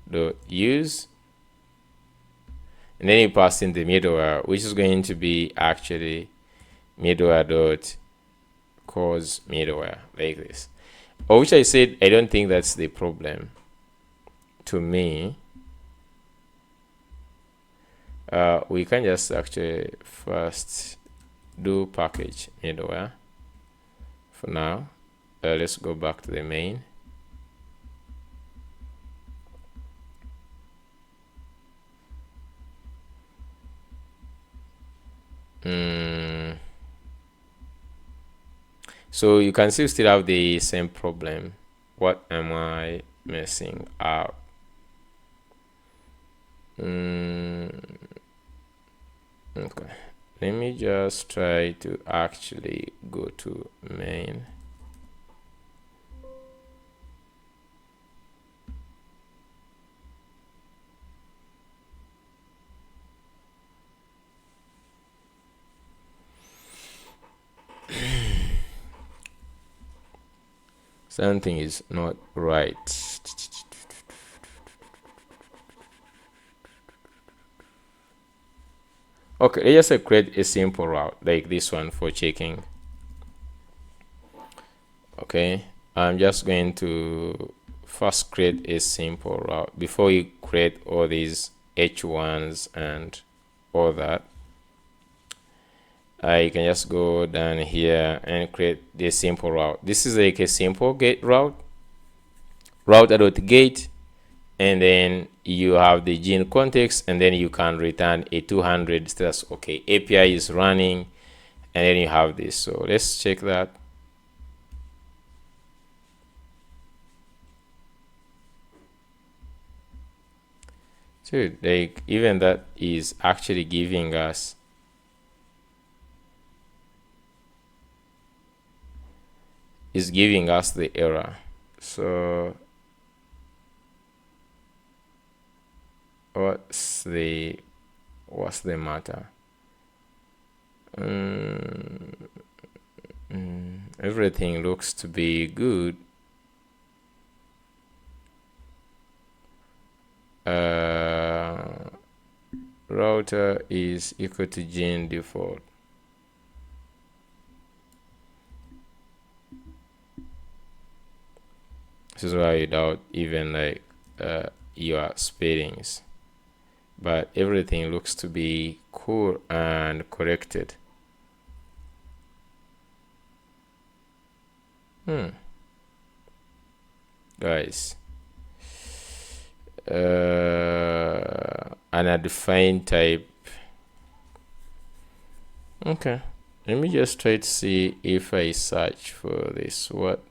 dot use, and then you pass in the middleware, which is going to be actually middleware dot cause middleware, like this. Or which I said I don't think that's the problem to me. We can just actually first do package middleware for now. Let's go back to the main. So you can still have the same problem. What am I messing up? Okay, let me just try to actually go to main. Something is not right. Okay, let's just create a simple route like this one for checking. Okay, I'm just going to first create a simple route before you create all these H1s and all that. You can just go down here and create this simple route. This is like a simple get route, router.get, and then you have the gene context, and then you can return a 200 status. Okay, API is running, and then you have this. So let's check that. Dude, like even that is actually giving us the error. So what's the matter? Everything looks to be good. Router is equal to gene default. This is why without even like your spellings, but everything looks to be cool and corrected. Guys, an undefined type. Okay, let me just try to see if I search for this. What?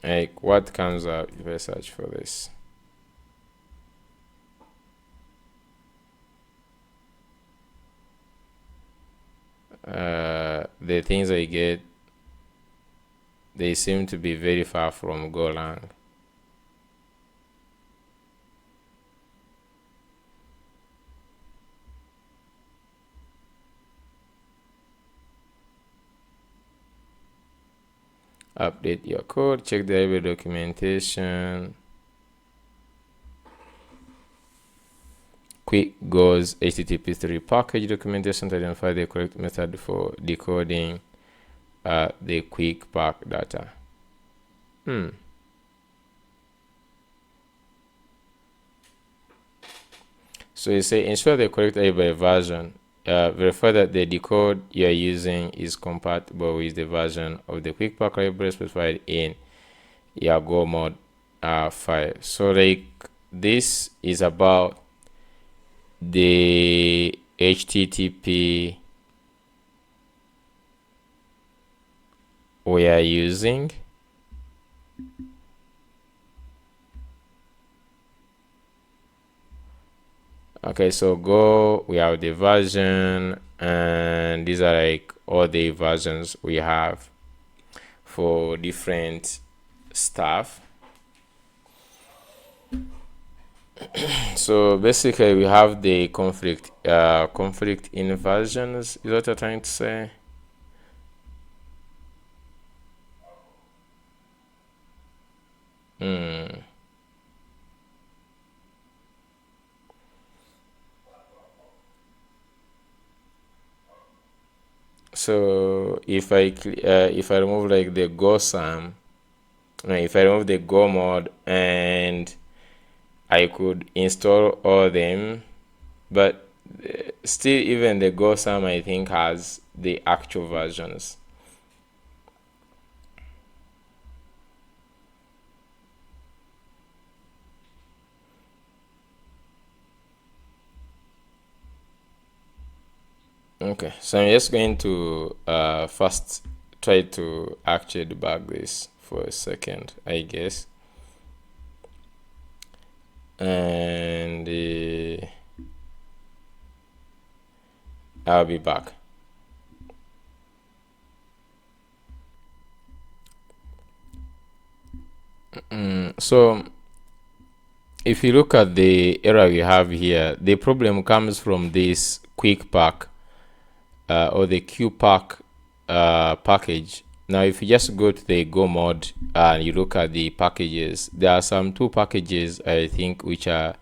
Like what comes up if I search for this? The things I get, they seem to be very far from Golang. Update your code, check the library documentation. Quick goes HTTP3 package documentation to identify the correct method for decoding the quick pack data. So you say ensure the correct library version. Verify that the decode you are using is compatible with the version of the quick pack library specified in your Go mod file. So like this is about the HTTP we are using. Okay, so Go, we have the version, and these are like all the versions we have for different stuff. So basically we have the conflict in versions, is what you're trying to say? So if I remove like the go sum, if I remove the go mod, and I could install all them, but still even the go sum I think has the actual versions. Okay, so I'm just going to first try to actually debug this for a second, I guess. And I'll be back. So if you look at the error we have here, the problem comes from this quick pack or the qpack package. Now if you just go to the go mod and you look at the packages, there are some two packages I think which are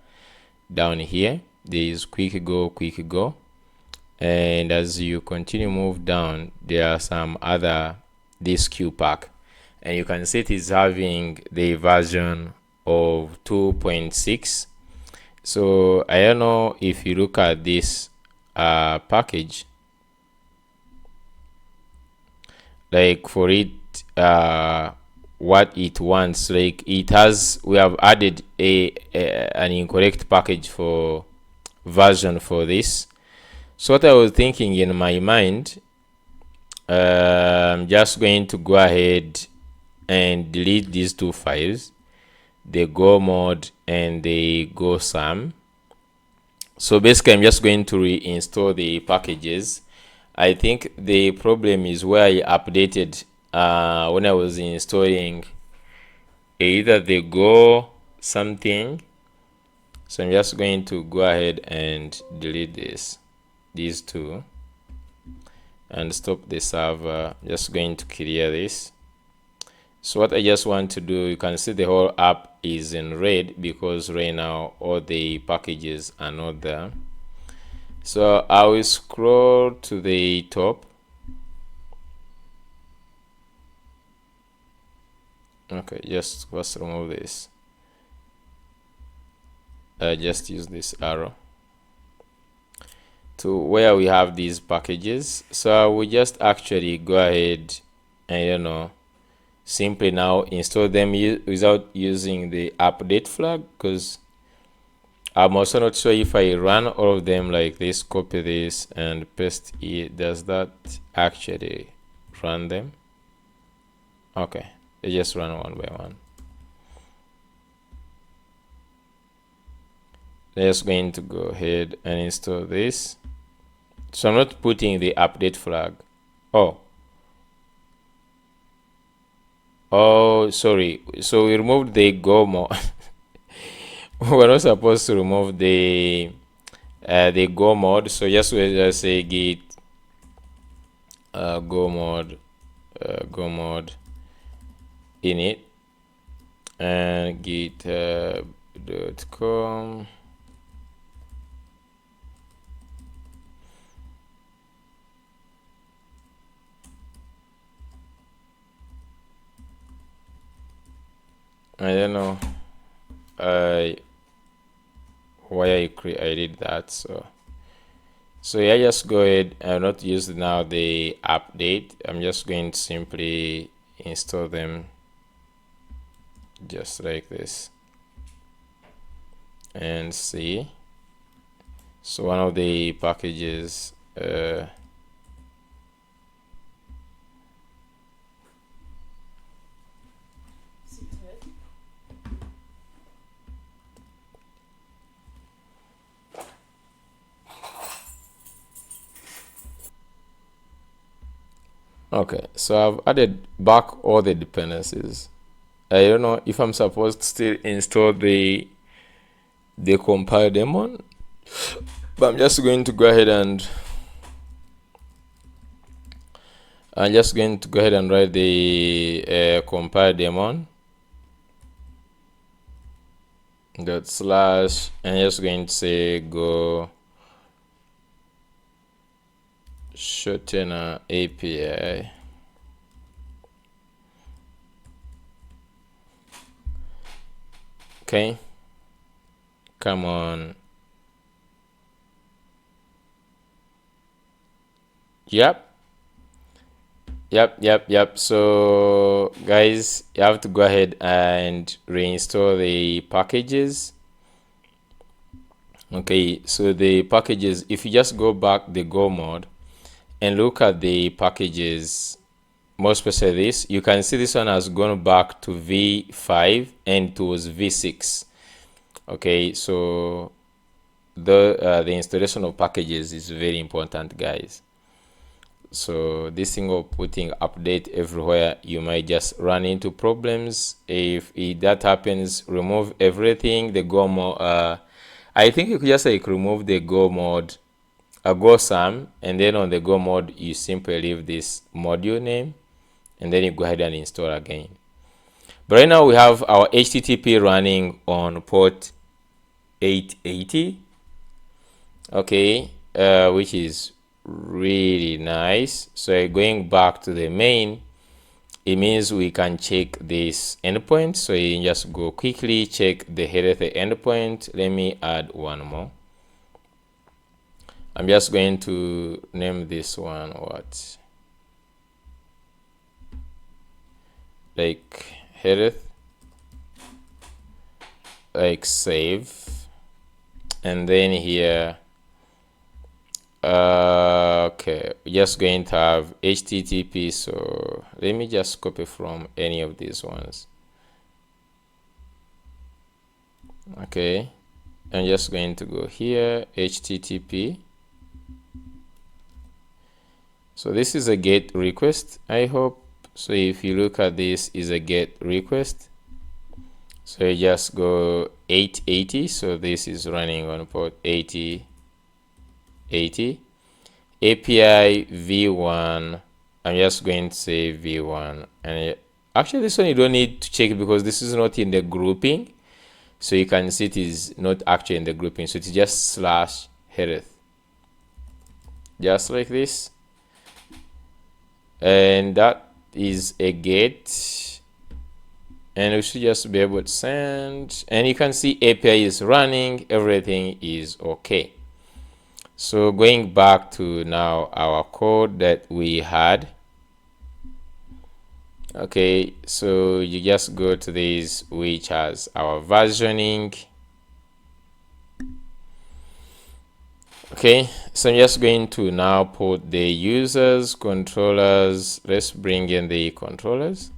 down here. There is quick go, and as you continue move down, there are some other, this qpack, and you can see it is having the version of 2.6. so I don't know if you look at this package, like for it what it wants, like it has, we have added an incorrect package for version for this. So what I was thinking in my mind, I'm just going to go ahead and delete these two files, the go mod and the go sum. So basically I'm just going to reinstall the packages. I think the problem is where I updated when I was installing either the go something. So I'm just going to go ahead and delete these two and stop the server. Just going to clear this. So what I just want to do, you can see the whole app is in red because right now all the packages are not there. So I will scroll to the top. Okay, just first remove this. Just use this arrow to where we have these packages. So we just actually go ahead and simply now install them without using the update flag, because I'm also not sure if I run all of them like this, copy this and paste it, does that actually run them? Okay, they just run one by one. Just going to go ahead and install this. So I'm not putting the update flag. Oh, sorry. So we removed the go mod. We're not supposed to remove the go mod. So just say git go mod init and git.com. I don't know why I did that. So yeah, just go ahead and not use now the update. I'm just going to simply install them just like this and see. So one of the packages okay, so I've added back all the dependencies. I don't know if I'm supposed to still install the the compile daemon, but I'm just going to go ahead and write the compile daemon dot slash, and just going to say go Shortener API. Okay, come on. Yep. So guys, you have to go ahead and reinstall the packages. Okay, so the packages, if you just go back the Go mode and look at the packages, more especially this, you can see this one has gone back to v5 and it was v6. Okay, so the installation of packages is very important, guys. So this thing of putting update everywhere, you might just run into problems. If that happens, remove everything, the Go mode. I think you could just like remove the Go mode, Go sum, and then on the Go mode you simply leave this module name, and then you go ahead and install again. But right now we have our HTTP running on port 880. Okay, which is really nice. So going back to the main, it means we can check this endpoint. So you just go quickly check the health endpoint. Let me add one more. I'm just going to name this one what, like health, like save, and then here okay, we're just going to have HTTP. So let me just copy from any of these ones. Okay, I'm just going to go here, HTTP. So this is a GET request, I hope. So if you look at this, is a GET request. So you just go 880. So this is running on port 8080. API v1. I'm just going to say v1. And actually this one you don't need to check because this is not in the grouping. So you can see it is not actually in the grouping. So it's just slash health. Just like this. And that is a GET, and we should just be able to send, and you can see API is running, everything is okay. So going back to now our code that we had. Okay, so you just go to this, which has our versioning. Okay, so I'm just going to now put the users, controllers. Let's bring in the controllers,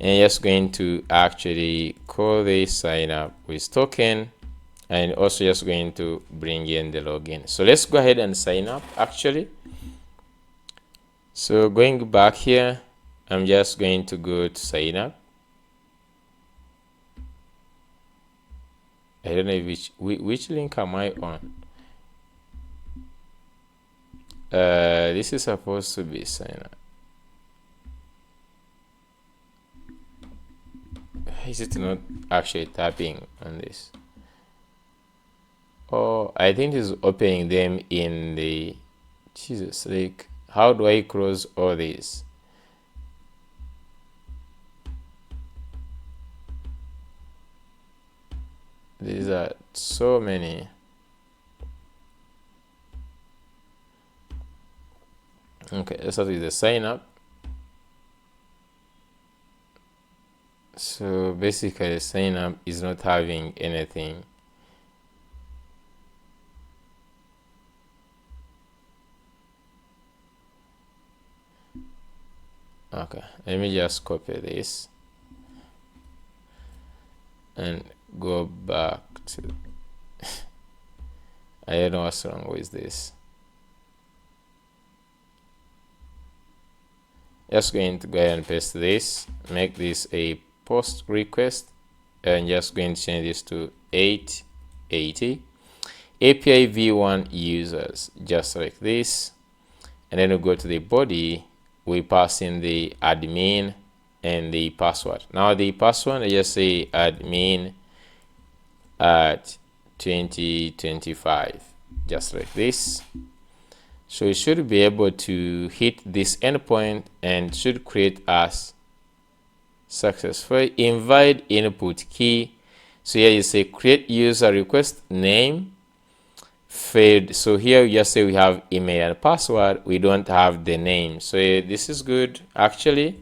and just going to actually call the sign up with token, and also just going to bring in the login. So let's go ahead and sign up actually. So going back here, I'm just going to go to sign up. I don't know which link am I on. This is supposed to be sign up. Is it not actually tapping on this? Oh, I think it's opening them in the, Jesus, like how do I close all these? These are so many. Okay, let's start with the sign up. So basically sign up is not having anything. Okay, let me just copy this and go back to I don't know what's wrong with this. Just going to go ahead and paste this, make this a post request, and just going to change this to 8 80. API v1 users, just like this. And then we go to the body, we pass in the admin and the password. Now the password, I just say admin at 2025, just like this. So it should be able to hit this endpoint and should create us successful. Invite input key. So here you say create user request name field. So here we just say we have email and password. We don't have the name. So this is good actually.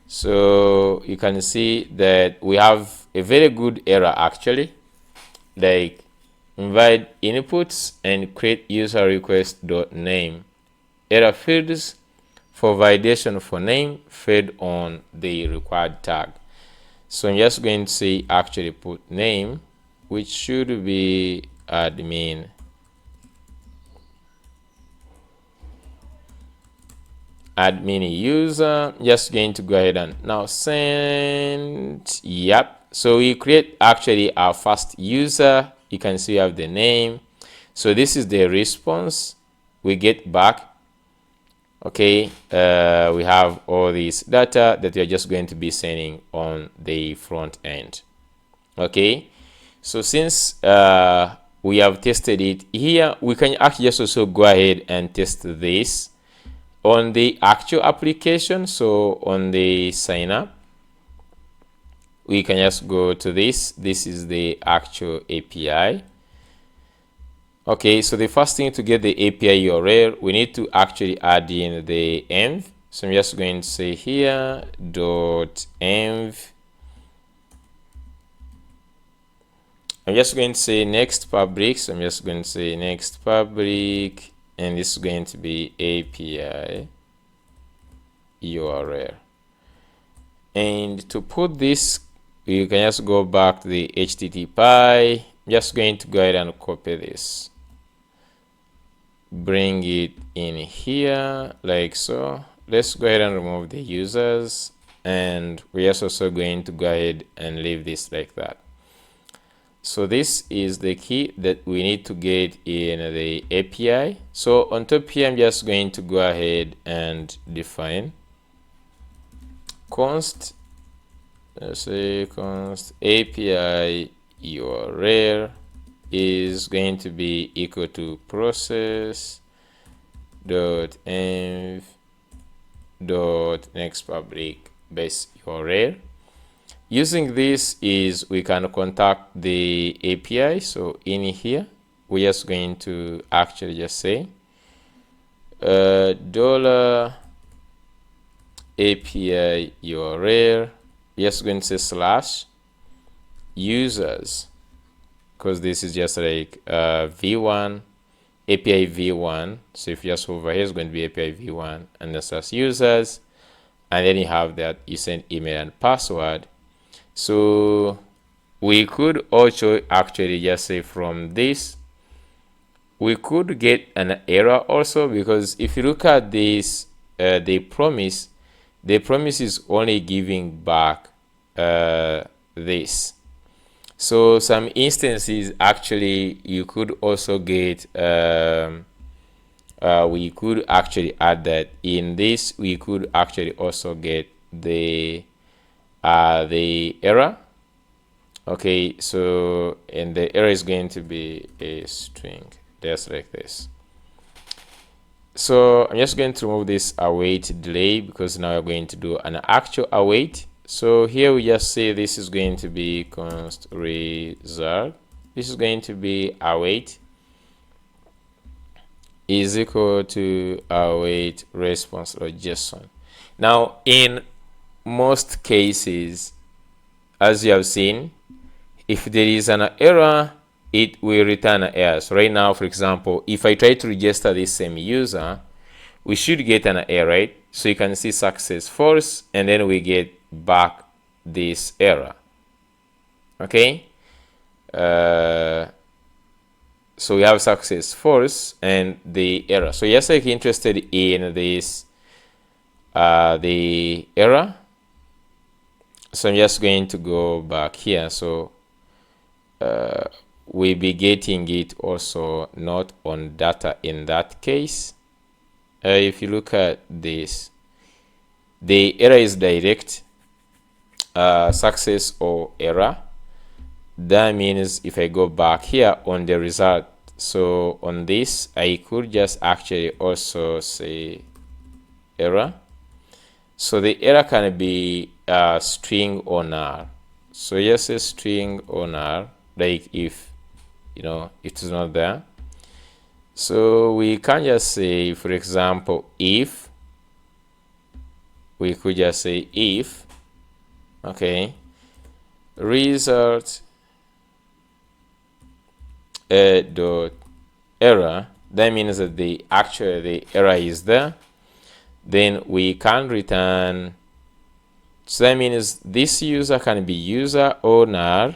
So you can see that we have a very good error actually, like invite inputs and create user request dot name. Error fields for validation for name fed on the required tag. So I'm just going to say actually put name, which should be admin. Admin user. Just going to go ahead and now send. Yep. So we create actually our first user. You can see we have the name. So this is the response we get back. Okay, we have all this data that we are just going to be sending on the front end. Okay, so since we have tested it here, we can actually just also go ahead and test this on the actual application. So on the sign up, we can just go to this. This is the actual API. Okay, so the first thing to get the API URL, we need to actually add in the env. So I'm just going to say here .env. I'm just going to say next public. So I'm just going to say next public, and this is going to be API URL. And to put this, you can just go back to the HTTP. I'm just going to go ahead and copy this. Bring it in here like so. Let's go ahead and remove the users, and we're also going to go ahead and leave this like that. So this is the key that we need to get in the API. So on top here, I'm just going to go ahead and define const, let's say const API URL is going to be equal to process dot env dot next public base URL. Using this is we can contact the API. So in here, we're just going to actually just say dollar API URL. We're just going to say slash users, because this is just like v1 API v1. So if you just over here, it's going to be API v1 and then slash users, and then you have that you send email and password. So we could also actually just say from this we could get an error also, because if you look at this, the promise is only giving back this. So some instances actually you could also get we could actually add that in this. We could actually also get the error. Okay, so and the error is going to be a string just like this. So I'm just going to remove this await delay, because now we're going to do an actual await. So here we just say this is going to be const result. This is going to be await is equal to await response or JSON. Now in most cases, as you have seen, if there is an error, it will return an error. So right now, for example, if I try to register this same user, we should get an error, right? So you can see success false, and then we get back this error. Okay, so we have success false and the error. So yes, I'm interested in this the error. So I'm just going to go back here. So we'll be getting it also not on data in that case. If you look at this, the error is direct success or error. That means if I go back here on the result, so on this I could just actually also say error. So the error can be string or null. So just a string or null, like if it is not there. So we can just say, for example, if we could just say if, okay, result dot error. That means that the error is there. Then we can return. So that means this user can be user or null,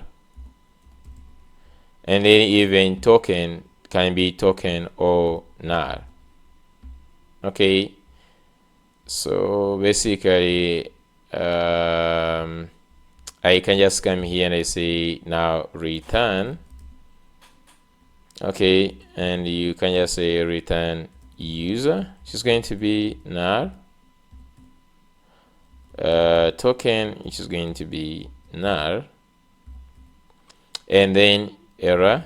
and then even token can be token or null. Okay, so basically I can just come here and I say now return. Okay, and you can just say return user, which is going to be null, token, which is going to be null, and then error,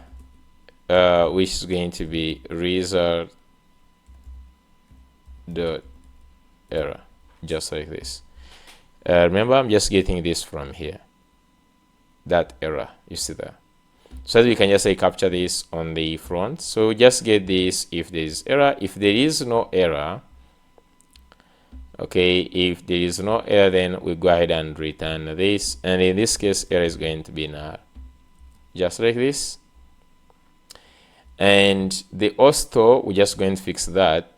which is going to be result dot error, just like this. Remember, I'm just getting this from here, that error you see there. So we can just say capture this on the front. So just get this if there is error. If there is no error, okay, if there is no error, then we go ahead and return this, and in this case error is going to be null, just like this. And the auth, we're just going to fix that.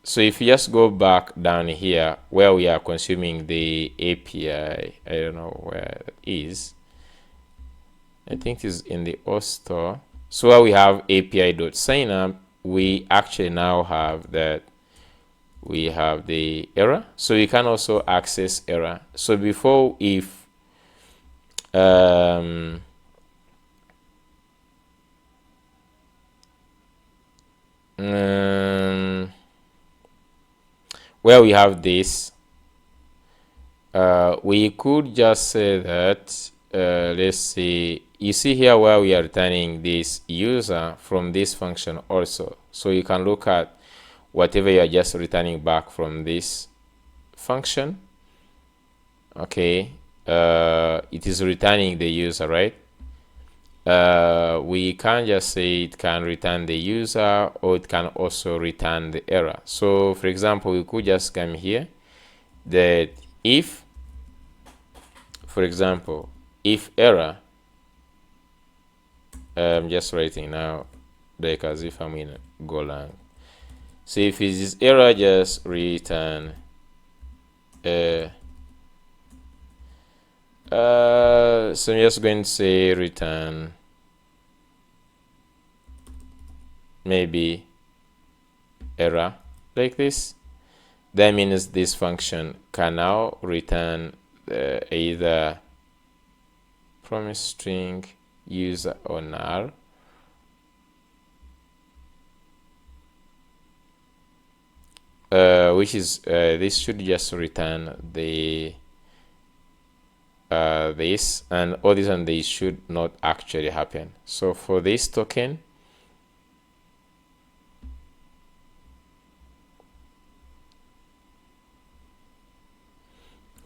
So if you just go back down here where we are consuming the API, I don't know where it is. I think it's in the auth. So where we have API.signup, we actually now have that we have the error. So we can also access error. So before, if where we have this, we could just say that let's see, you see here where we are returning this user from this function also. So you can look at whatever you are just returning back from this function. Okay, it is returning the user, right? We can just say it can return the user, or it can also return the error. So for example, we could just come here that if, for example, if error, I'm just writing now like as if I'm in Golang. So if it is error, just return so I'm just going to say return maybe error, like this. That means this function can now return either promise string, user, or null. Which is this should just return the this, and all this and this should not actually happen. So for this token,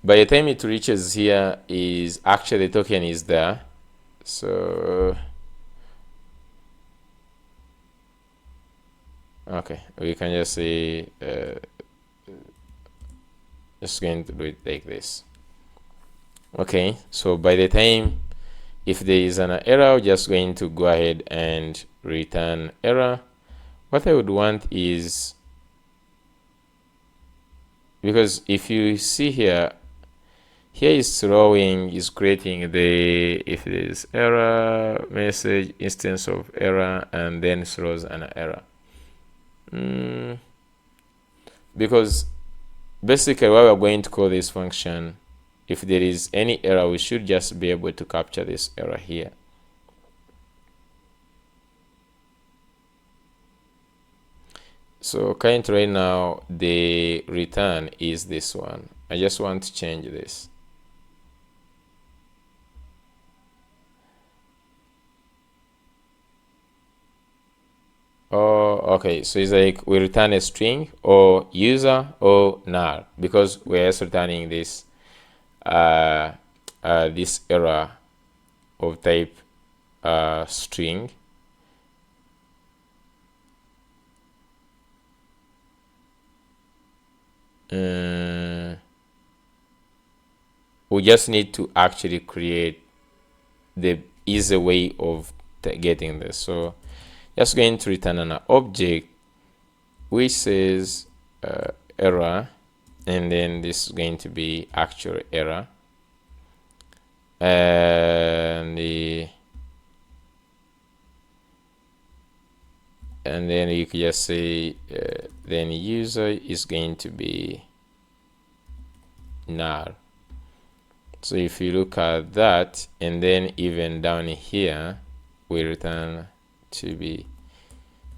by the time it reaches here, is actually the token is there. So okay, we can just say just going to do it like this. Okay, so by the time if there is an error, we're just going to go ahead and return error. What I would want is, because if you see here is throwing, is creating the if there is error message, instance of error, and then throws an error. Because basically what we're going to call this function, if there is any error, we should just be able to capture this error here. So currently right now the return is this one. I just want to change this. Oh, okay. So it's like we return a string or user or null, because we're just returning this this error of type string. We just need to actually create the easy way of getting this. So just going to return an object which says error, and then this is going to be actual error, and then you can just say then user is going to be null. So if you look at that, and then even down here we return to be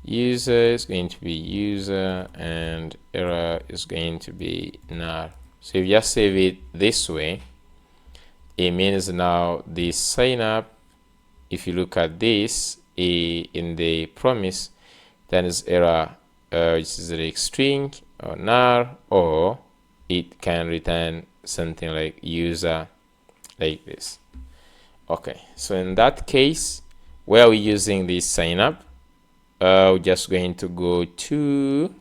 user is going to be user, and error is going to be null. So if you just save it this way, it means now the sign up, if you look at this in the promise, then is error which is like string or null, or it can return something like user, like this. Okay, so in that case, where are we using this sign up? We're just going to go to,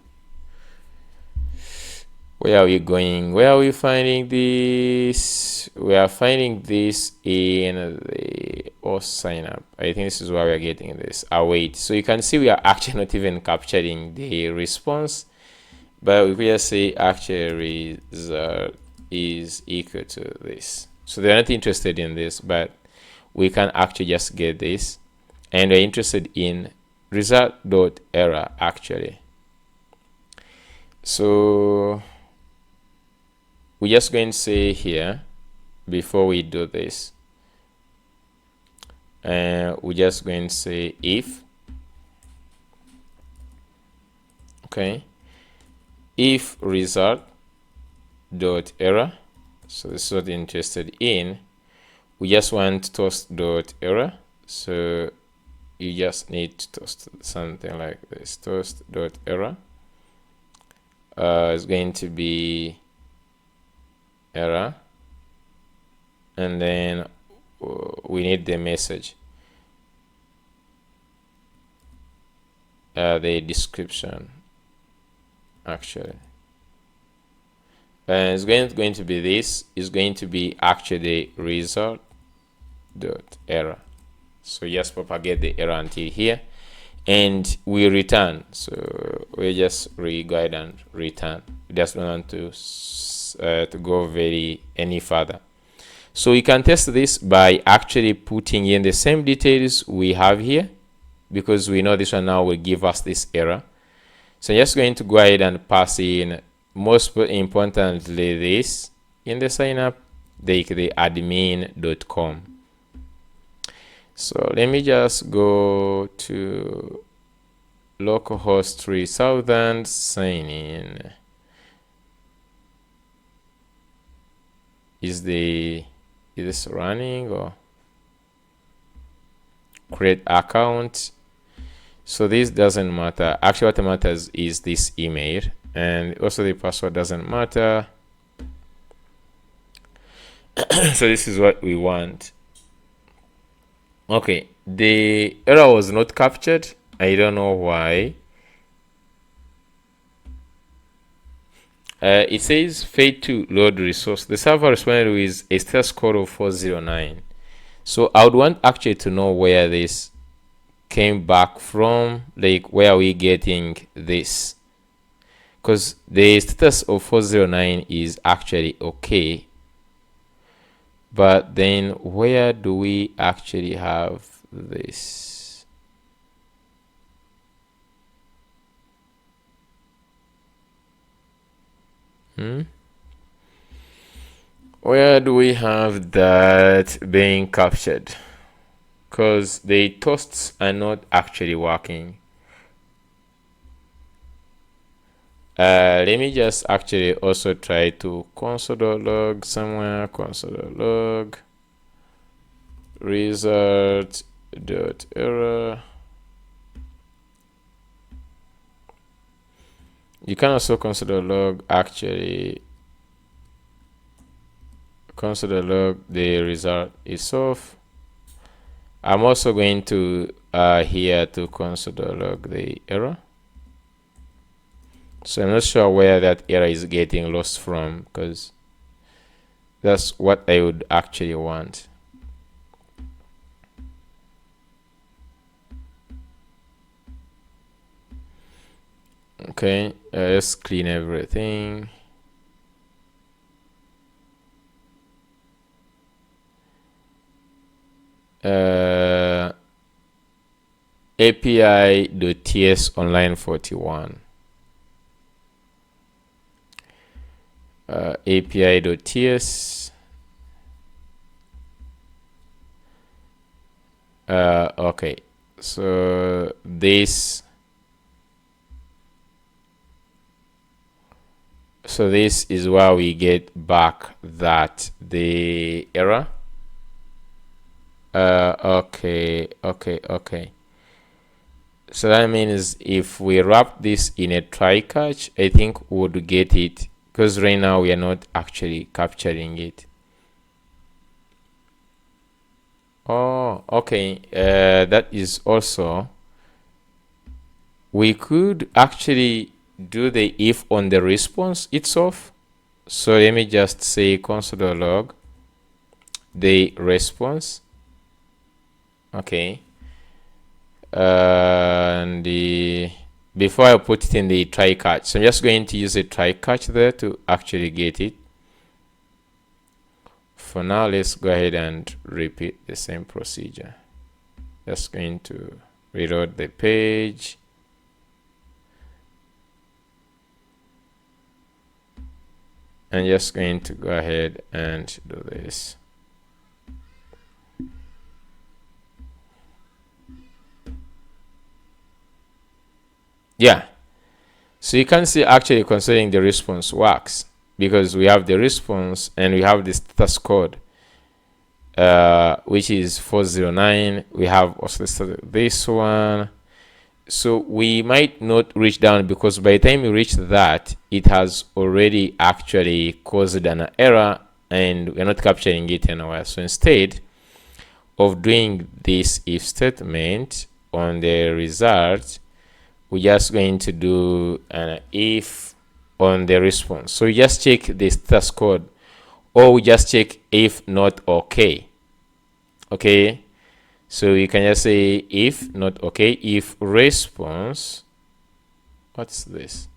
where are we going? Where are we finding this? We are finding this in the auth sign up. I think this is where we are getting this. Await. So you can see we are actually not even capturing the response, but we just say actual result is equal to this. So they're not interested in this, but we can actually just get this, and we're interested in result.error actually. So we're just going to say here, before we do this, we're just going to say if, okay, if result dot error, so this is what we're interested in. We just want toast dot error, so you just need to toast something like this. Toast dot error is going to be error, and then we need the message, the description actually, and it's going to be this is going to be actually result dot error. So just propagate the error until here, and we return. So we just go ahead and return. We just don't want to go any further. So you can test this by actually putting in the same details we have here, because we know this one now will give us this error. So I'm just going to go ahead and pass in, most importantly, this in the sign up, the admin.com. So let me just go to localhost 3000, sign in. Is this running, or create account? So this doesn't matter. Actually, what matters is this email, and also the password doesn't matter. So this is what we want. Okay, the error was not captured. I don't know why. It says failed to load resource. The server responded with a status code of 409. So I would want actually to know where this came back from, like where are we getting this, because the status of 409 is actually okay, but then where do we actually have this? Where do we have that being captured? Because the toasts are not actually working. Let me just actually also try to console.log somewhere, console.log result.error. You can also console.log actually console.log the result is off. I'm also going to here to console.log the error. So I'm not sure where that error is getting lost from, because that's what I would actually want. Okay, let's clean everything. API.ts online 41. API.ts. Okay, so this is where we get back that the error. Okay. So that means if we wrap this in a try catch, I think we would get it, because right now we are not actually capturing it. Oh, okay. That is also, we could actually do the if on the response itself. So let me just say console.log the response. Okay. And before I put it in the try catch, so I'm just going to use a try catch there to actually get it. For now, let's go ahead and repeat the same procedure. Just going to reload the page. And just going to go ahead and do this. Yeah. So you can see actually considering the response works, because we have the response and we have the status code, which is 409. We have also this one. So we might not reach down, because by the time you reach that, it has already actually caused an error and we're not capturing it anywhere. So instead of doing this if statement on the result, we're just going to do an if on the response. So you just check the status code, or we just check if not okay. Okay, so you can just say if not okay, if response, what's this?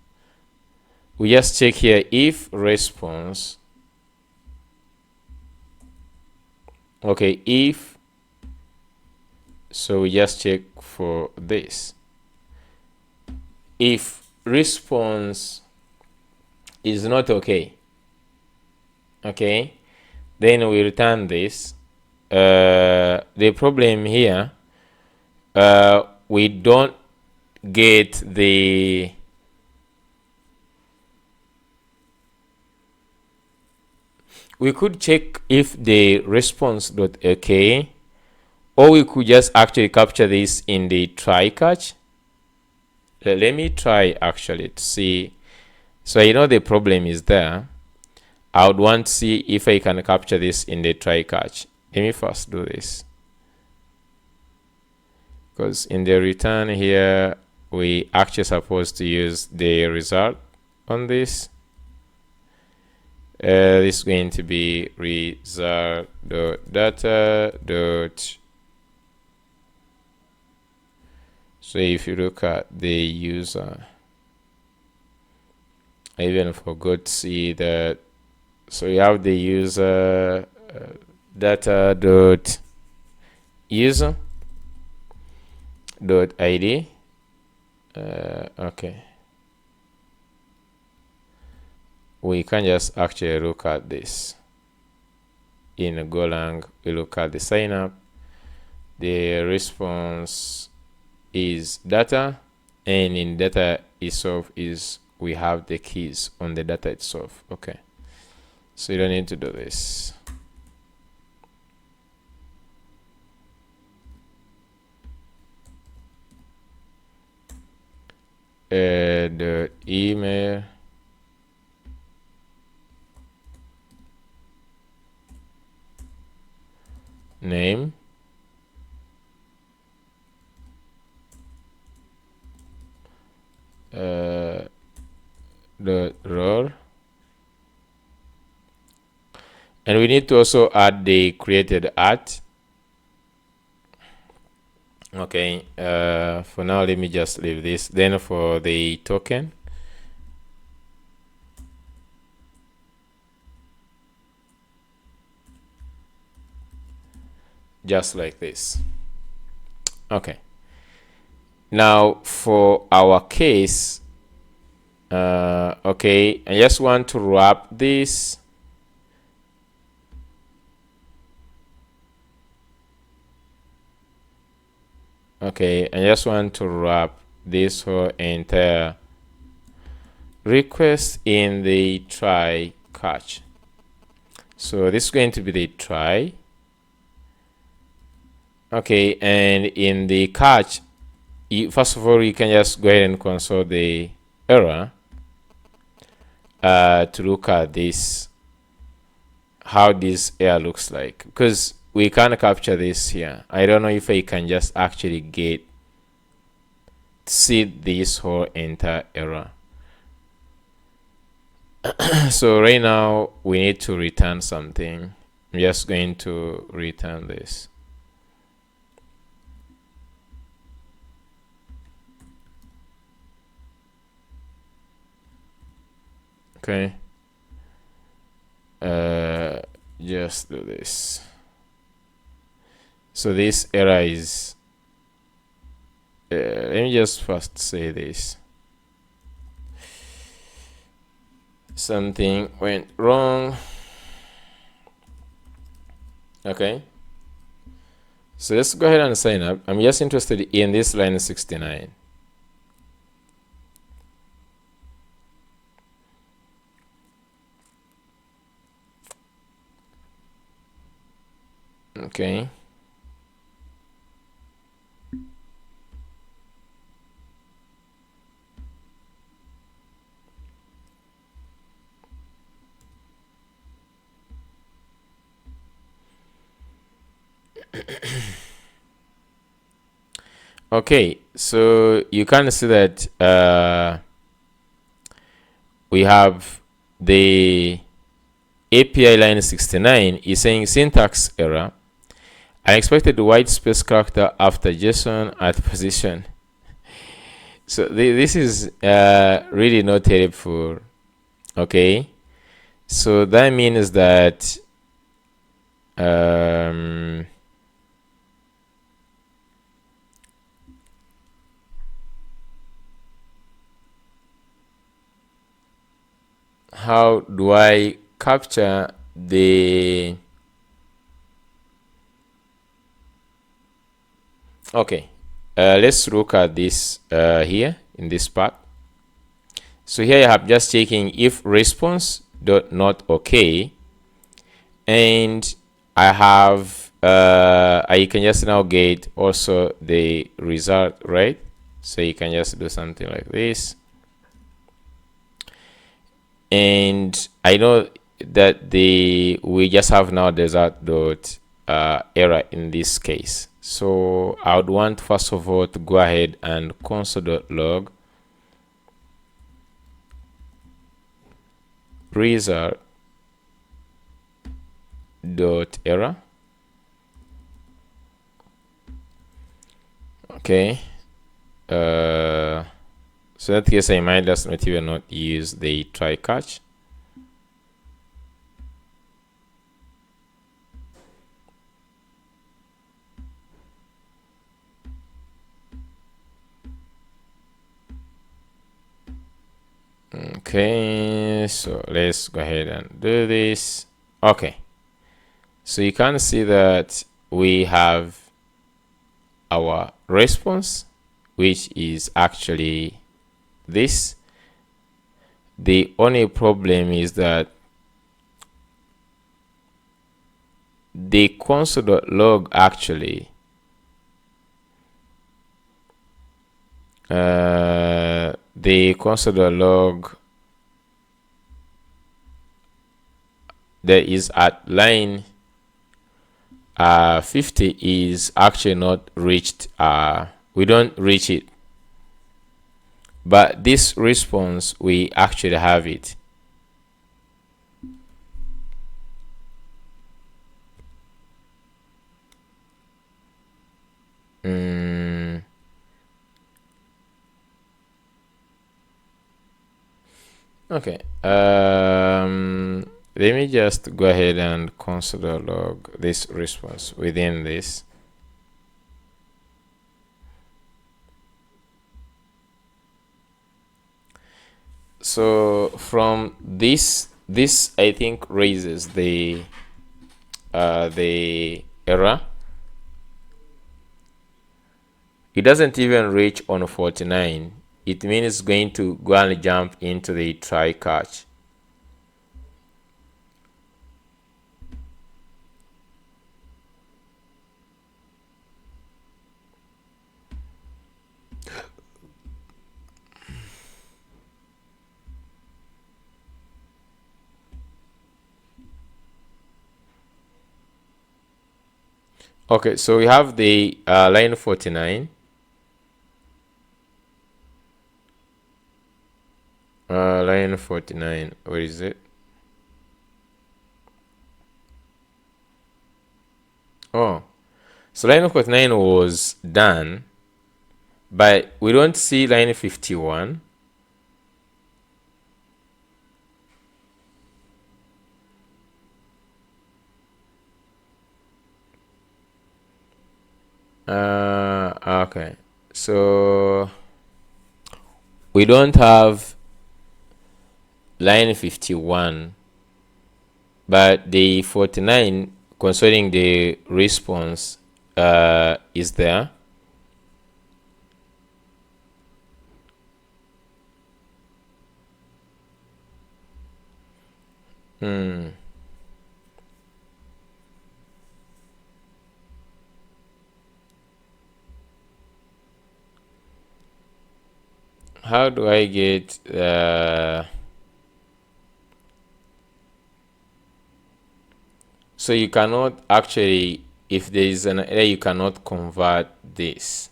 We just check here if response, okay, if, so we just check for this. If response is not okay, okay, then we return this. The problem here, we don't get the we could check if the response.okay, or we could just actually capture this in the try catch. Let me try actually to see. So I know the problem is there. I would want to see if I can capture this in the try catch. Let me first do this, because in the return here we actually supposed to use the result on this. This is going to be result.data. So if you look at the user, I even forgot to see that. So you have the user data.user.id. Okay. We can just actually look at this. In Golang, we look at the sign up. The response is data, and in data itself is we have the keys on the data itself. Okay, so you don't need to do this. The email, name, the role, and we need to also add the created at. Okay, for now let me just leave this. Then for the token, just like this. Okay, now for our case, okay, I just want to wrap this. Okay, I just want to wrap this whole entire request in the try catch. So this is going to be the try. Okay, and in the catch, first of all, you can just go ahead and console the error to look at this, how this error looks like, because we can't capture this here. I don't know if I can just actually see this whole entire error. So right now we need to return something. I'm just going to return this. Okay, just do this. So this error is let me just first say this. Something went wrong. Okay, so let's go ahead and sign up. I'm just interested in this line 69. Okay, okay, so you can see that we have the API line 69 is saying syntax error. I expected the white space character after JSON at position. So this is really not helpful. Okay, so that means that how do I capture the okay, let's look at this here in this part. So here I have just checking if response dot not okay, and I have I can just now get also the result, right? So you can just do something like this, and I know that we just have now result dot error in this case. So I would want first of all to go ahead and console.log result dot error. Okay, so in that case I might just not even not use the try catch. Okay, so let's go ahead and do this. Okay, so you can see that we have our response, which is actually this, The only problem is that the console.log actually the console.log that is at line 50 is actually not reached. We don't reach it, but this response we actually have it. Okay, let me just go ahead and console.log this response within this. So from this I think raises the error. It doesn't even reach on 49. It means it's going to go and jump into the try catch. Okay, so we have the line 49. Line 49, where is it? Oh, so line 49 was done, but we don't see line 51. Okay, so we don't have line 51, but the 49 concerning the response is there. How do I get so you cannot actually, if there is an error, you cannot convert this.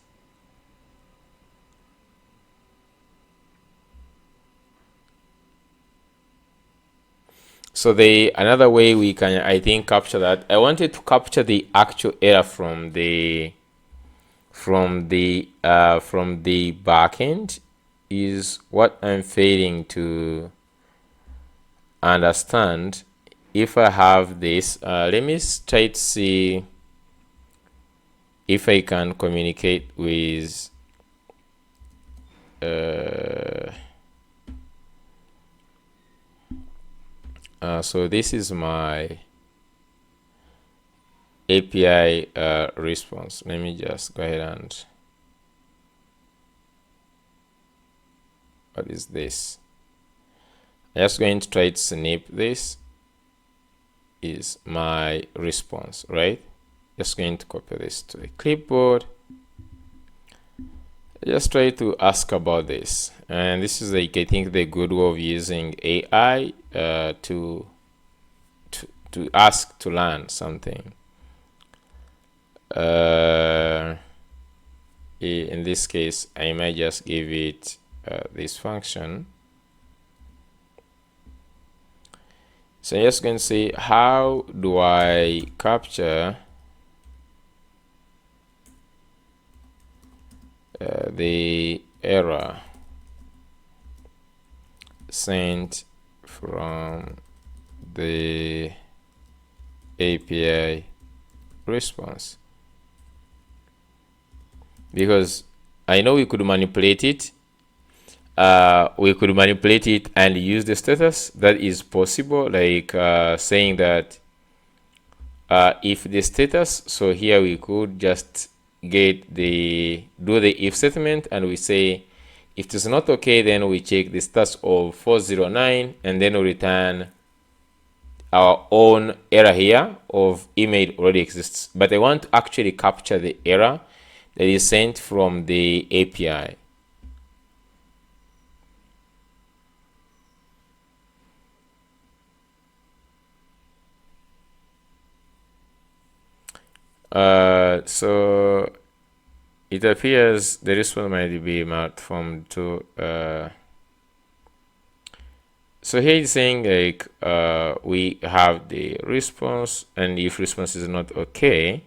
So another way we can, I think, capture that. I wanted to capture the actual error from the backend is what I'm failing to understand. If I have this, let me try to see if I can communicate with so this is my API response. Let me just go ahead and, what is this? I'm just going to try to snip this. Is my response, right? Just going to copy this to the clipboard. Just try to ask about this, and this is like, I think, the good way of using AI to ask to learn something. In this case, I might just give it this function. So I'm just going to say, how do I capture the error sent from the API response? Because I know we could manipulate it. We could manipulate it and use the status. That is possible, like saying that if the status, so here we could just get do the if statement, and we say If it is not okay, then we check the status of 409 and then we return our own error here of email already exists. But I want to actually capture the error that is sent from the API. So it appears the response might be malformed to so here it's saying like we have the response, and if response is not okay,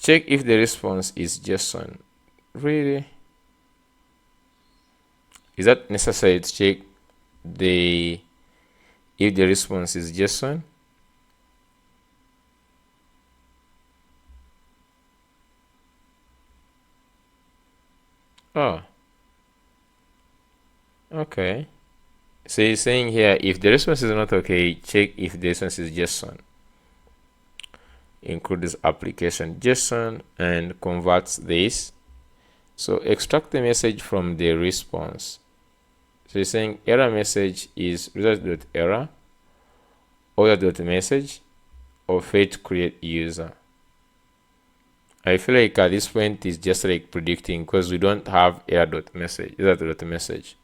check if the response is JSON. Really? Is that necessary to check if the response is JSON? Oh, okay. So he's saying here, if the response is not okay, check if the response is JSON. Include this application JSON and converts this. So extract the message from the response. So he's saying error message is result.error, order.message, or failed to create user. I feel like at this point it's just like predicting, because we don't have error.message, result.message.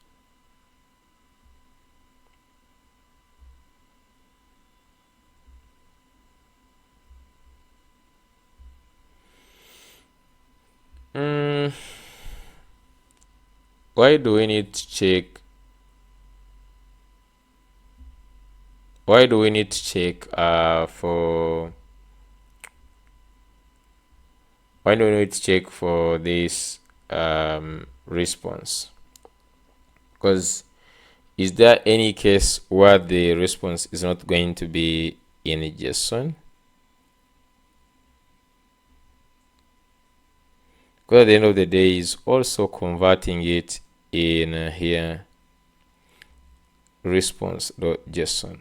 Why do we need to check? Why do we need to check for? Why do we need to check for this response? Because is there any case where the response is not going to be in JSON? Because at the end of the day, is also converting it in here response.json.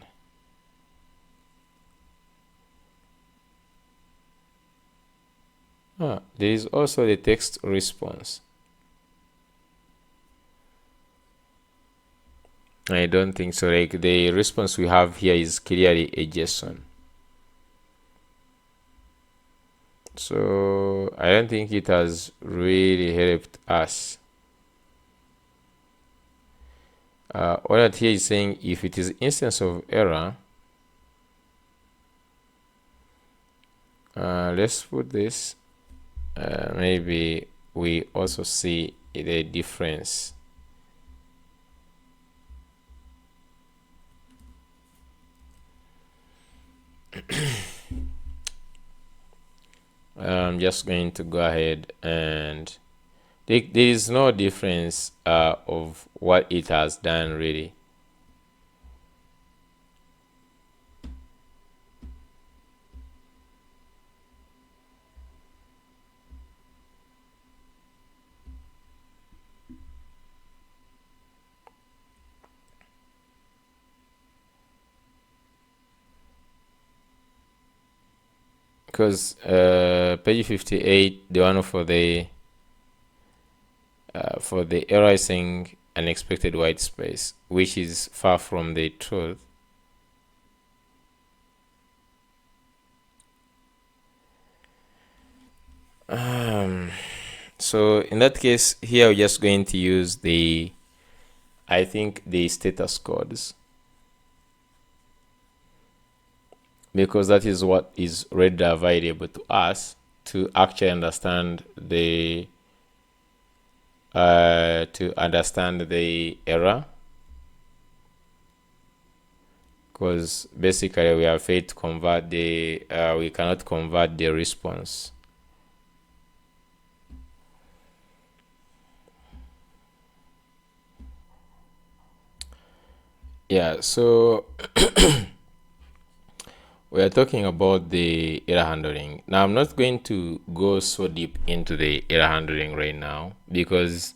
There is also the text response. I don't think so. Like the response we have here is clearly a JSON. So I don't think it has really helped us. All that here is saying if it is instance of error, let's put this. Maybe we also see the difference. I'm just going to go ahead and there is no difference of what it has done really. Because page 58, the one for the error is saying unexpected white space, which is far from the truth. So in that case here we're just going to use the status codes, because that is what is readily available to us to actually understand the error, because basically we have failed to convert the we cannot convert the response. Yeah, so we are talking about the error handling. Now I'm not going to go so deep into the error handling right now, because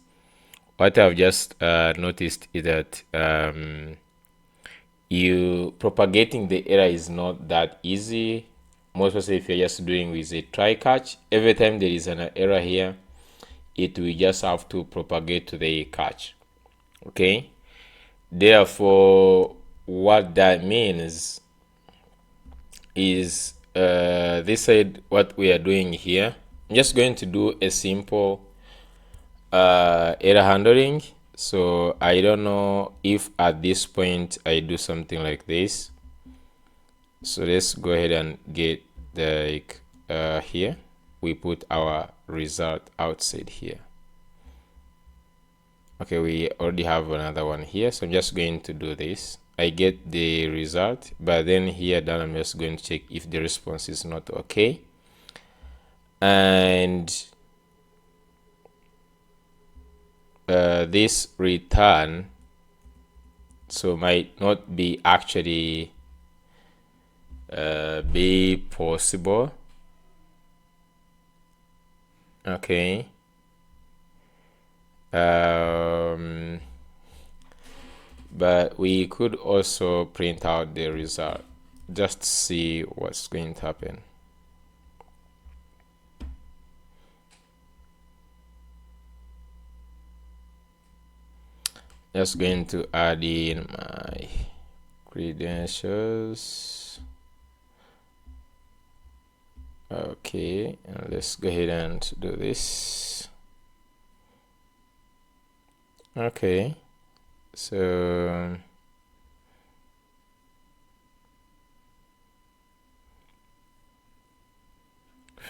what I've just noticed is that you propagating the error is not that easy, most especially if you're just doing with a try catch. Every time there is an error here, it will just have to propagate to the cache. Okay, therefore what that means is this side, what we are doing here, I'm just going to do a simple error handling. So I don't know if at this point I do something like this. So let's go ahead and get the here we put our result outside here. Okay, we already have another one here, so I'm just going to do this. I get the result, but then here down I'm just going to check if the response is not okay, and this return so might not be actually be possible. Okay, but we could also print out the result just to see what's going to happen. Just going to add in my credentials. Okay, and let's go ahead and do this. Okay, so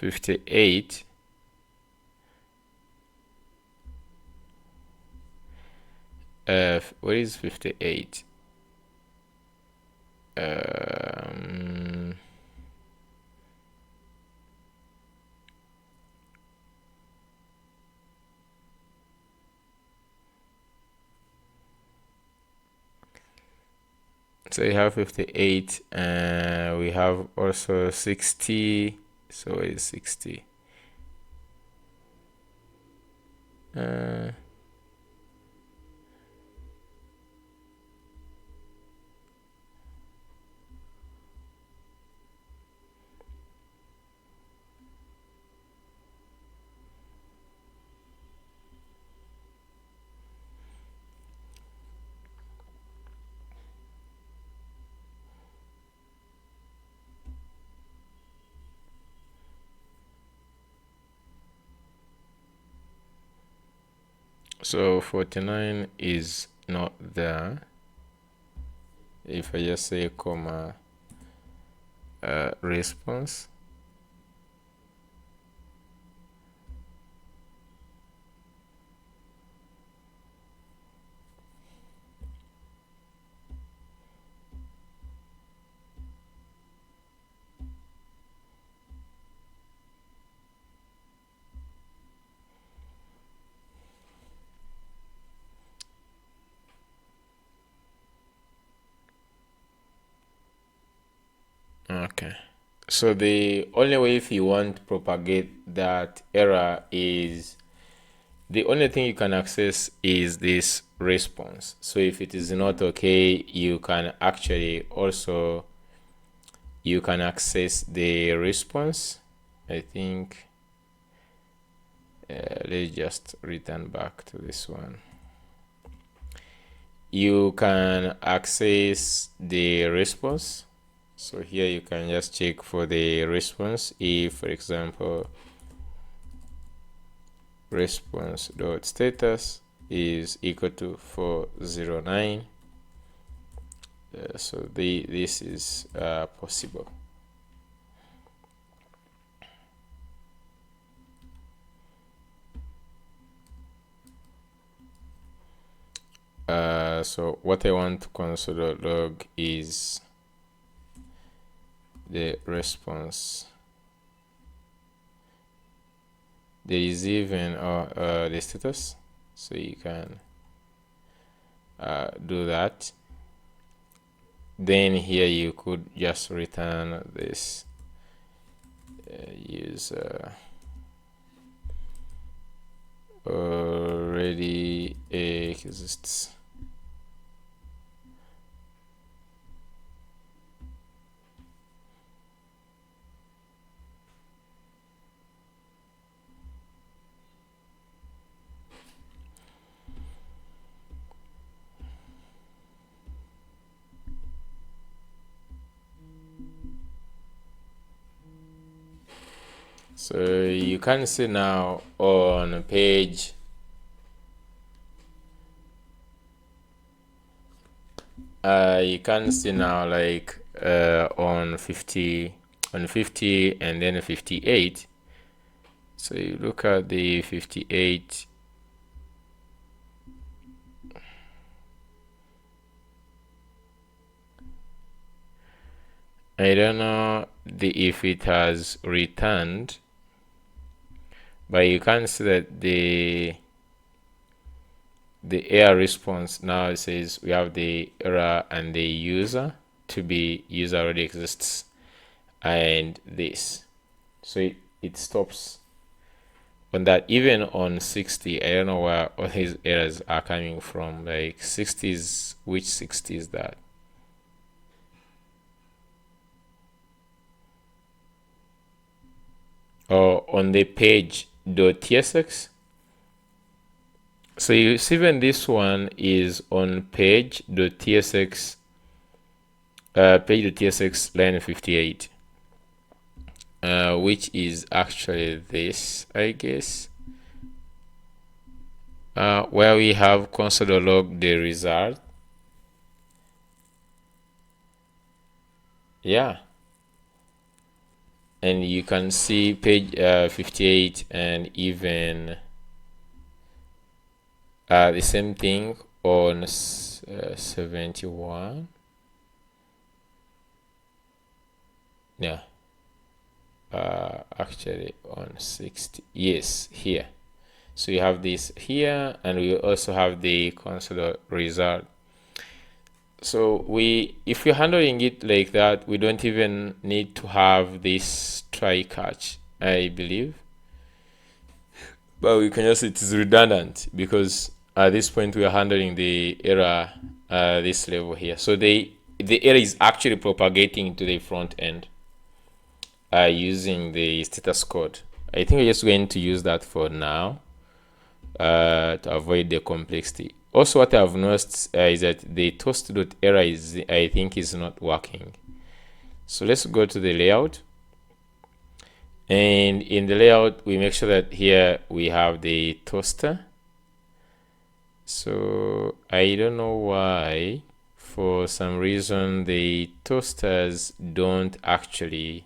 $58. What is 58? So we have 58, and we have also 60. So it's 60. So 49 is not there. If I just say comma response, okay. So the only way if you want to propagate that error is the only thing you can access is this response. So if it is not okay, you can actually also you can access the response. I think let's just return back to this one. You can access the response. So here you can just check for the response. If, for example, response.status is equal to 409, so this is possible. So what I want to console.log is the response. There is even the status, so you can do that. Then here you could just return this user already exists. So you can see now on page you can see now like on 50 and then 58. So you look at the 58. I don't know if it has returned, but you can see that the error response now says we have the error and the user to be user already exists and this. So it stops on that. Even on 60, I don't know where all these errors are coming from. Like 60s, which 60 is that? Or on the page.tsx. So you see when this one is on page.tsx, page.tsx line 58, which is actually this, I guess, where we have console.log the result. Yeah. And you can see page 58 and even the same thing on 71. Yeah. Actually on 60. Yes, here. So you have this here, and we also have the console result. So if we're handling it like that, we don't even need to have this try catch, I believe. But we can just, it is redundant because at this point we are handling the error this level here. So the error is actually propagating to the front end using the status code. I think we're just going to use that for now to avoid the complexity. Also, what I've noticed is that the toast.error I think is not working. So let's go to the layout. And in the layout, we make sure that here we have the toaster. So I don't know why, for some reason, the toasters don't actually,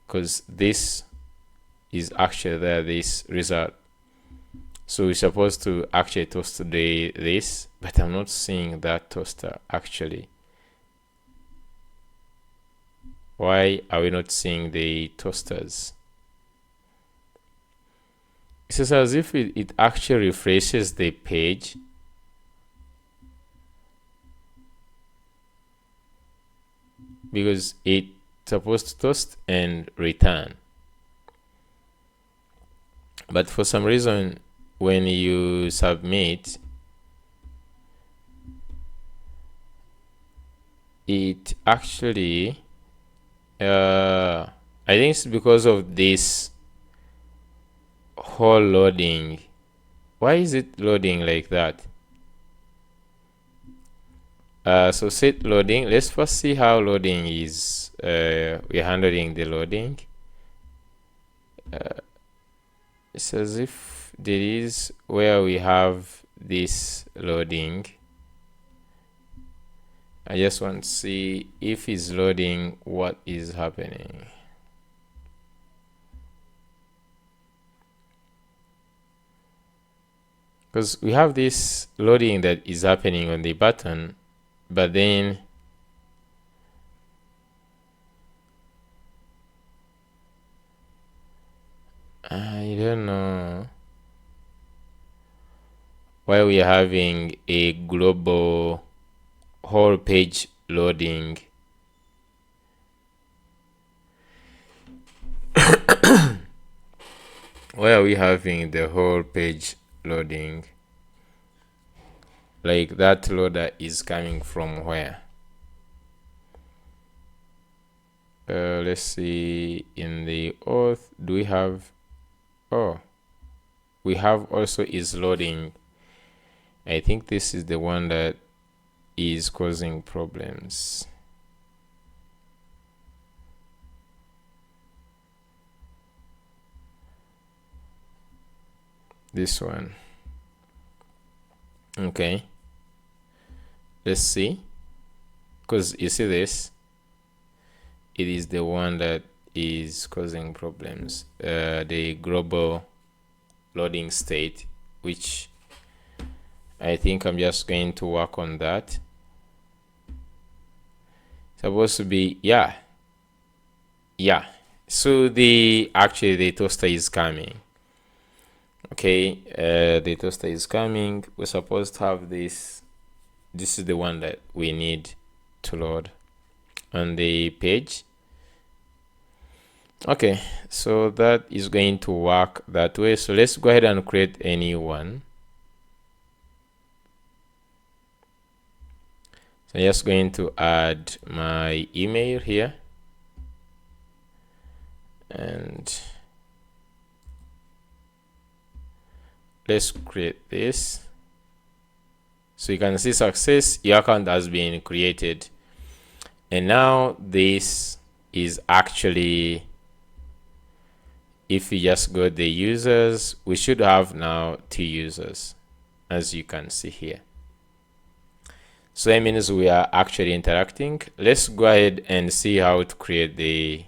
because this is actually there, this result. So we're supposed to actually toast this, but I'm not seeing that toaster actually. Why are we not seeing the toasters? It's as if it actually refreshes the page. Because it's supposed to toast and return. But for some reason, when you submit, it actually I think it's because of this whole loading. Why is it loading like that? So set loading. Let's first see how loading is. We're handling the loading. It's as if there is where we have this loading. I just want to see if it's loading, what is happening. Because we have this loading that is happening on the button, but then I don't know why we are having a global whole page loading. Why are we having the whole page loading? Like that loader is coming from where? Let's see, in the auth, do we have, oh, we have also is loading. I think this is the one that is causing problems. this one. Okay, let's see, because you see this, it is the one that is causing problems, the global loading state, which I think I'm just going to work on that. Supposed to be, yeah, so the toaster is coming. Okay, the toaster is coming. We're supposed to have this is the one that we need to load on the page. Okay, so that is going to work that way. So let's go ahead and create a new one. So I'm just going to add my email here, and let's create this. So you can see success, your account has been created. And now this is actually, if you just go the users, we should have now 2 users, as you can see here. So that means we are actually interacting. Let's go ahead and see how to create the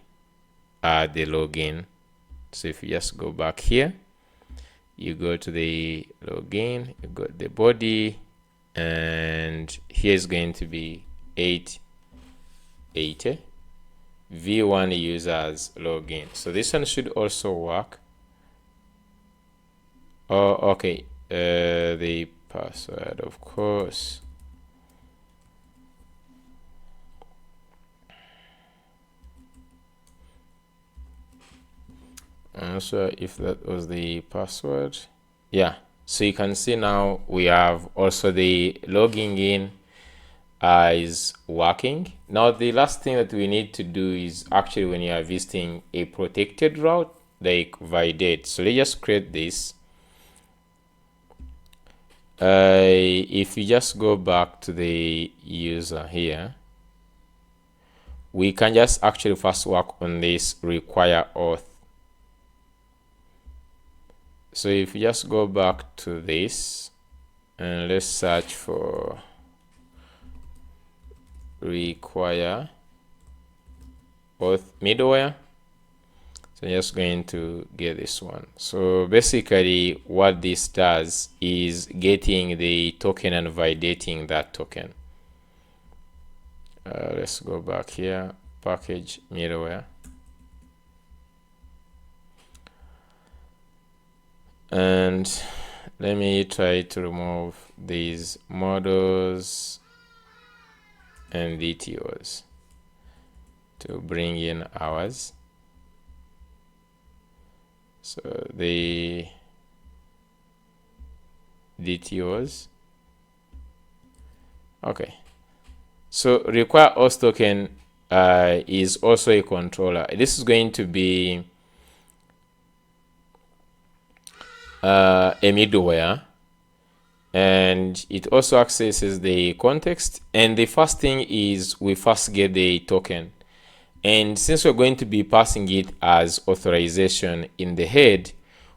login. So if you just go back here, you go to the login, you go to the body, and here is going to be 880 v1 users login. So this one should also work. Oh, okay, the password, of course. I'm not sure if that was the password. Yeah, so you can see now we have also the logging in is working. Now the last thing that we need to do is actually when you are visiting a protected route, like validate. So let's just create this. If you just go back to the user here, we can just actually first work on this require auth. So if you just go back to this and let's search for require auth middleware. So I'm just going to get this one. So basically what this does is getting the token and validating that token. Let's go back here, package middleware. And let me try to remove these models and DTOs to bring in ours. So the DTOs. Okay. So require auth token is also a controller. This is going to be a middleware, and it also accesses the context. And the first thing is we first get the token, and since we're going to be passing it as authorization in the head,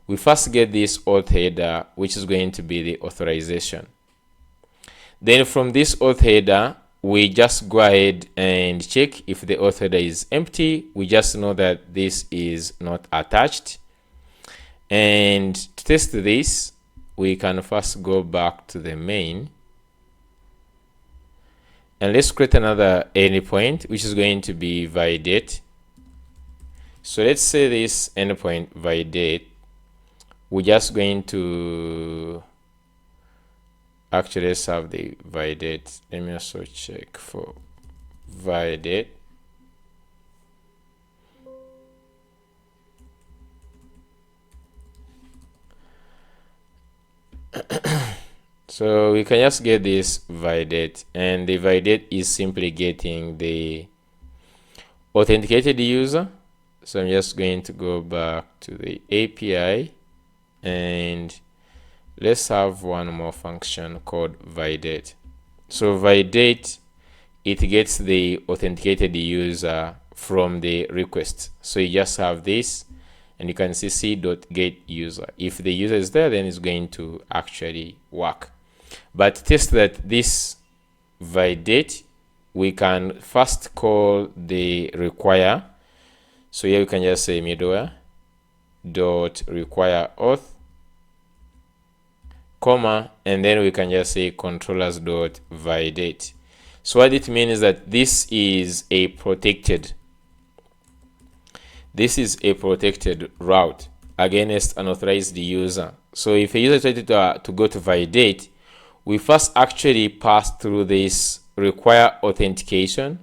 we first get this auth header, which is going to be the authorization. Then from this auth header, we just go ahead and check if the auth header is empty. We just know that this is not attached. And to test this, we can first go back to the main. And let's create another endpoint, which is going to be validate. So let's say this endpoint validate. We're just going to actually, let's have the validate. Let me also check for validate. So we can just get this validate, and the validate is simply getting the authenticated user. So I'm just going to go back to the API, and let's have one more function called validate. So validate, it gets the authenticated user from the request. So you just have this, and you can see c.getUser. If the user is there, then it's going to actually work. But to test that this validate, we can first call the require. So here we can just say middleware dot require auth, comma, and then we can just say controllers dot validate. So what it means is that this is a protected route against unauthorized user. So if a user tries to go to validate, we first actually pass through this require authentication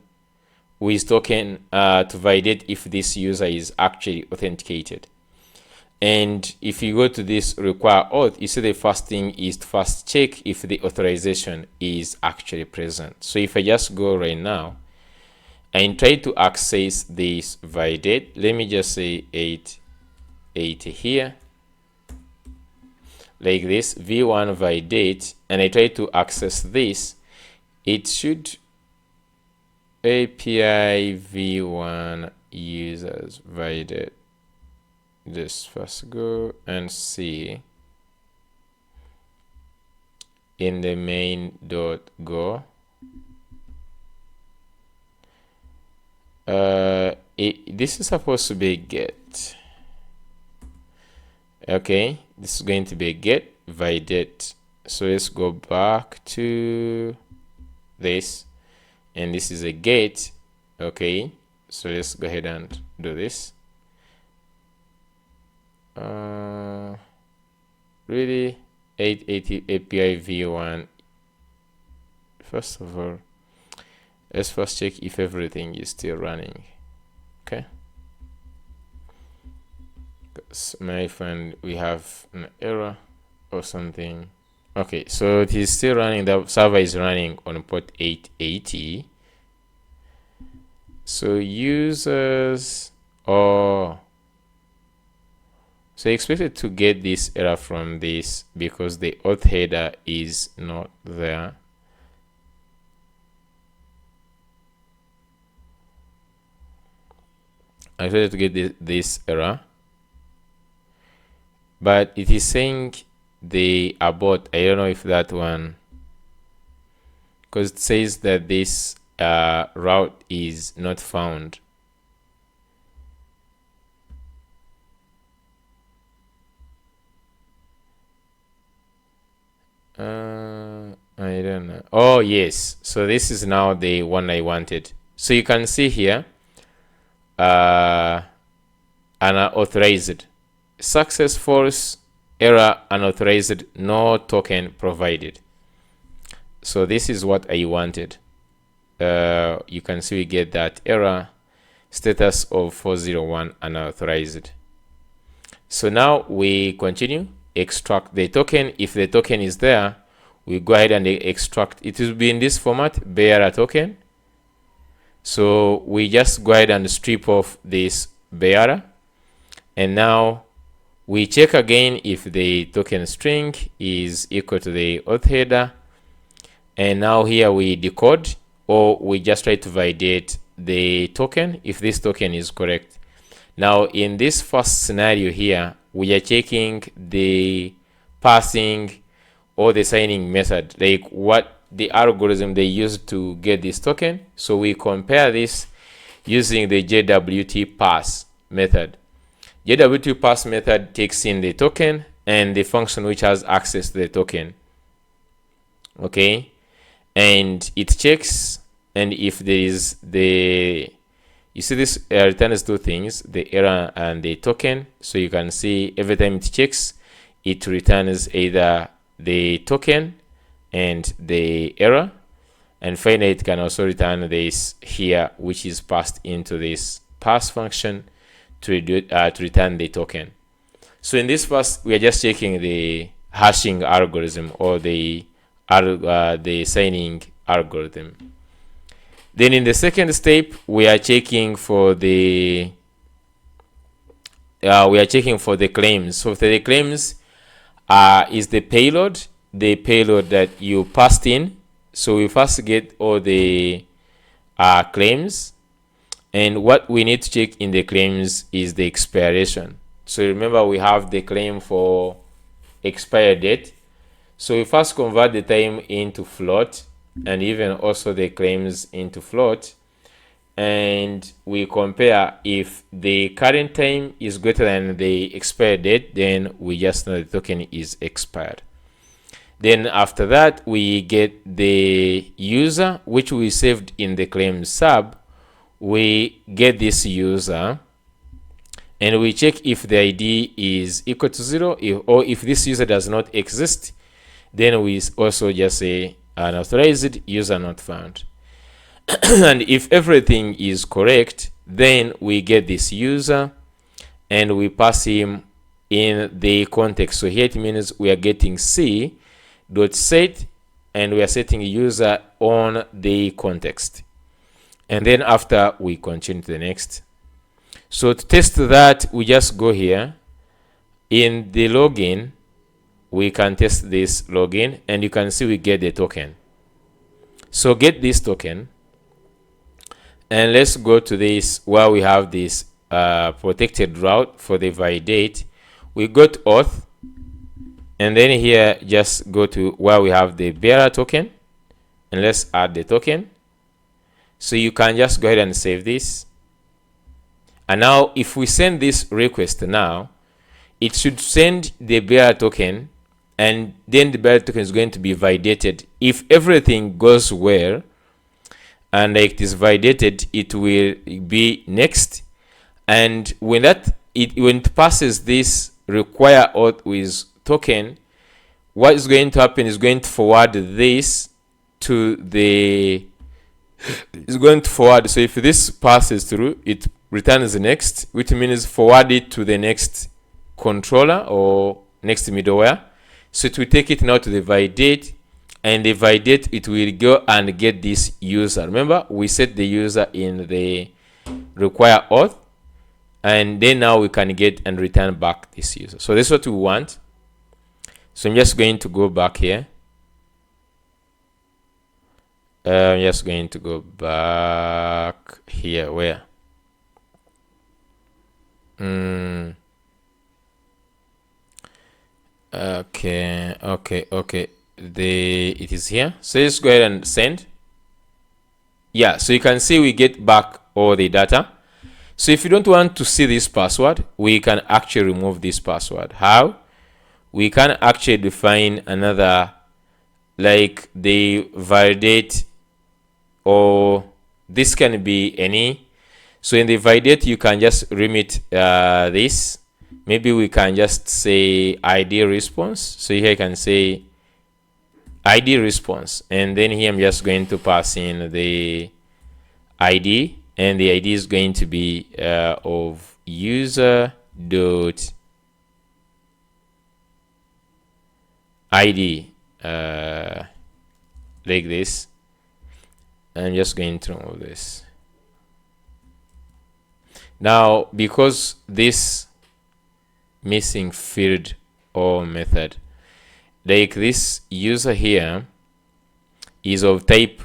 with token to validate if this user is actually authenticated. And if you go to this require auth, you see the first thing is to first check if the authorization is actually present. So if I just go right now and try to access this validate, let me just say 880 here, like this, v1 validate, and I try to access this, it should API v1 users validate. Just first go and see in the main.go. This is supposed to be get. Okay, this is going to be get validate. So let's go back to this, and this is a get. Okay, so let's go ahead and do this. Really 880 API v1. First of all, let's first check if everything is still running. Okay, because my friend, we have an error or something. Okay, so it is still running. The server is running on port 880. So users, so I expected to get this error from this because the auth header is not there. I expected to get this error, but it is saying the abort. I don't know if that one, because it says that this route is not found. I don't know. Oh yes, so this is now the one I wanted. So you can see here unauthorized, success false, error unauthorized, no token provided. So this is what I wanted. You can see we get that error, status of 401 unauthorized. So now we continue, extract the token. If the token is there, we go ahead and extract. It will be in this format, bearer token. So we just go ahead and strip off this bearer, and now we check again if the token string is equal to the auth header, and now here we decode, or we just try to validate the token if this token is correct. Now in this first scenario here, we are checking the passing or the signing method, like what the algorithm they used to get this token. So we compare this using the JWT pass method. JWT pass method takes in the token and the function which has access to the token. Okay, and it checks, and if there is the, you see this returns two things, the error and the token. So you can see every time it checks, it returns either the token and the error, and finally it can also return this here, which is passed into this pass function to return the token. So in this first, we are just checking the hashing algorithm or the signing algorithm. Then in the second step, we are checking for the claims. So for the claims is the payload that you passed in. So we first get all the claims, and what we need to check in the claims is the expiration. So remember, we have the claim for expire date. So we first convert the time into float, and even also the claims into float, and we compare. If the current time is greater than the expire date, then we just know the token is expired. Then after that, we get the user, which we saved in the claim sub. We get this user, and we check if the ID is equal to 0, or if this user does not exist, then we also just say unauthorized user not found. And if everything is correct, then we get this user and we pass him in the context. So here it means we are getting c.set, and we are setting user on the context. And then after, we continue to the next. So to test that, we just go here in the login. We can test this login, and you can see we get the token. So get this token, and let's go to this where we have this protected route for the validate. We got auth, and then here just go to where we have the bearer token, and let's add the token. So you can just go ahead and save this. And now if we send this request now, it should send the bearer token, and then the bearer token is going to be validated. If everything goes well and it is validated, it will be next. And when it passes this require auth with token, what is going to happen is going to forward this to the so if this passes through, it returns the next, which means forward it to the next controller or next middleware. So it will take it now to the validate, and the validate, it will go and get this user. Remember, we set the user in the require auth, and then now we can get and return back this user. So this is what we want. So I'm just going to go back here. I'm just going to go back here. Where? Okay. It is here. So let's go ahead and send. Yeah, so you can see we get back all the data. So if you don't want to see this password, we can actually remove this password. How? We can actually define another, like the validate, or this can be any. So in the validate, you can just remit this. Maybe we can just say ID response. So here I can say ID response, and then here I'm just going to pass in the ID, and the ID is going to be of user dot ID, like this. I'm just going to remove this. Now, because this missing field or method, like this user here is of type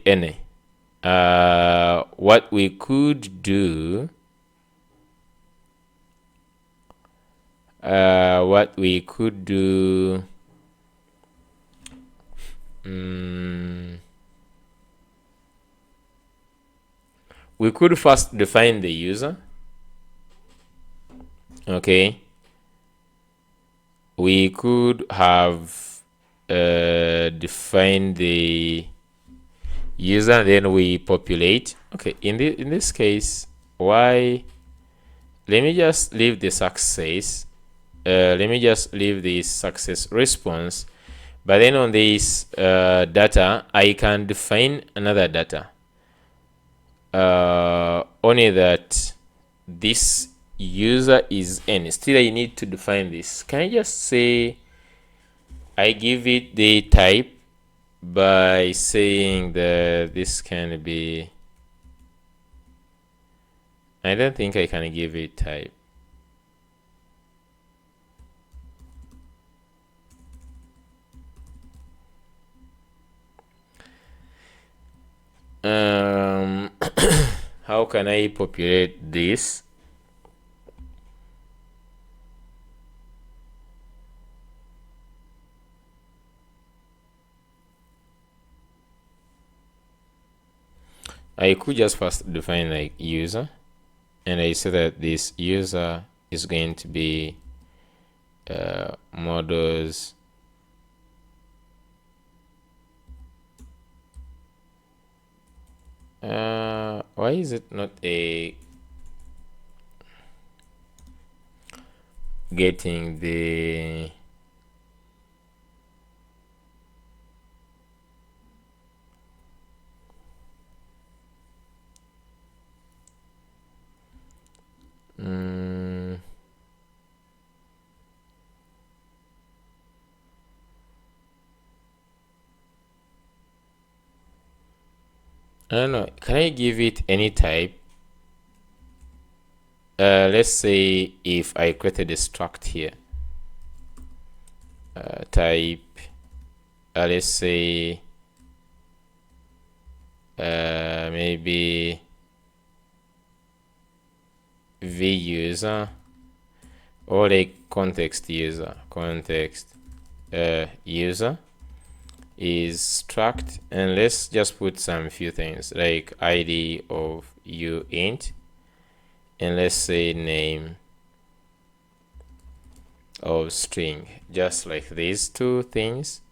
any, what we could do, we could first define the user. Okay, we could have defined the user, then we populate. Okay, in this case, let me just leave the success. Let me just leave this success response. But then on this data, I can define another data. Only that this user is n. Still, I need to define this. Can I just say I give it the type by saying that this can be, I don't think I can give it type. How can I populate this? I could just first define like user, and I say that this user is going to be models why is it not a getting the I don't know, can I give it any type? Let's say if I created a struct here, type let's say maybe vuser, or like context user user is struct, and let's just put some few things like id of uint, and let's say name of string, just like these two things.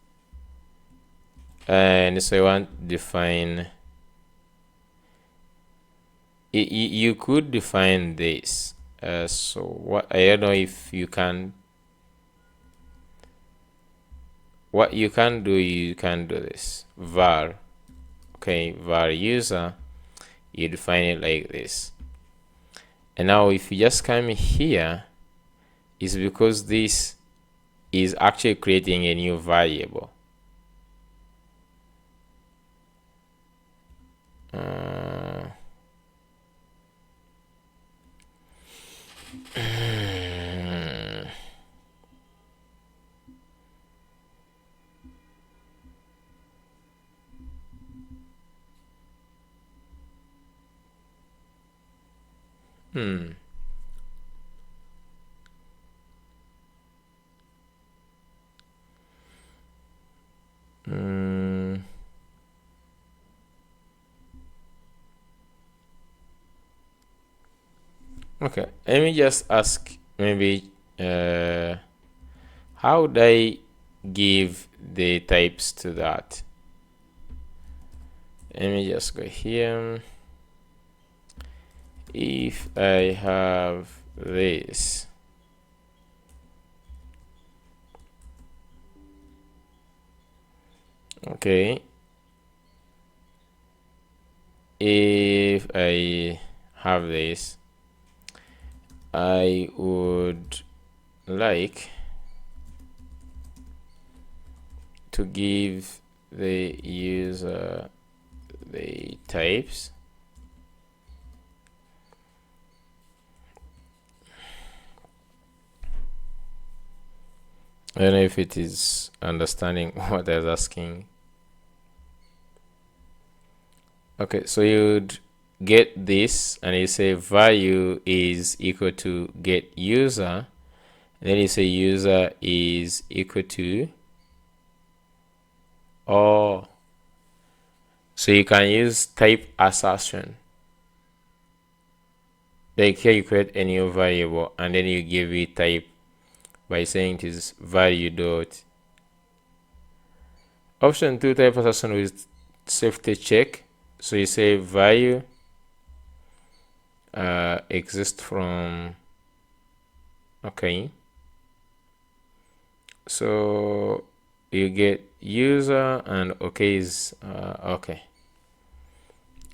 And so I want to define you could define this. So what, I don't know if you can, what you can do, you can do this var, okay, var user, you define it like this. And now if you just come here, is because this is actually creating a new variable. Okay, let me just ask maybe how would I give the types to that? Let me just go here. If I have this, okay, if I have this, I would like to give the user the types. I don't know if it is understanding what I was asking. Okay, so you'd get this, and you say value is equal to get user, and then you say user is equal to, oh, so you can use type assertion. Like here you create a new variable, and then you give it type by saying it is value dot option 2 type assertion with safety check. So you say value exist from, okay, so you get user, and okay is okay.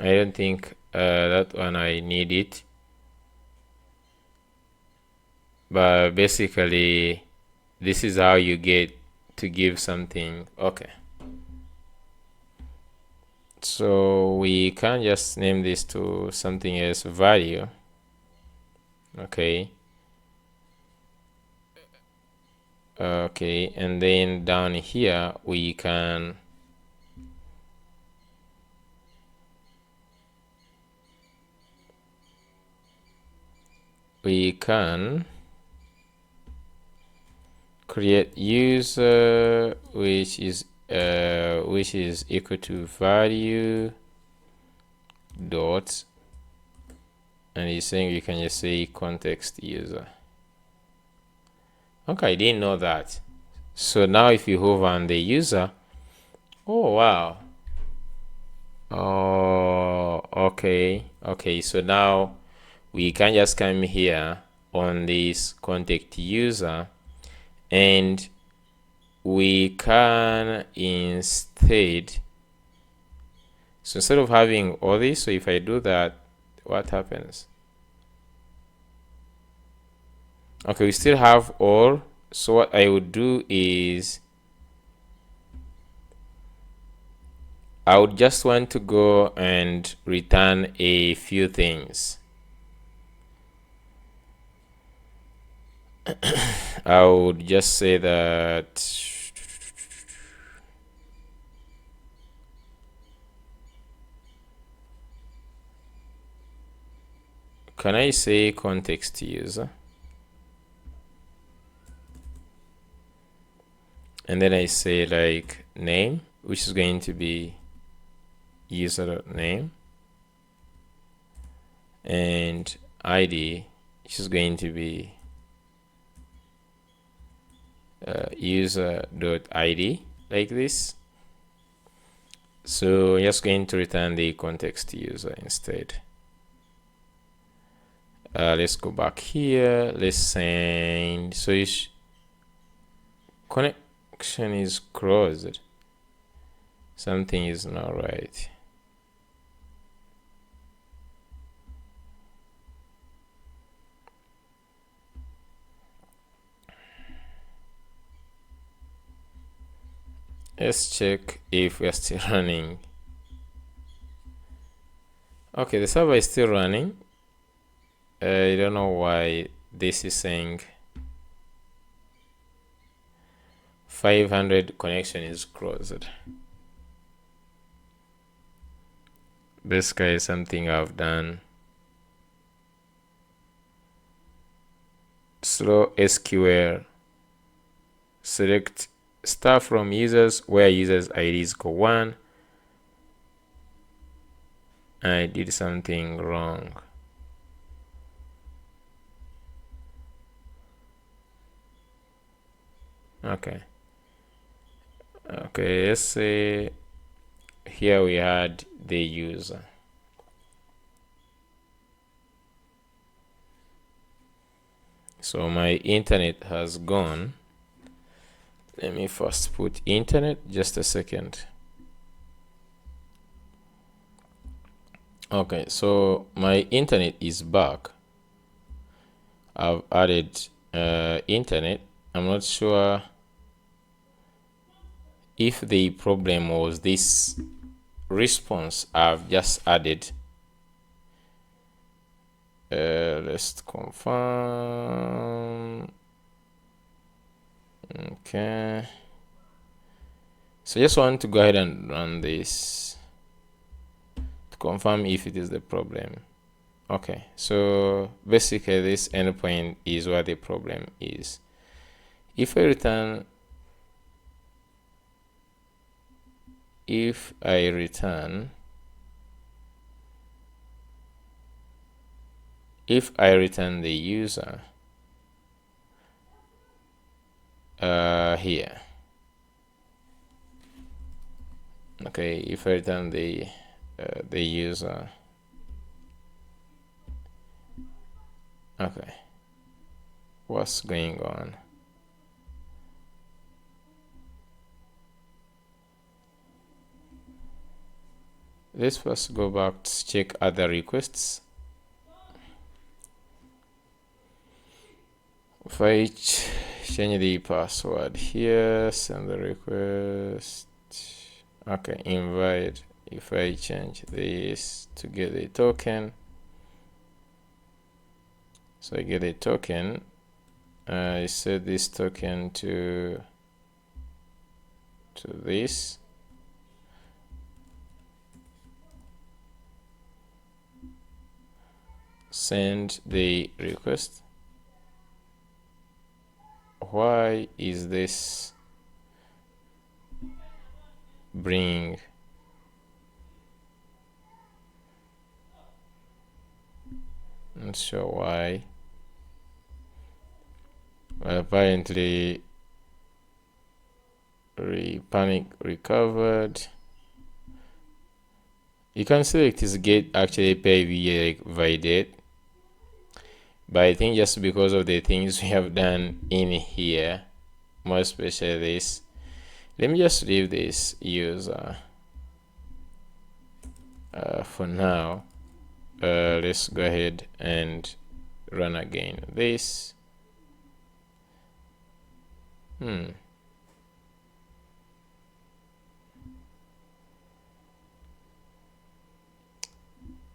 I don't think that one I need it, but basically this is how you get to give something. Okay, so we can just name this to something else, value. Okay, okay, and then down here we can create user which is equal to value dot, and he's saying you can just say context user. Okay, I didn't know that. So now if you hover on the user, oh wow. Oh, okay. So now we can just come here on this contact user, and we can instead, so instead of having all this, so if I do that, what happens? Okay, we still have all. So what I would do is I would just want to go and return a few things. I would just say that can I say context user? And then I say like name, which is going to be user name, and ID, which is going to be user.id, like this. So I'm just going to return the context user instead. Let's go back here. Let's send. So connection is closed. Something is not right. Let's check if we're still running. Okay, the server is still running. I don't know why this is saying 500 connection is closed. This guy is something I've done. Slow SQL. Select star from users where users IDs go 1. I did something wrong. Okay, let's say here we had the user. So my internet has gone. Let me first put internet, just a second. Okay, so my internet is back. I've added internet. I'm not sure if the problem was this response I've just added. Let's confirm. Okay, so just want to go ahead and run this to confirm if it is the problem. Okay, so basically this endpoint is what the problem is. If I return the user here, okay, if I return the user, okay, what's going on? Let's first go back to check other requests. If I change the password here, send the request. Okay, invite. If I change this to get the token, so I get a token, I set this token to this. Send the request. Why is this bring Not sure why. Well, apparently panic recovered. You can select this get actually API validate, but I think just because of the things we have done in here, more especially this, let me just leave this user for now. Let's go ahead and run again this.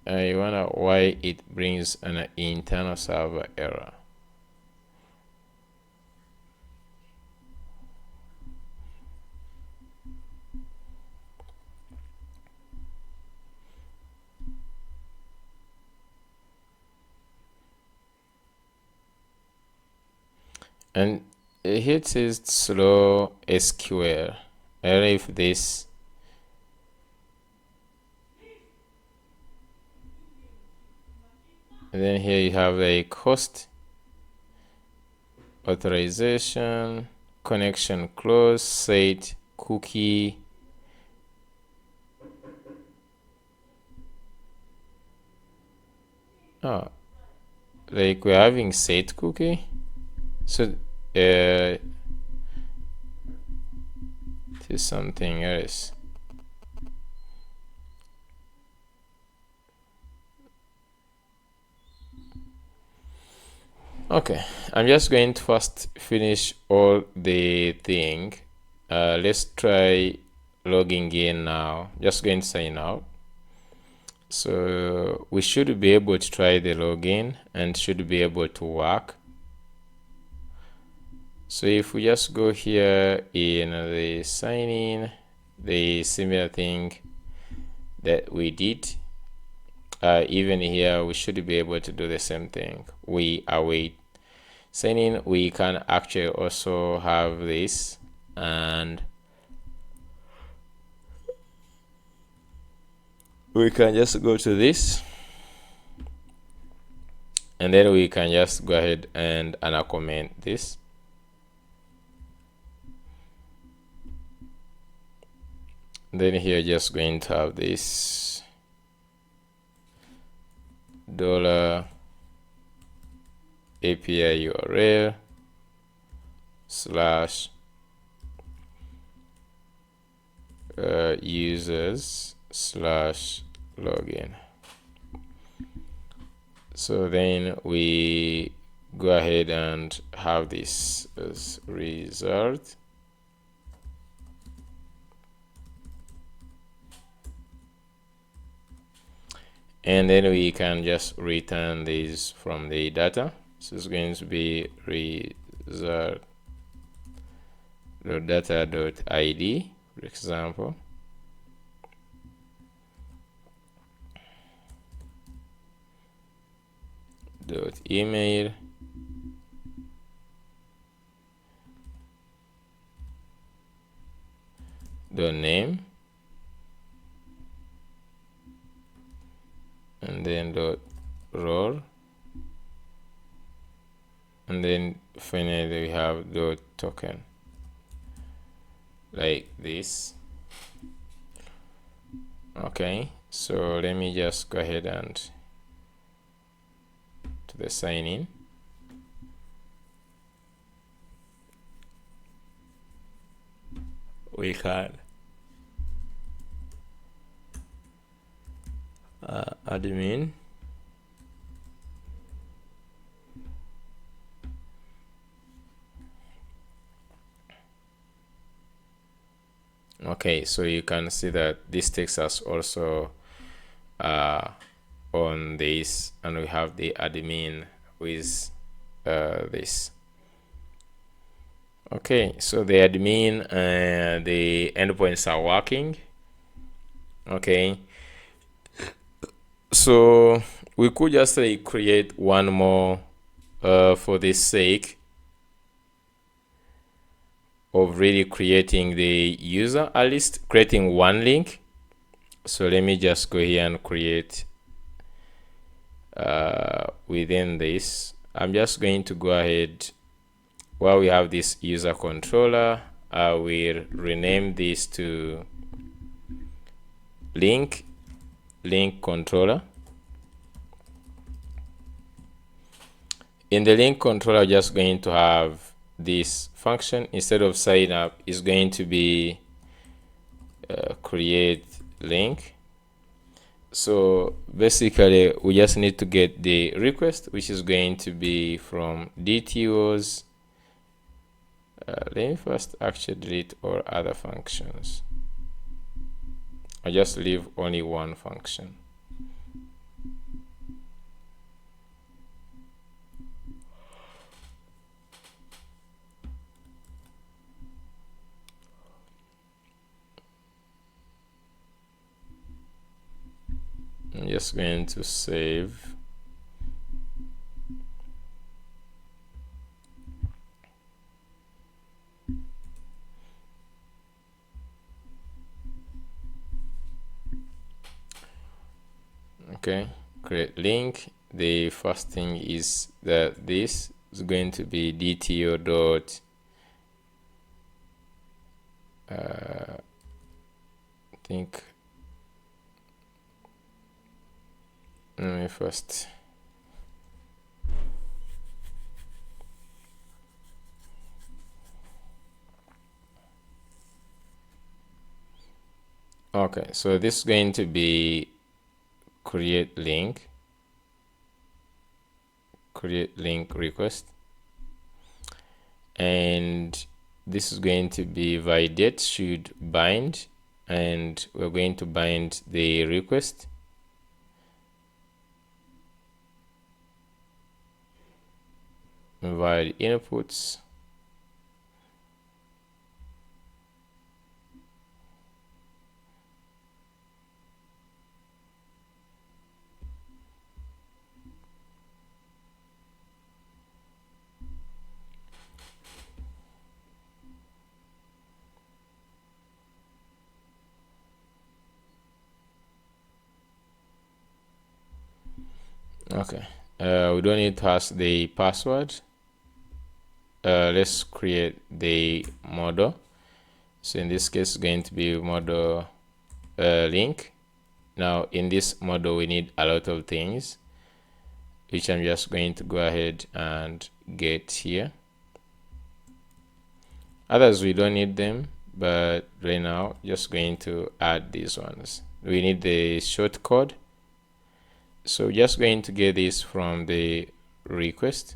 I wonder why it brings an internal server error. And here it says slow SQL. I don't know if this and then here you have a cost, authorization, connection close, set cookie. Oh, like we're having set cookie. So this is something else. Okay, I'm just going to first finish all the thing. Let's try logging in now. Just going to sign out. So we should be able to try the login and should be able to work. So if we just go here in the sign in, the similar thing that we did, even here we should be able to do the same thing. We await sign in. We can actually also have this, and we can just go to this, and then we can just go ahead and uncomment this. Then here just going to have this $API URL / users / login. So then we go ahead and have this as result. And then we can just return these from the data. So it's going to be result.data.id, for example. .email, .name, and then .role, and then finally we have .token, like this. Okay, so let me just go ahead and to the sign in. We can admin, okay, so you can see that this takes us also on this, and we have the admin with this. Okay, so the admin and the endpoints are working. Okay, so we could just create one more for the sake of really creating the user, at least creating one link. So let me just go here and create within this, I'm just going to go ahead. While we have this user controller, I will rename this to link controller. In the link controller, just going to have this function. Instead of sign up, is going to be create link. So basically, we just need to get the request, which is going to be from DTOs. Let me first actually delete all other functions. I just leave only one function. I'm just going to save. Okay, create link. The first thing is that this is going to be DTO dot I think let me first okay, so this is going to be create link request, and this is going to be validate should bind, and we're going to bind the request. Provide inputs. Okay, we don't need to ask the password. Let's create the model. So in this case, it's going to be model link. Now in this model, we need a lot of things, which I'm just going to go ahead and get here. Others we don't need them, but right now just going to add these ones. We need the short code, so just going to get this from the request.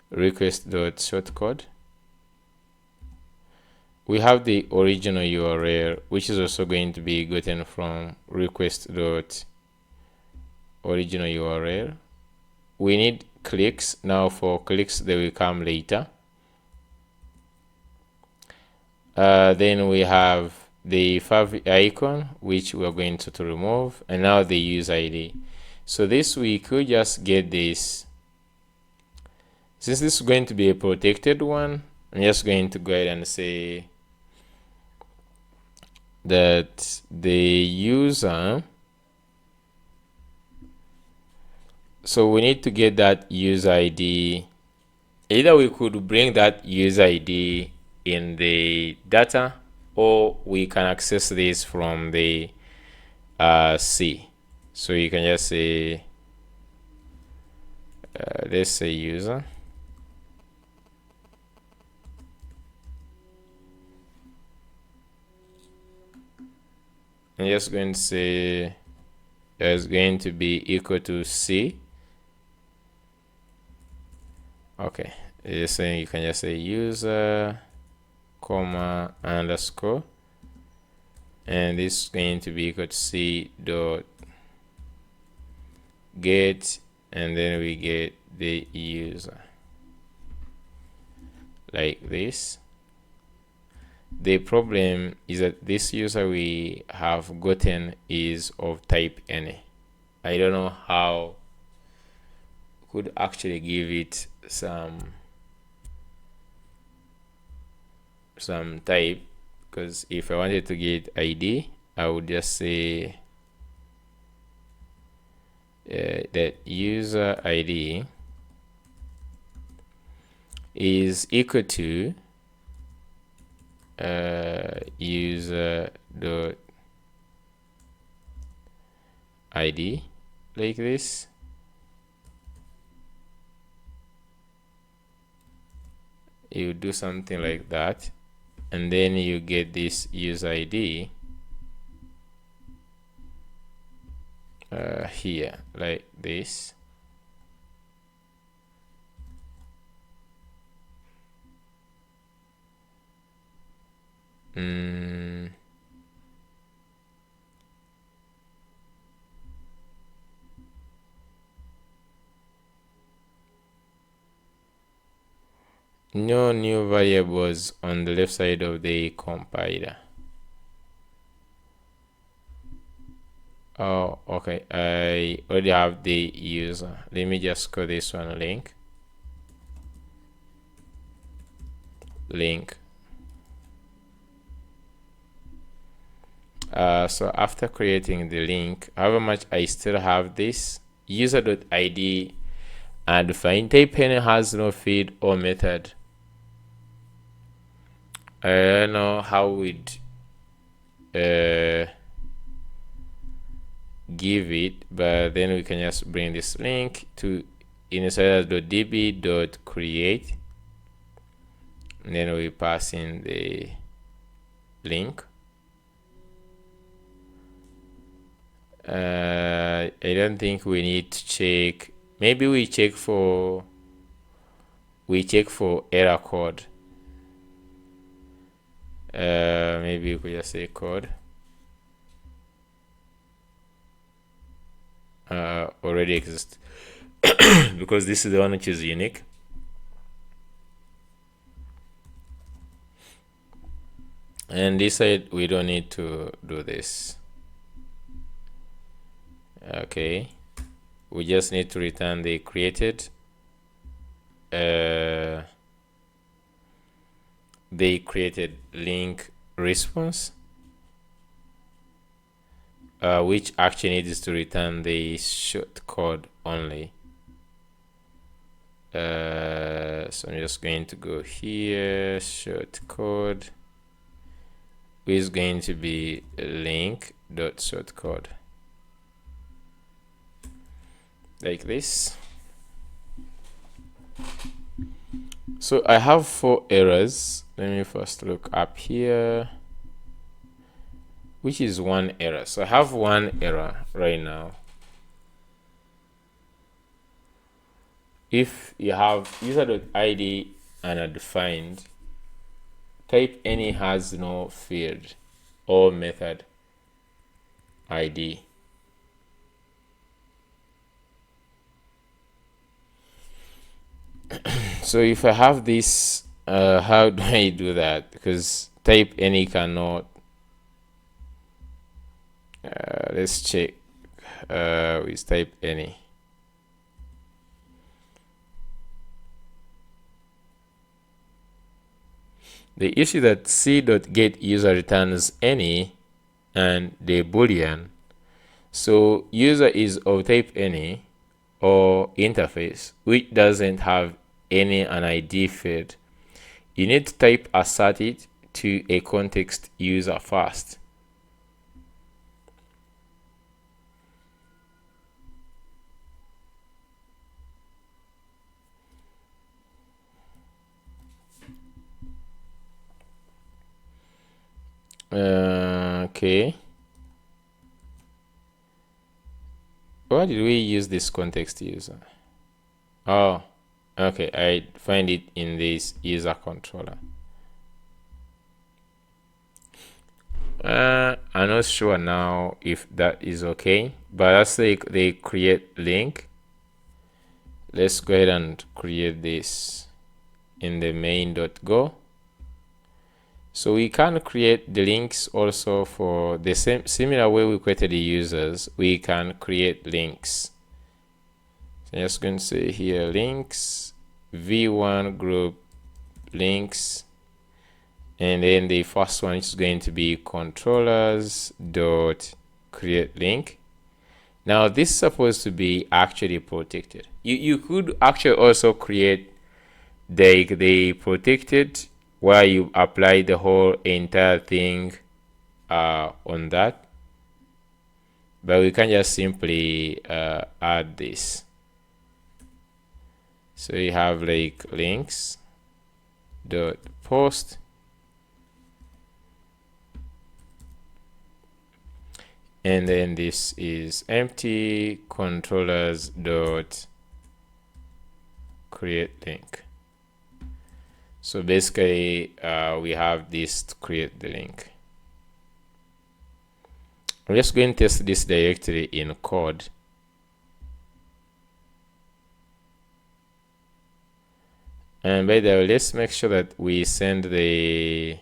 Request.shortcode. We have the original URL, which is also going to be gotten from request.original URL. We need clicks. Now for clicks, they will come later. Then we have the fav icon, which we're going to remove, and now the user ID. So this we could just get this. Since this is going to be a protected one, I'm just going to go ahead and say that the user, so we need to get that user ID. Either we could bring that user ID in the data, or we can access this from the C. So you can just say let's say user. I'm just going to say there's going to be equal to C. Okay, it's saying you can just say user, comma, underscore, and this is going to be equal to C dot get, and then we get the user like this. The problem is that this user we have gotten is of type any. I don't know how could actually give it some type, because if I wanted to get ID, I would just say that user ID is equal to user dot ID, like this. You do something like that, and then you get this user ID here, like this. No new variables on the left side of the compiler. Oh, okay. I already have the user. Let me just call this one link. So after creating the link, however much I still have this user.id undefined. Type any has no field or method. I don't know how we'd give it, but then we can just bring this link to initializers.db.create, and then we pass in the link. I don't think we need to check. Maybe we check for error code. Maybe we could just say code already exists because this is the one which is unique. And this side we don't need to do this. Okay, we just need to return the created link response, which actually needs to return the short code only. So I'm just going to go here, short code is going to be link.shortcode, like this. So I have 4 errors. Let me first look up here, which is 1 error. So I have 1 error right now. If you have user.id and undefined, type any has no field or method ID. So if I have this, how do I do that? Because type any cannot. Let's check with type any. The issue that c.getUser returns any and the boolean. So user is of type any or interface which doesn't have any an ID field. You need to type assert it to a context user first. Okay. Why did we use this context user? Oh, okay. I find it in this user controller. I'm not sure now if that is okay, but let's say they create link. Let's go ahead and create this in the main.go. So we can create the links also for the similar way we created the users. We can create links. So I'm just going to say here links v1 group links, and then the first one is going to be controllers dot create link. Now this is supposed to be actually protected. You could actually also create the protected where you apply the whole entire thing on that, but we can just simply add this. So you have like links dot post, and then this is empty controllers dot create link. So basically we have this to create the link. I'm just going to test this directly in code. And by the way, let's make sure that we send the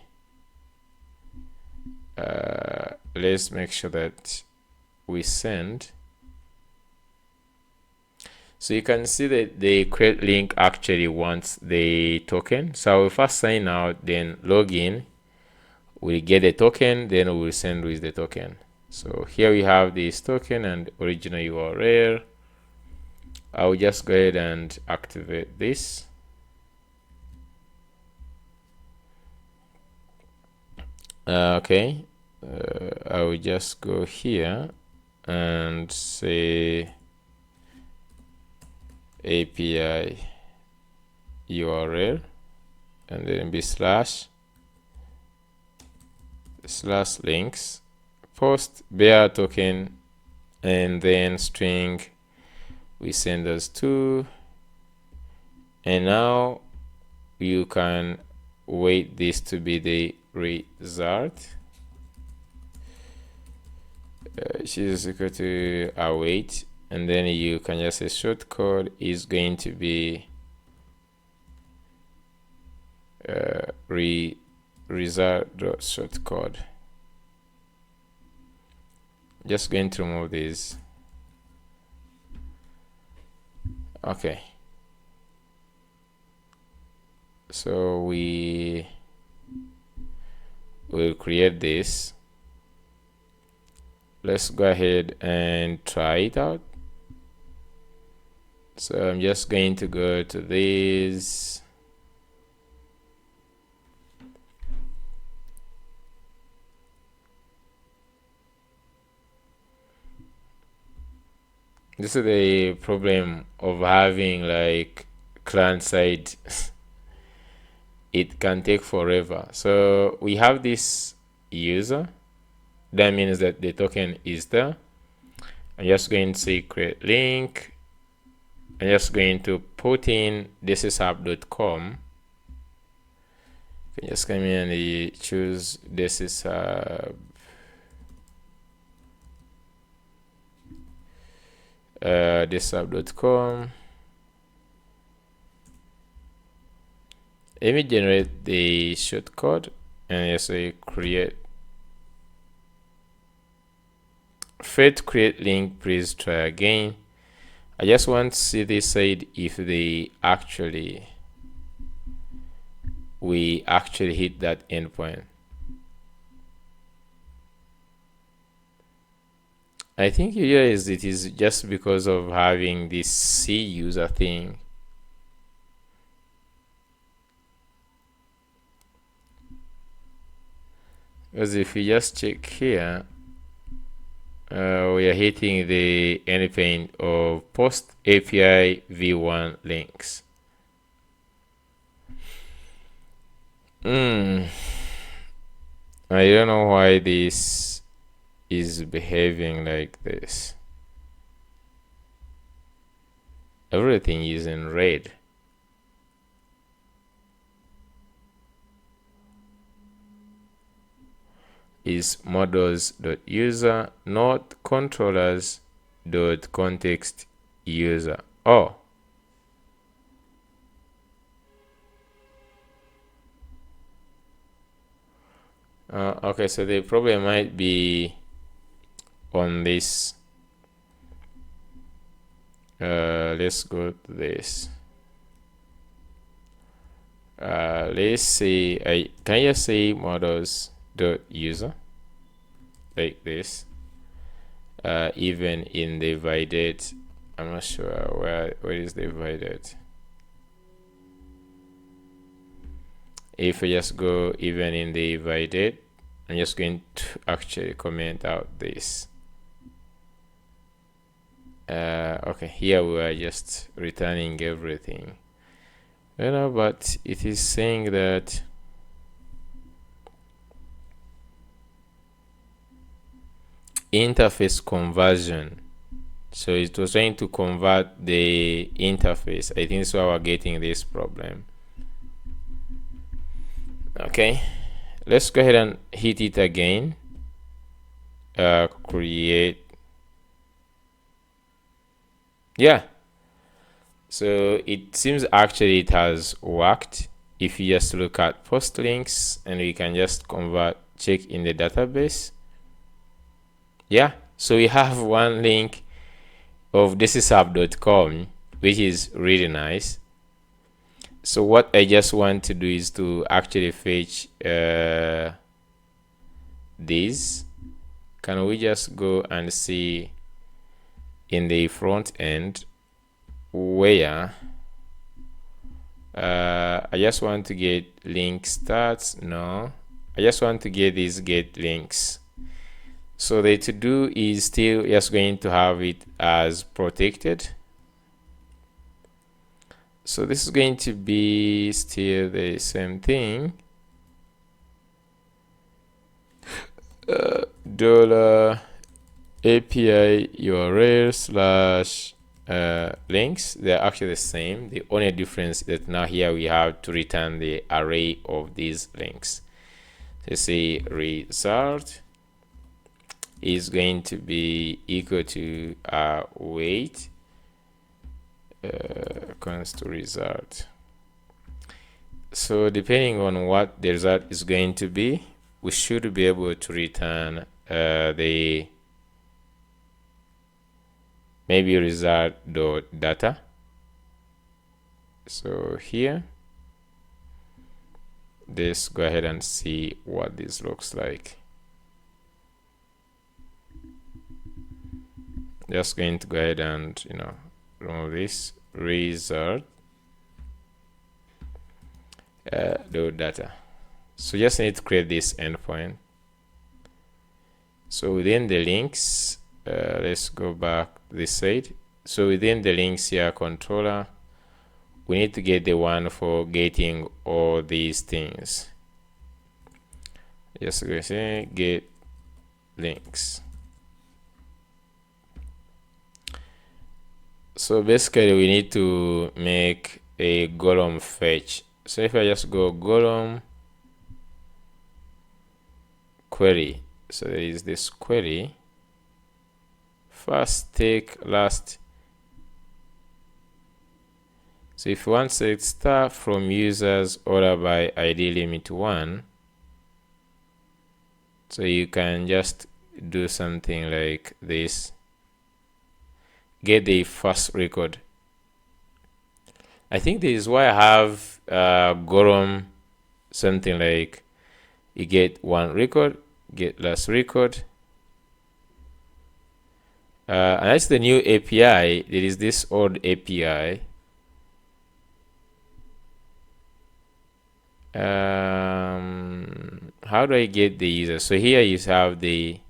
let's make sure that we send. So you can see that the create link actually wants the token. So I will first sign out, then log in. We'll get the token, then we will send with the token. So here we have this token and original URL. I will just go ahead and activate this. Okay, I will just go here and say API URL and then be slash links post bear token and then string we send us to, and now you can wait this to be the result, which is equal to await, and then you can just say shortcode is going to be result.shortcode. Just going to remove these. Okay, so we will create this. Let's go ahead and try it out. So I'm just going to go to this. This is the problem of having like client side. It can take forever. So we have this user. That means that the token is there. I'm just going to say create link. I'm just going to put in this is app.com. You can just come in and choose this is this app.com. Let me generate the shortcode and just say create. Failed to create link, please try again. I just want to see this side if we actually hit that endpoint. I think you realize it is just because of having this C user thing. Because if you just check here, we are hitting the endpoint of post API v1 links. I don't know why this is behaving like this. Everything is in red. Is models.user, not controllers.context user. Oh, okay, so the problem might be on this. Let's go to this. let's say can I just say models dot user like this, even in the divided. I'm not sure where is the divided. If I just go even in the divided, I'm just going to actually comment out this. Okay, here we are just returning everything, but it is saying that interface conversion. So it was trying to convert the interface. I think so we're getting this problem. Okay, let's go ahead and hit it again. Create. Yeah, so it seems actually it has worked. If you just look at post links and we can just check in the database. Yeah, so we have one link of thisishub.com, which is really nice. So what I just want to do is to actually fetch these. Can we just go and see in the front end where I just want to get link stats? No, I just want to get these get links. So the to do is still just going to have it as protected. So this is going to be still the same thing. Dollar API URL slash links. They're actually the same. The only difference is that now here we have to return the array of these links. So say result is going to be equal to weight const result. So depending on what the result is going to be, we should be able to return the maybe result dot data. So here, let's go ahead and see what this looks like. Just going to go ahead and remove this result dot data. So just need to create this endpoint. So within the links, let's go back this side. So within the links here controller, we need to get the one for getting all these things. Just go say get links. So basically we need to make a Golang fetch. So if I just go Golang query, so there is this query, first take last. So if you want to select star from users order by ID limit 1, so you can just do something like this. Get the first record. I think this is why I have Golang something like you get one record, get last record. And that's the new API. There is this old API. How do I get the user? So here you have the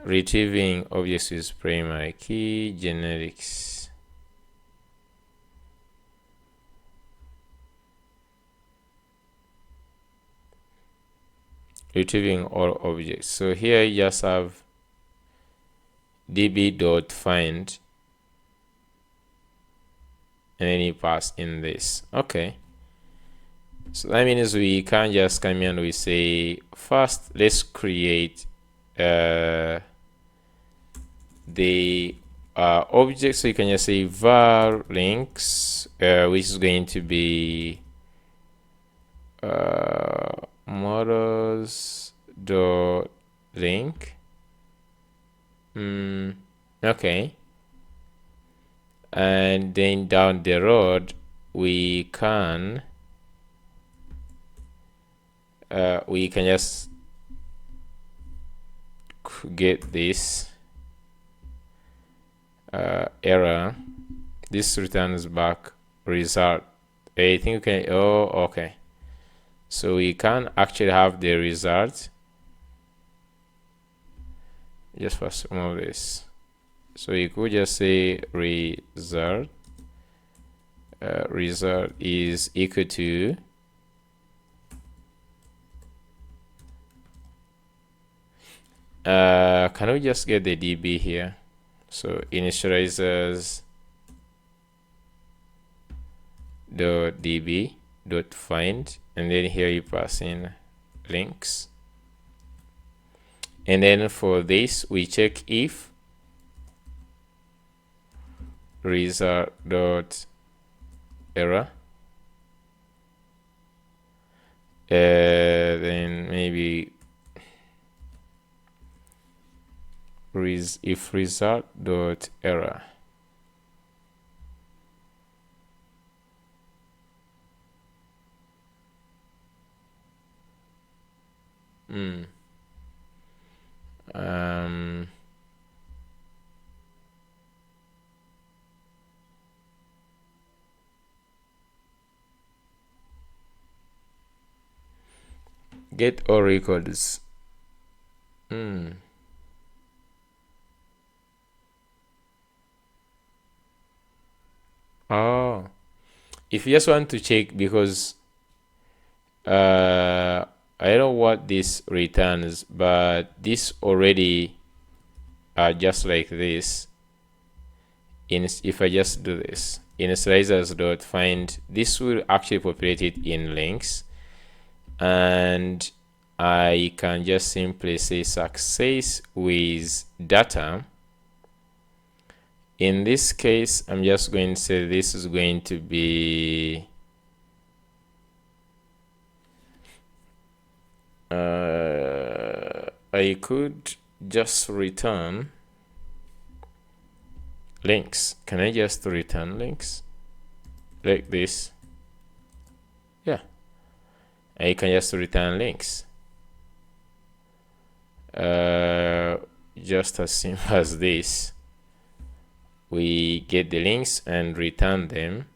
retrieving objects with primary key generics. Retrieving all objects. So here you just have db.find and then you pass in this. Okay, so that means we can just come here and we say first let's create the object. So you can just say var links, which is going to be models dot link. Okay, and then down the road we can just get this error. This returns back result. I think we can, oh, okay, so we can actually have the result just for some of this. So you could just say result result is equal to can we just get the DB here? So initializers dot DB dot find, and then here you pass in links, and then for this we check if result dot error, then maybe if result dot error get all records. Oh, if you just want to check, because I don't know what this returns, but this already just like this. If I just do this initializers dot find, this will actually populate it in links, and I can just simply say success with data. In this case, I'm just going to say this is going to be I could just return links. Can I just return links like this? Yeah, I can just return links just as simple as this. We get the links and return them,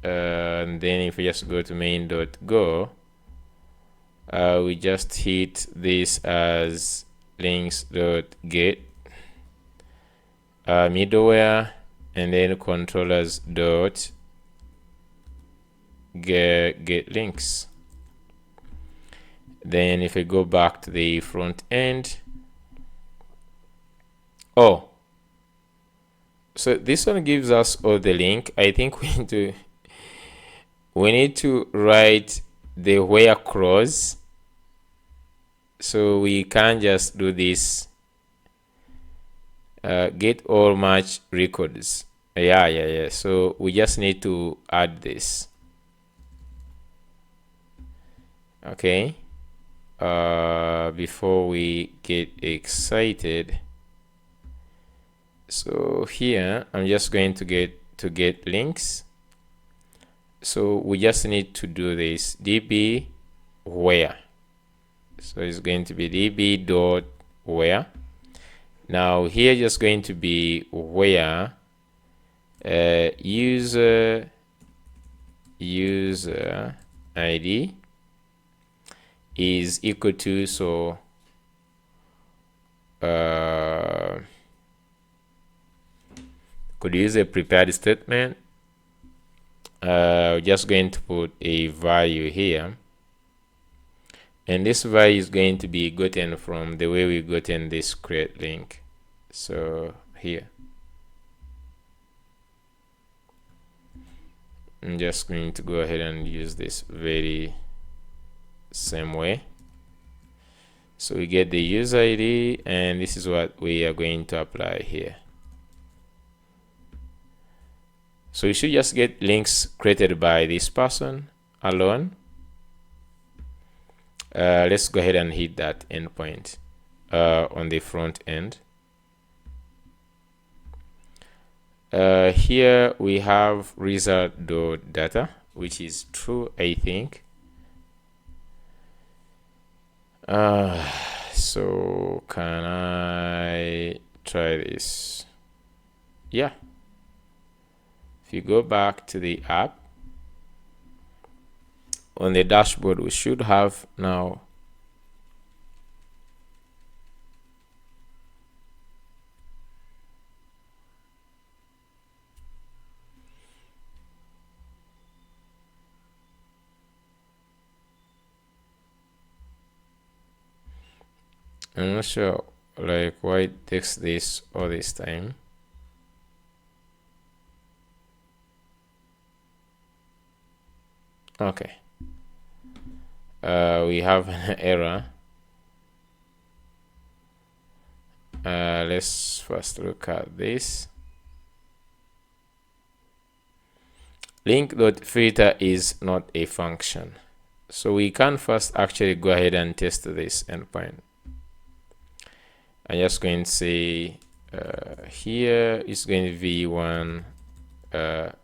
and then if we just go to main.go, we just hit this as links.get middleware, and then controllers dot get links. Then if I go back to the front end, oh, so this one gives us all the link. I think we need to write the where clause, so we can't just do this get all match records. Yeah, so we just need to add this. Okay, before we get excited, so here I'm just going to get links. So we just need to do this db where. So it's going to be db dot where. Now here just going to be where user ID is equal to, so could use a prepared statement. We're just going to put a value here, and this value is going to be gotten from the way we gotten this create link. So here I'm just going to go ahead and use this very same way. So we get the user ID, and this is what we are going to apply here. So you should just get links created by this person alone. Let's go ahead and hit that endpoint on the front end. Here we have result.data, which is true, I think. So can I try this? Yeah. If you go back to the app, on the dashboard, we should have now I'm not sure like why it takes this all this time. Okay. We have an error. Let's first look at this. Link.filter is not a function. So we can first actually go ahead and test this endpoint. I'm just going to say here is going to be one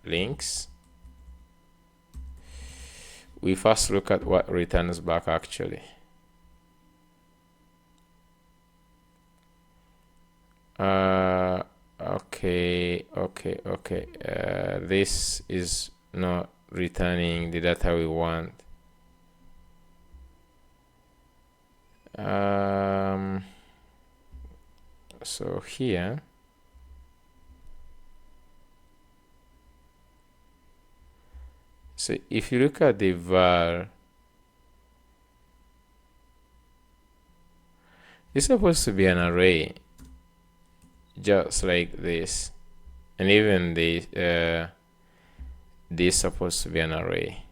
links. We first look at what returns back actually. Okay. This is not returning the data we want. So here so if you look at the var, it's supposed to be an array just like this, and even the this is supposed to be an array.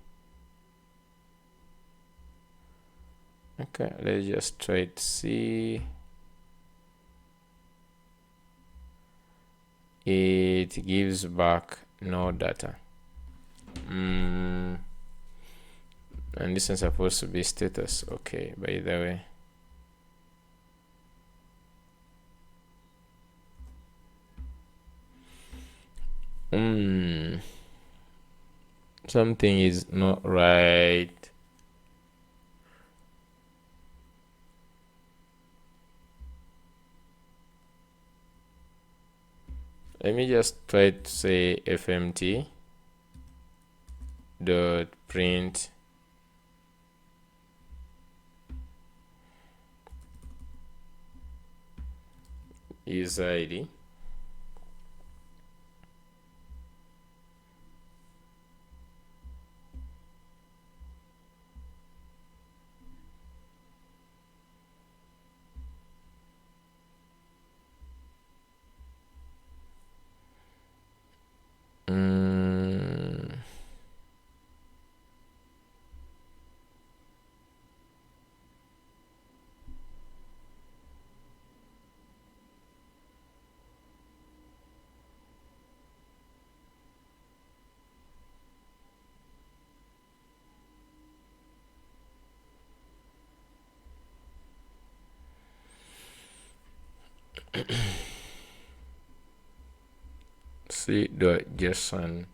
Okay, let's just try to see. It gives back no data. And this is supposed to be status. Okay, by the way. Something is not right. Let me just try to say fmt dot print user ID. C.json.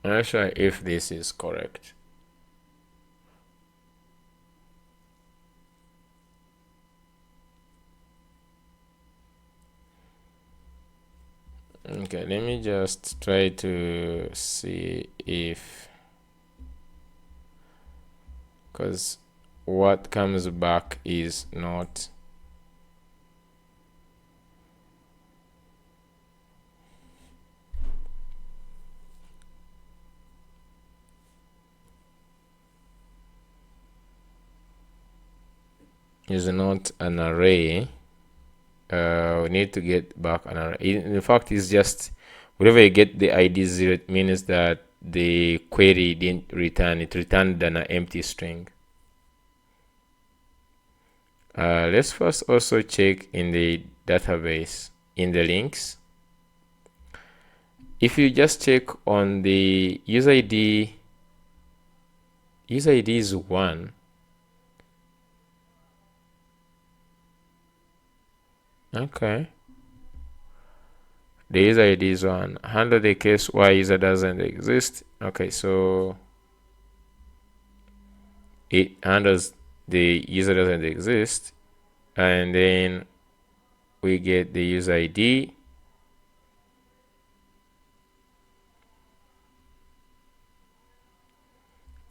I'm not sure if this is correct. Okay, let me just try to see if, because what comes back is not an array. We need to get back an array. In fact, it's just whenever you get the ID 0, it means that the query didn't return. It returned an empty string. Let's first also check in the database in the links. If you just check on the user ID is 1. Okay. The user ID is one. Handle the case why user doesn't exist. Okay, so it handles the user doesn't exist, and then we get the user ID.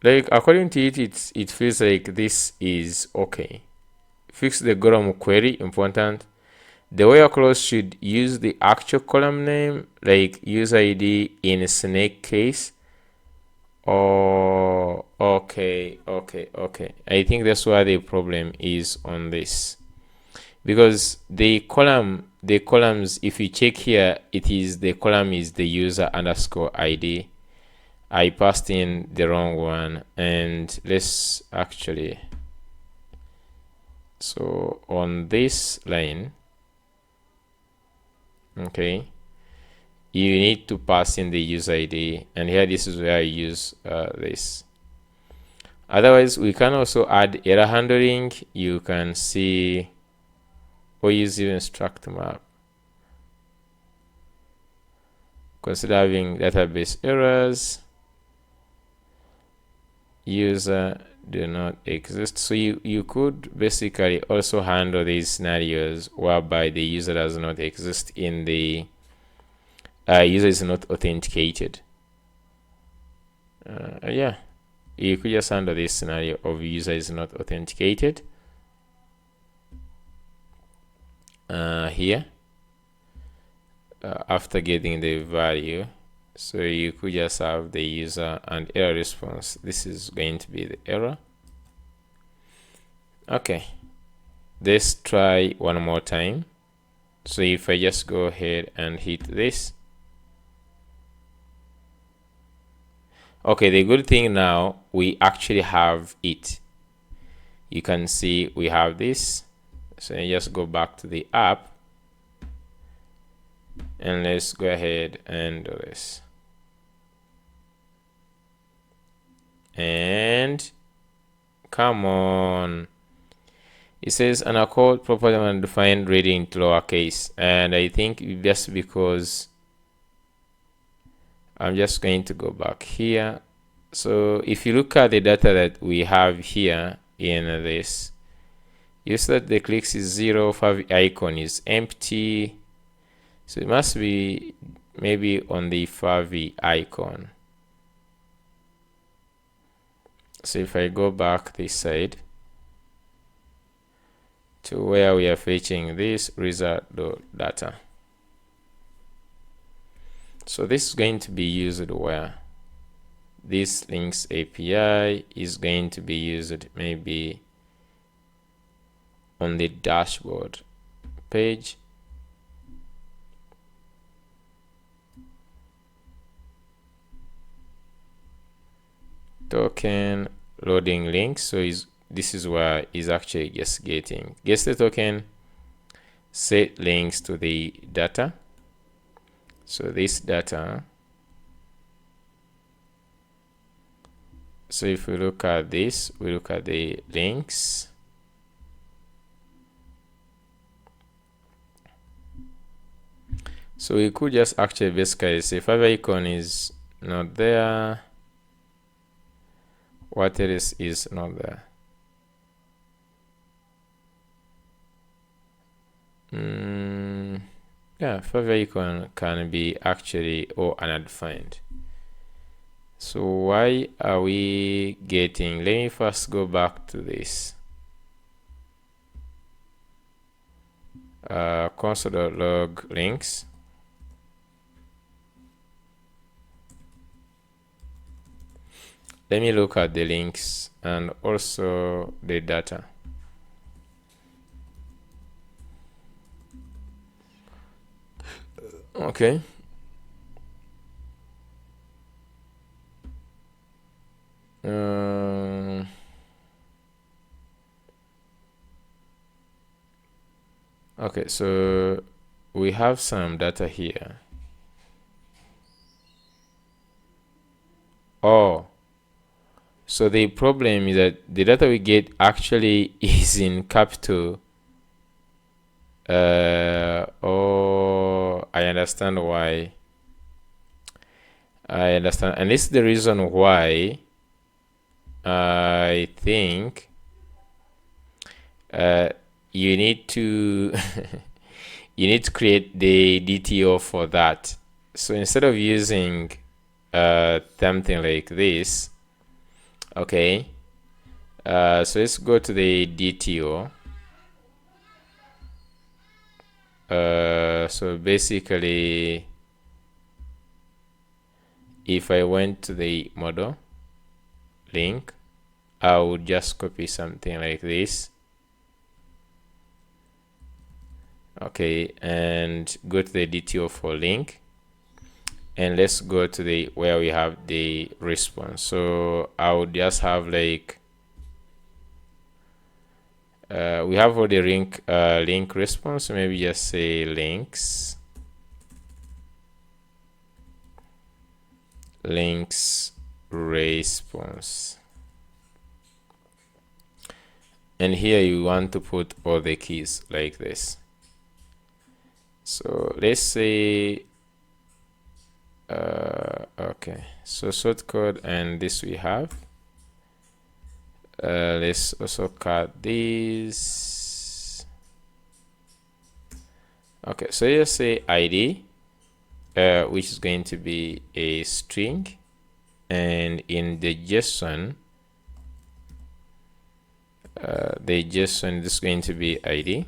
Like according to it, it feels like this is okay. Fix the Golang query, important. The where clause should use the actual column name, like user ID in a snake case. Oh, okay. I think that's why the problem is on this, because the columns, if you check here, the column is the user underscore ID. I passed in the wrong one, and let's actually, so on this line, okay, you need to pass in the user ID, and here this is where I use this. Otherwise, we can also add error handling. You can see, or use even struct map. Consider having database errors. User do not exist. So you could basically also handle these scenarios whereby the user does not exist in the user is not authenticated. Yeah, you could just handle this scenario of user is not authenticated here after getting the value. So you could just have the user and error response. This is going to be the error. Okay, let's try one more time. So if I just go ahead and hit this, okay, the good thing now, we actually have it. You can see we have this. So I just go back to the app, and let's go ahead and do this. And come on, it says unaccount properly undefined reading to lowercase, and I think just because I'm just going to go back here. So if you look at the data that we have here in this, you see that the clicks is 0, favicon icon is empty, so it must be maybe on the favicon icon. So if I go back this side to where we are fetching this result.data, so this is going to be used where this links API is going to be used maybe on the dashboard page. Token loading links. So this is where is actually just gets the token, set links to the data. So this data, so if we look at this, we look at the links. So we could just actually basically say favicon is not there. What else is not there? Yeah, favicon can be actually or undefined. So why are we getting? Let me first go back to this console.log links. Let me look at the links and also the data. Okay. Okay, so we have some data here. Oh, so the problem is that the data we get actually is in capital Oh, I understand why. I understand, and this is the reason why I think you need to you need to create the DTO for that. So instead of using something like this, okay, so let's go to the DTO. So basically, if I went to the model link, I would just copy something like this. Okay, and go to the DTO for link, and let's go to the where we have the response. So I would just have like we have all the link response, so maybe just say links response, and here you want to put all the keys like this. So let's say okay, so short code, and this we have. Let's also cut this. Okay, so just say ID, which is going to be a string, and in the JSON, this is going to be ID.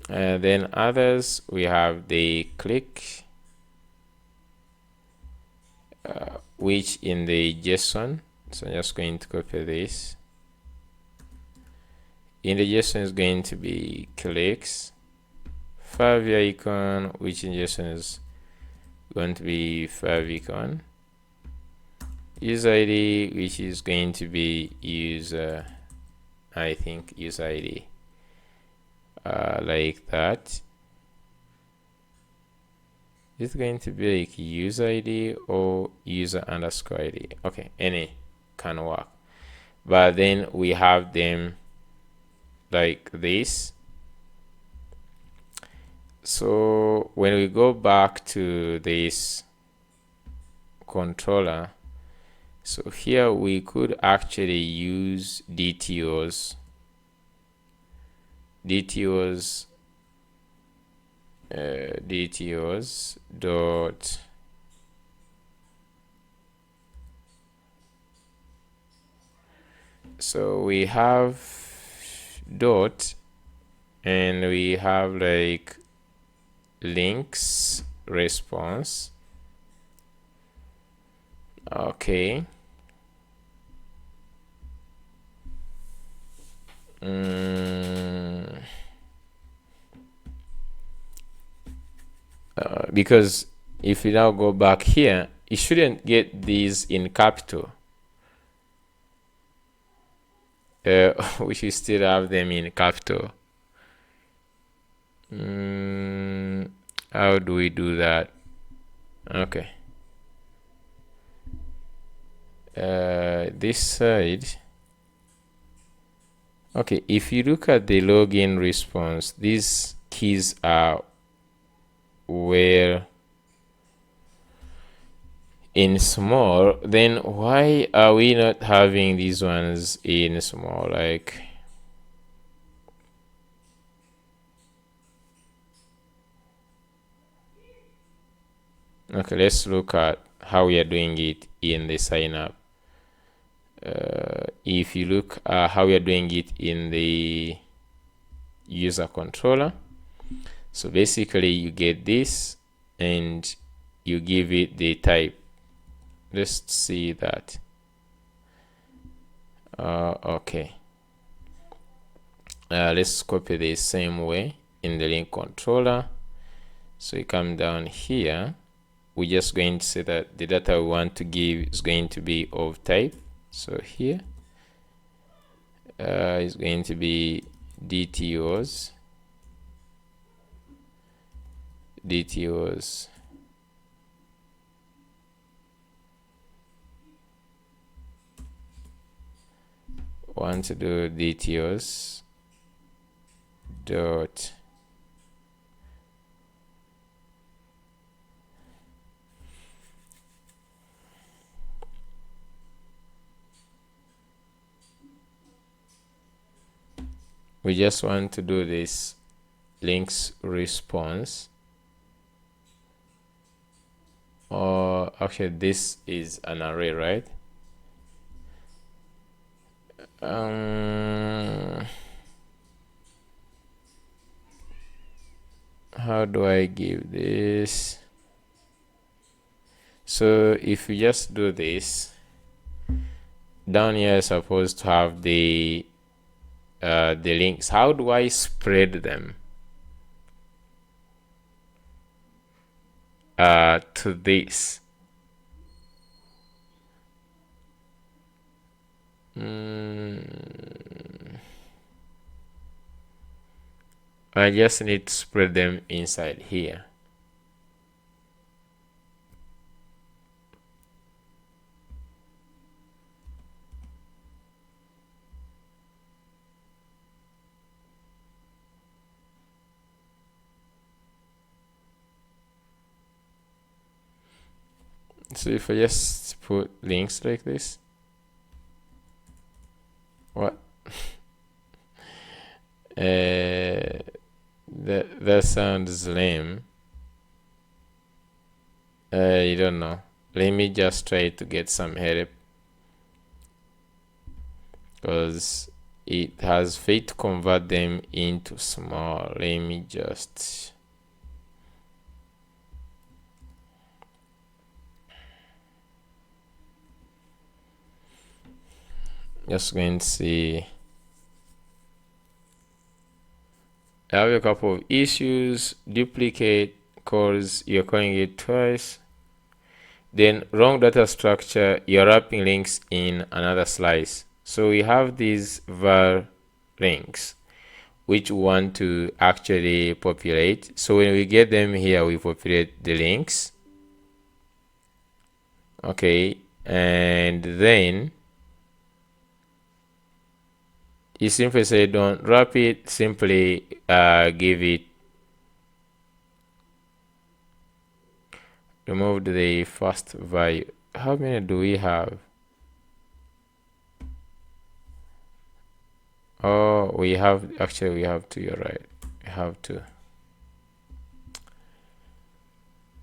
Then others, we have the click, which in the JSON, so I'm just going to copy this. In the JSON is going to be clicks, favicon, which in JSON is going to be favicon, user ID, which is going to be user, I think user ID, like that. It's going to be like user ID or user underscore ID. Okay, any can work, but then we have them like this. So when we go back to this controller, so here we could actually use DTOs dot so we have dot, and we have like links response. Okay, because if we now go back here, it shouldn't get these in capital. We should still have them in capital. How do we do that? Okay. This side. Okay, if you look at the login response, these keys are where in small, then why are we not having these ones in small? Like, okay, let's look at how we are doing it in the sign up. If you look at how we are doing it in the user controller, so basically you get this and you give it the type. Let's see that. Okay, let's copy the same way in the link controller. So you come down here, we're just going to say that the data we want to give is going to be of type. So here is going to be DTOs. want to do DTOs dot we just want to do this links response, or actually this is an array, right? How do I give this? So if you just do this, down here is supposed to have the links. How do I spread them to this? I just need to spread them inside here. So if I just put links like this, what? That sounds lame. You don't know. Let me just try to get some help, because it has failed to convert them into small. Let me just going to see. I have a couple of issues. Duplicate calls, you're calling it twice. Then wrong data structure, you're wrapping links in another slice. So we have these var links which we want to actually populate. So when we get them here, we populate the links. Okay, and then you simply say don't wrap it, simply give it, remove the first value. How many do we have? Oh, we have, actually we have two, you're right, we have two.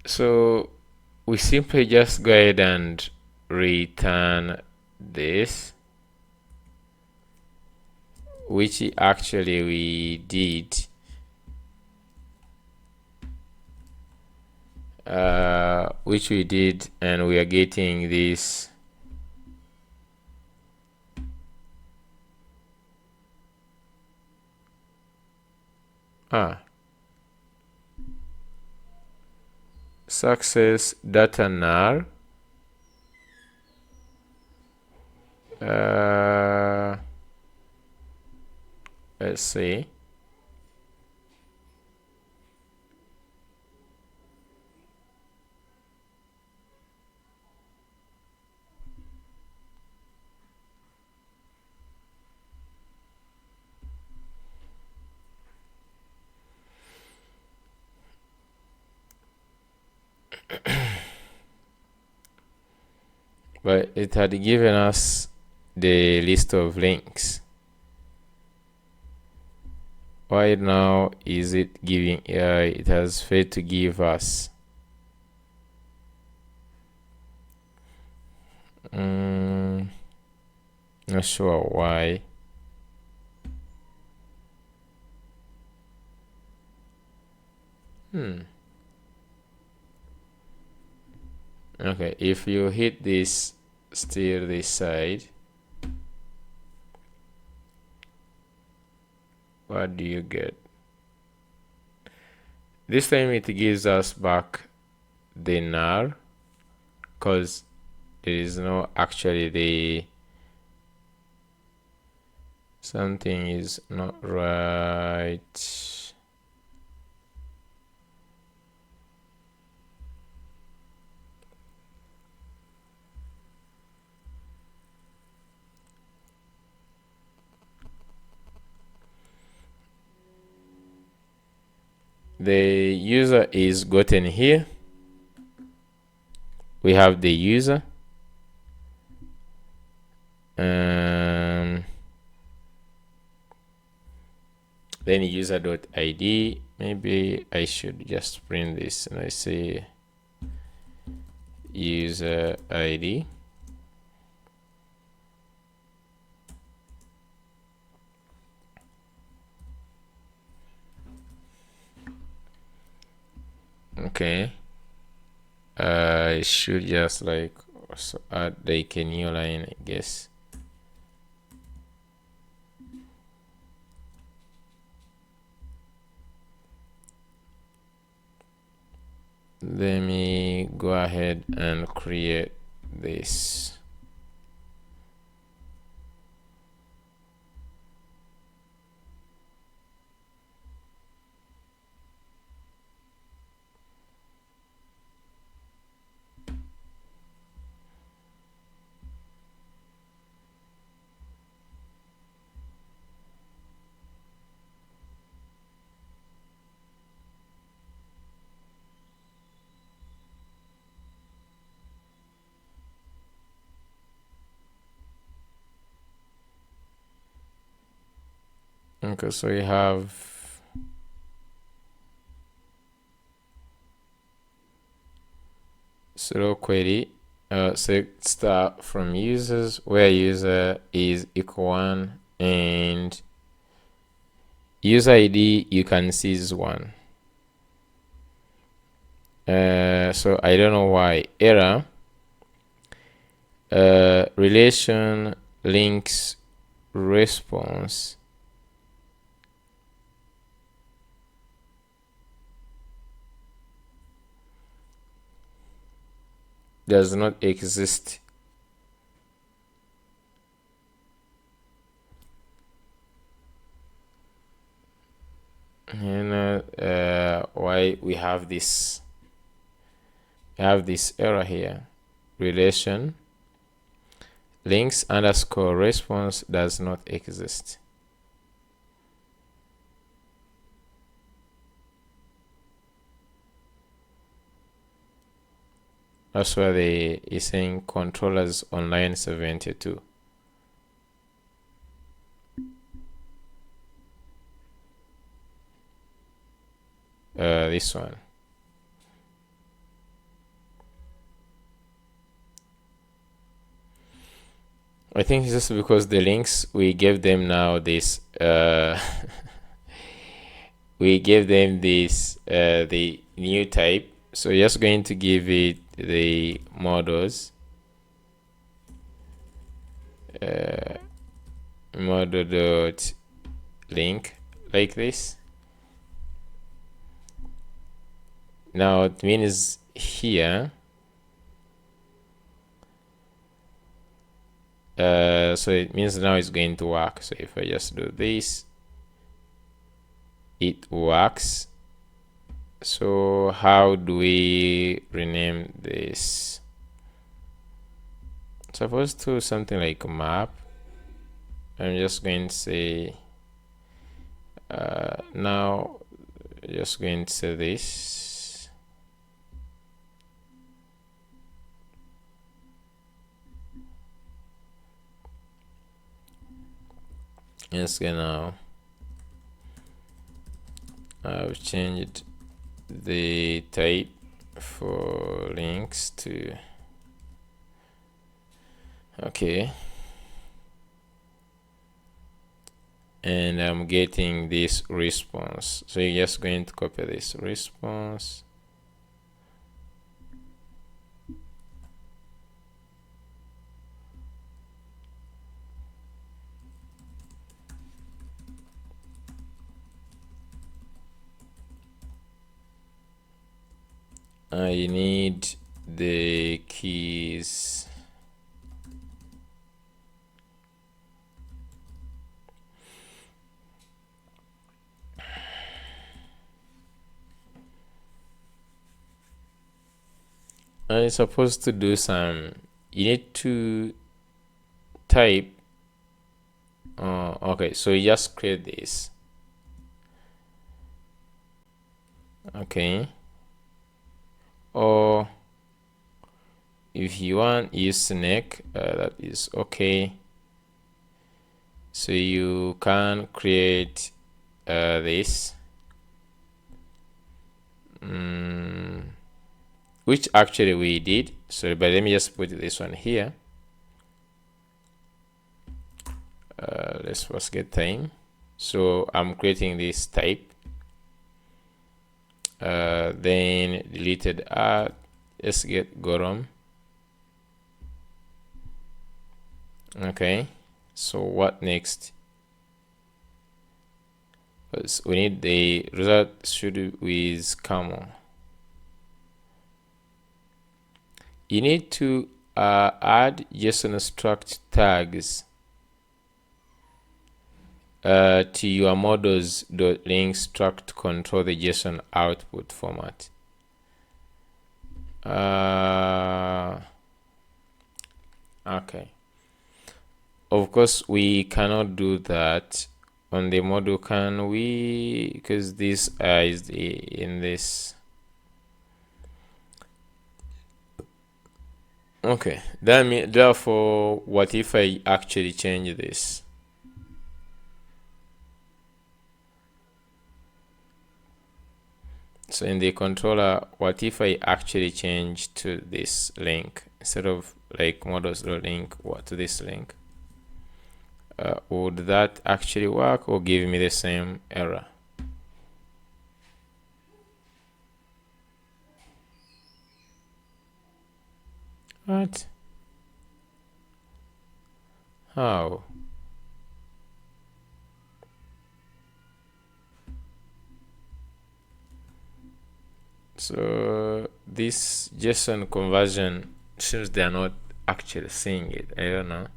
So we simply just go ahead and return this, which actually we did. Which we did, and we are getting this success data nar. Let's see. But it had given us the list of links. Why now is it giving? It has failed to give us. Not sure why. Okay, if you hit this, steer this side, what do you get? This time it gives us back the nar, because there is no actually the something is not right. the user is gotten here. We have the user, then user.id. Maybe I should just print this and I say user ID. Okay, I should just like also add like a new line, I guess. Let me go ahead and create this. Okay, so we have pseudo query select star from users where user is equal 1 and user ID you can see is 1. So I don't know why error relation links response does not exist. And why we have this error here. Relation links underscore response does not exist. That's why they is saying controllers on line 72. This one. I think it's just because the links we gave them now this we gave them this the new type, so just going to give it the models model dot link like this. Now it means here so it means now it's going to work. So if I just do this, it works. So how do we rename this? Supposed to something like map. I'm just going to say now just going to say this. Yes, now I've changed the type for links to okay, and I'm getting this response. So you're just going to copy this response. I need the keys. I'm supposed to do some, you need to type okay, so you just create this. Okay, or if you want use snake, that is okay. So you can create this, which actually we did. So but let me just put this one here. Let's first get time. So I'm creating this type, then deleted art. Let's get Gorom. Okay, so what next? We need the result should with camel. You need to add JSON struct tags to your models.link struct to control the JSON output format. Okay. Of course, we cannot do that on the model, can we? Because this is in this. Okay, therefore, what if I actually change this? So in the controller, what if I actually change to this link instead of like models.link to this link? Would that actually work or give me the same error? What? How? So this JSON conversion seems they are not actually seeing it. I don't know.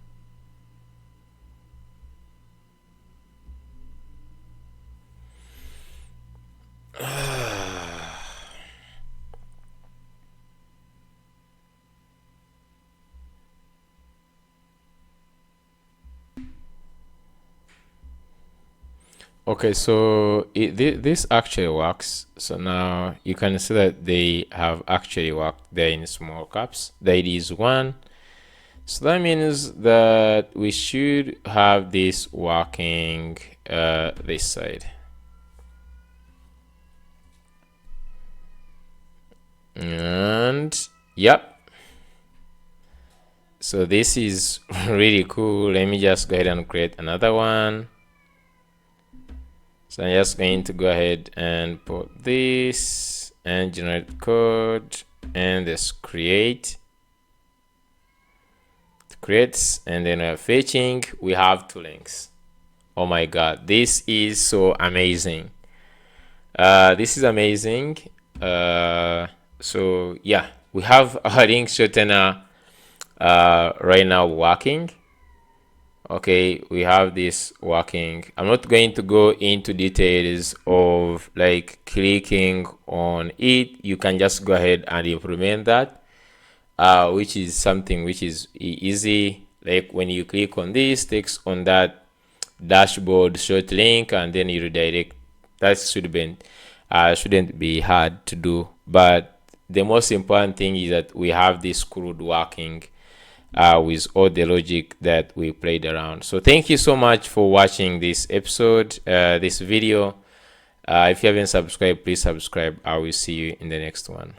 Okay, so this actually works. So now you can see that they have actually worked there in small caps. The ID is 1. So that means that we should have this working this side. And yep. So this is really cool. Let me just go ahead and create another one. So I'm just going to go ahead and put this and generate code and this create. It creates, and then we're fetching. We have 2 links. Oh my god, this is so amazing. This is amazing. So yeah, we have our link shortener right now working. Okay, we have this working. I'm not going to go into details of like clicking on it. You can just go ahead and implement that, which is something which is easy. Like when you click on this, takes on that dashboard short link, and then you redirect. That shouldn't be hard to do. But the most important thing is that we have this CRUD working with all the logic that we played around. So thank you so much for watching this episode, this video. If you haven't subscribed, please subscribe. I will see you in the next one.